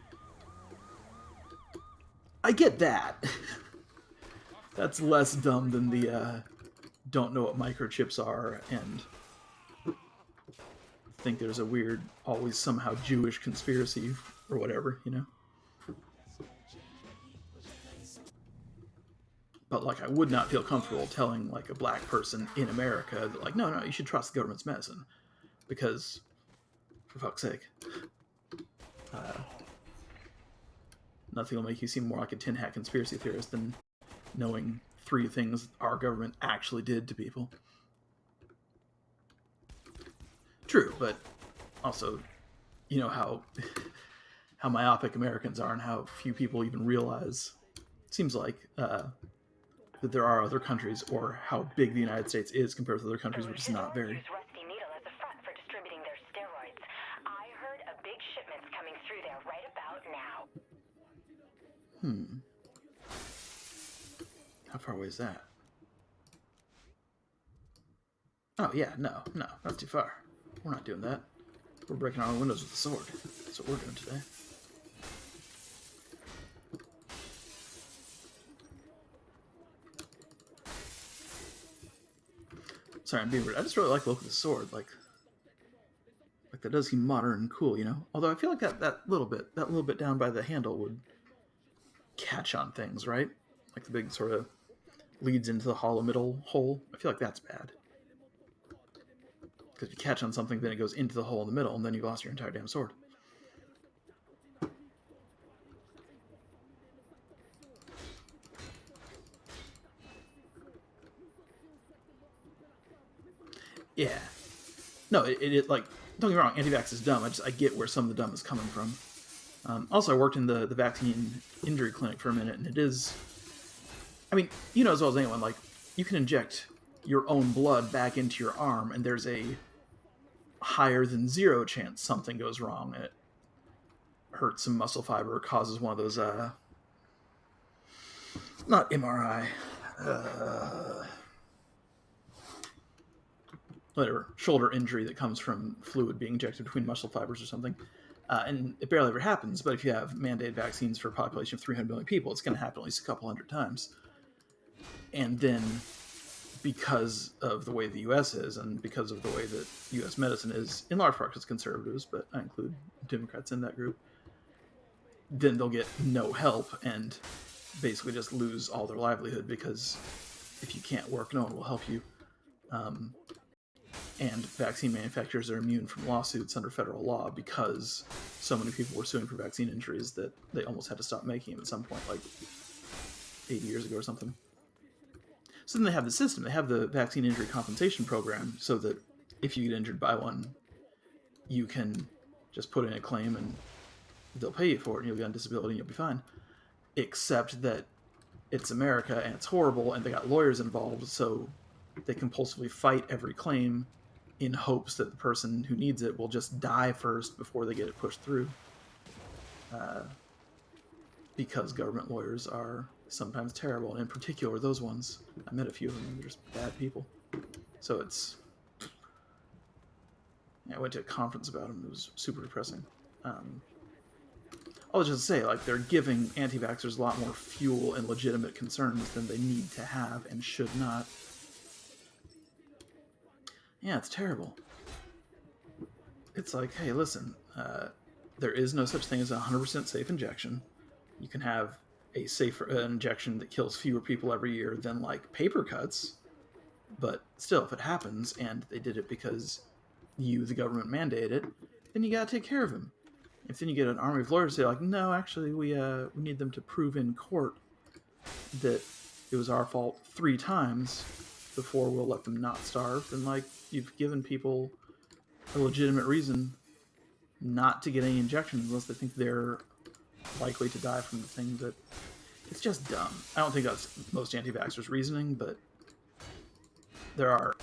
I get that. That's less dumb than the don't know what microchips are and think there's a weird, always somehow Jewish conspiracy or whatever, you know? But, like, I would not feel comfortable telling, like, a black person in America that, like, no, you should trust the government's medicine. Because, for fuck's sake, nothing will make you seem more like a tin hat conspiracy theorist than knowing 3 things our government actually did to people. True, but also, you know how myopic Americans are and how few people even realize, it seems like, that there are other countries, or how big the United States is compared to other countries, which is not very. Use Rusty Needle as a front for distributing their steroids. I heard a big shipment's coming through there right about now. How far away is that? Oh, yeah, no, that's too far. We're not doing that. We're breaking our own windows with a sword. That's what we're doing today. Sorry, I'm being weird. I just really like the look of the sword. Like that does seem modern and cool, you know? Although I feel like that little bit down by the handle would catch on things, right? Like the big sort of leads into the hollow middle hole. I feel like that's bad. Because if you catch on something, then it goes into the hole in the middle, and then you've lost your entire damn sword. Yeah. No, it like, don't get me wrong, anti-vax is dumb. I get where some of the dumb is coming from. Also, I worked in the vaccine injury clinic for a minute, and it is... I mean, you know as well as anyone, like, you can inject your own blood back into your arm, and there's a higher than 0 chance something goes wrong, and it hurts some muscle fiber, causes one of those, not MRI, whatever, shoulder injury that comes from fluid being injected between muscle fibers or something. And it barely ever happens, but if you have mandated vaccines for a population of 300 million people, it's going to happen at least a couple hundred times. And then, because of the way the U.S. is, and because of the way that U.S. medicine is, in large part because conservatives, but I include Democrats in that group, then they'll get no help and basically just lose all their livelihood, because if you can't work, no one will help you. And vaccine manufacturers are immune from lawsuits under federal law because so many people were suing for vaccine injuries that they almost had to stop making them at some point, like 80 years ago or something. So then they have the system. They have the vaccine injury compensation program so that if you get injured by one, you can just put in a claim and they'll pay you for it and you'll be on disability and you'll be fine. Except that it's America and it's horrible and they got lawyers involved, so they compulsively fight every claim in hopes that the person who needs it will just die first before they get it pushed through. Because government lawyers are sometimes terrible, and in particular those ones. I met a few of them, they're just bad people. So it's... I went to a conference about them, it was super depressing. I was just say, like, they're giving anti-vaxxers a lot more fuel and legitimate concerns than they need to have and should not. Yeah, it's terrible. It's like, hey, listen, there is no such thing as a 100% safe injection. You can have a safer injection that kills fewer people every year than, like, paper cuts. But still, if it happens, and they did it because you, the government, mandated it, then you gotta take care of him. If then you get an army of lawyers say, like, no, actually, we need them to prove in court that it was our fault 3 times before we'll let them not starve, then, like, you've given people a legitimate reason not to get any injections unless they think they're likely to die from the thing that... It's just dumb. I don't think that's most anti-vaxxers' reasoning, but there are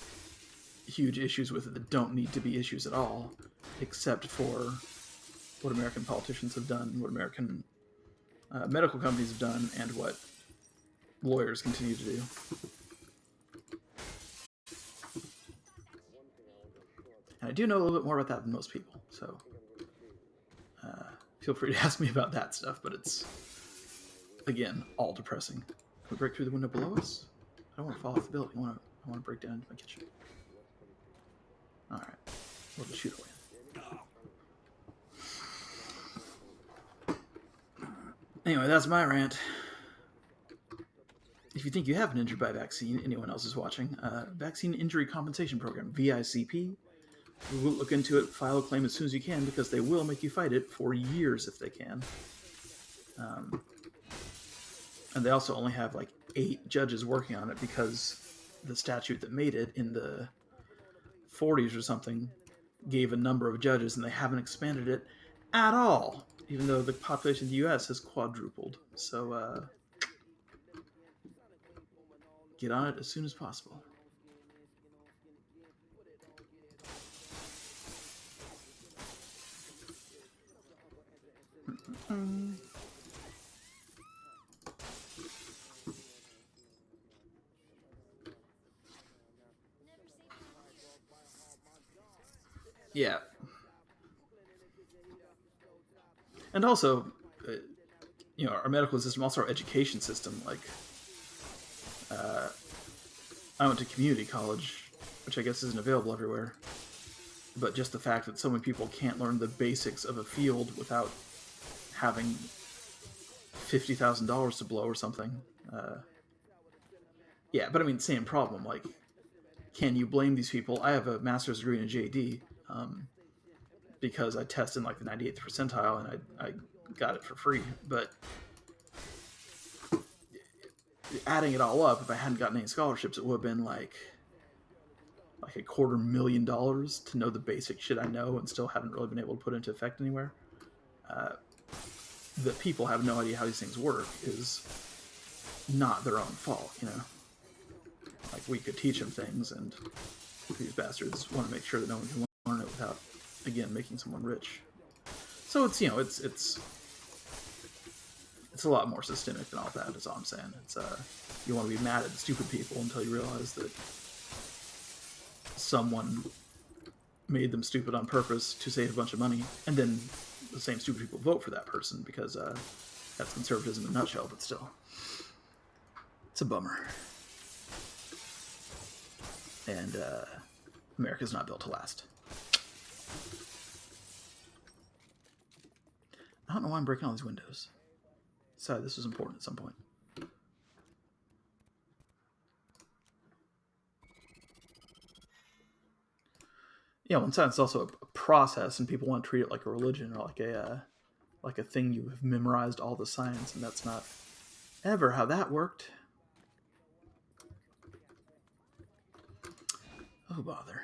huge issues with it that don't need to be issues at all, except for what American politicians have done, what American medical companies have done, and what lawyers continue to do. And I do know a little bit more about that than most people, so feel free to ask me about that stuff, but it's, again, all depressing. Can we break through the window below us? I don't want to fall off the building. I want to break down into my kitchen. Alright. We'll just shoot away. Anyway, that's my rant. If you think you have been injured by a vaccine, anyone else is watching, Vaccine Injury Compensation Program, VICP. We will look into it, file a claim as soon as you can, because they will make you fight it for years if they can. And they also only have like 8 judges working on it because the statute that made it in the 40s or something gave a number of judges, and they haven't expanded it at all, even though the population of the U.S. has quadrupled. So, get on it as soon as possible. Yeah. And also, you know, our medical system, also our education system, like, I went to community college, which I guess isn't available everywhere, but just the fact that so many people can't learn the basics of a field without having $50,000 to blow or something. Yeah, but I mean, same problem, like, can you blame these people? I have a master's degree in a JD, because I tested in like the 98th percentile and I got it for free, but adding it all up, if I hadn't gotten any scholarships, it would have been like $250,000 to know the basic shit I know and still haven't really been able to put into effect anywhere. That people have no idea how these things work is not their own fault, you know? Like, we could teach them things, and these bastards want to make sure that no one can learn it without, again, making someone rich. So it's, you know, it's a lot more systemic than all that, is all I'm saying. It's, you want to be mad at the stupid people until you realize that someone made them stupid on purpose to save a bunch of money, and then the same stupid people vote for that person, because that's conservatism in a nutshell, but still. It's a bummer. And America's not built to last. I don't know why I'm breaking all these windows. Sorry, this was important at some point. Yeah, one side it's also a process, and people want to treat it like a religion or like a thing you have memorized all the science, and that's not ever how that worked. Oh, bother.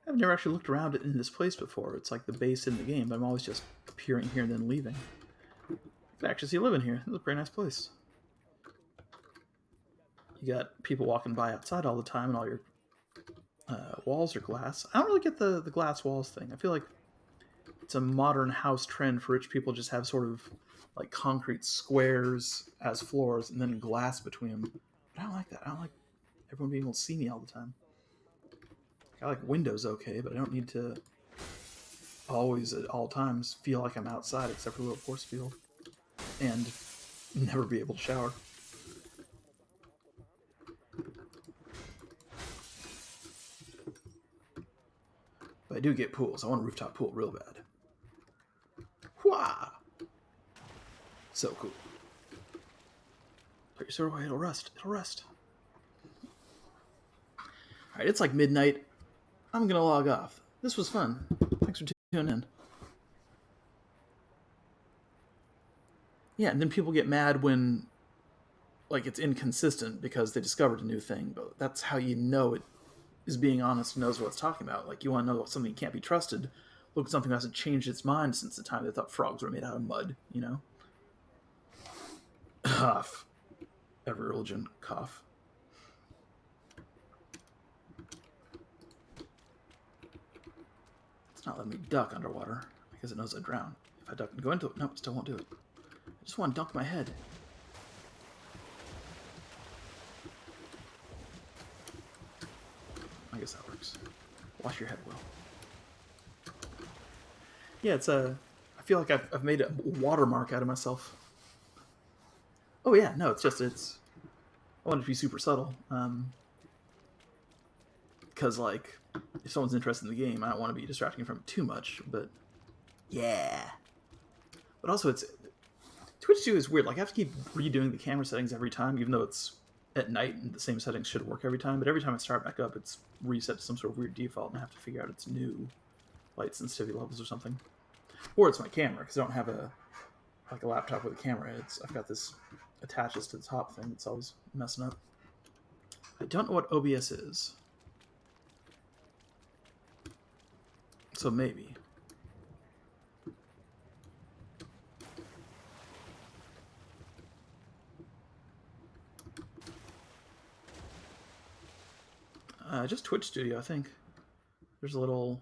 I've never actually looked around in this place before. It's like the base in the game, but I'm always just appearing here and then leaving. I can actually see you living here. This is a pretty nice place. You got people walking by outside all the time, and all your walls are glass. I don't really get the glass walls thing. I feel like it's a modern house trend for rich people just have sort of like concrete squares as floors and then glass between them. But I don't like that. I don't like everyone being able to see me all the time. I like windows okay, but I don't need to always at all times feel like I'm outside except for a little force field, and never be able to shower. But I do get pools. I want a rooftop pool real bad. Wah! So cool. Put your sword away, it'll rust. It'll rust. Alright, it's like midnight. I'm gonna log off. This was fun. Thanks for tuning in. Yeah, and then people get mad when, like, it's inconsistent because they discovered a new thing. But that's how you know it is being honest and knows what it's talking about. Like, you want to know something can't be trusted. Look at something that hasn't changed its mind since the time they thought frogs were made out of mud, you know? Cough. Every religion, cough. It's not letting me duck underwater because it knows I drown. If I duck and go into it, no, it still won't do it. I just want to dunk my head. I guess that works. Wash your head well. Yeah, it's a... I feel like I've made a watermark out of myself. Oh yeah, no, it's just, I want it to be super subtle. Because, like, if someone's interested in the game, I don't want to be distracting from it too much, but... Yeah. But also, it's... Twitch Studio is weird. Like, I have to keep redoing the camera settings every time, even though it's at night and the same settings should work every time. But every time I start back up, it's reset to some sort of weird default, and I have to figure out its new light sensitivity levels or something. Or it's my camera, because I don't have a laptop with a camera. I've got this attaches to the top thing that's always messing up. I don't know what OBS is. So maybe. Just Twitch Studio, I think. There's a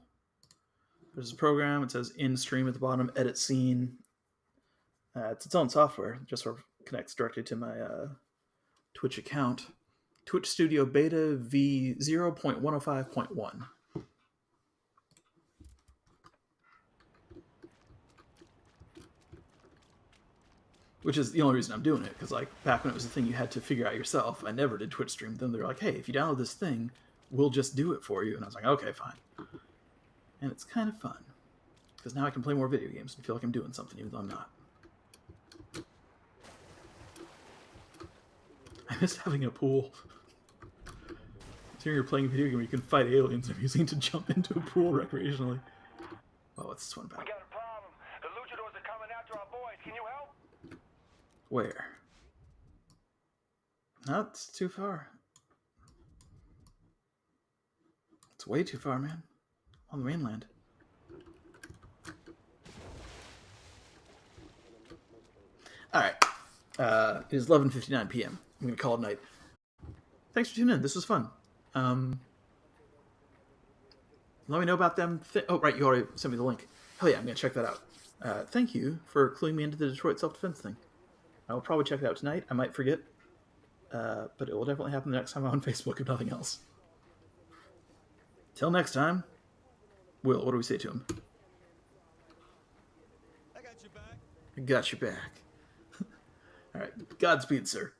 program, it says in stream at the bottom, edit scene. It's its own software, it just sort of connects directly to my Twitch account. Twitch Studio Beta V 0.105.1. Which is the only reason I'm doing it, because like back when it was a thing you had to figure out yourself, I never did Twitch stream. Then they're like, hey, if you download this thing, we'll just do it for you. And I was like, okay, fine. And it's kind of fun, because now I can play more video games and feel like I'm doing something, even though I'm not. I miss having a pool. So you're playing a video game where you can fight aliens, I'm using to jump into a pool recreationally. Oh, what's this one about? We got a problem. The luchadors are coming after our boys. Can you help? Where? No, it's too far. It's way too far, man. On the mainland. Alright. It is 11:59 p.m. I'm going to call it night. Thanks for tuning in. This was fun. Let me know about them. Oh, right. You already sent me the link. Hell yeah, I'm going to check that out. Thank you for cluing me into the Detroit self-defense thing. I will probably check it out tonight. I might forget. But it will definitely happen the next time I'm on Facebook, if nothing else. Till next time. Will, what do we say to him? I got your back. I got your back. Alright, Godspeed, sir.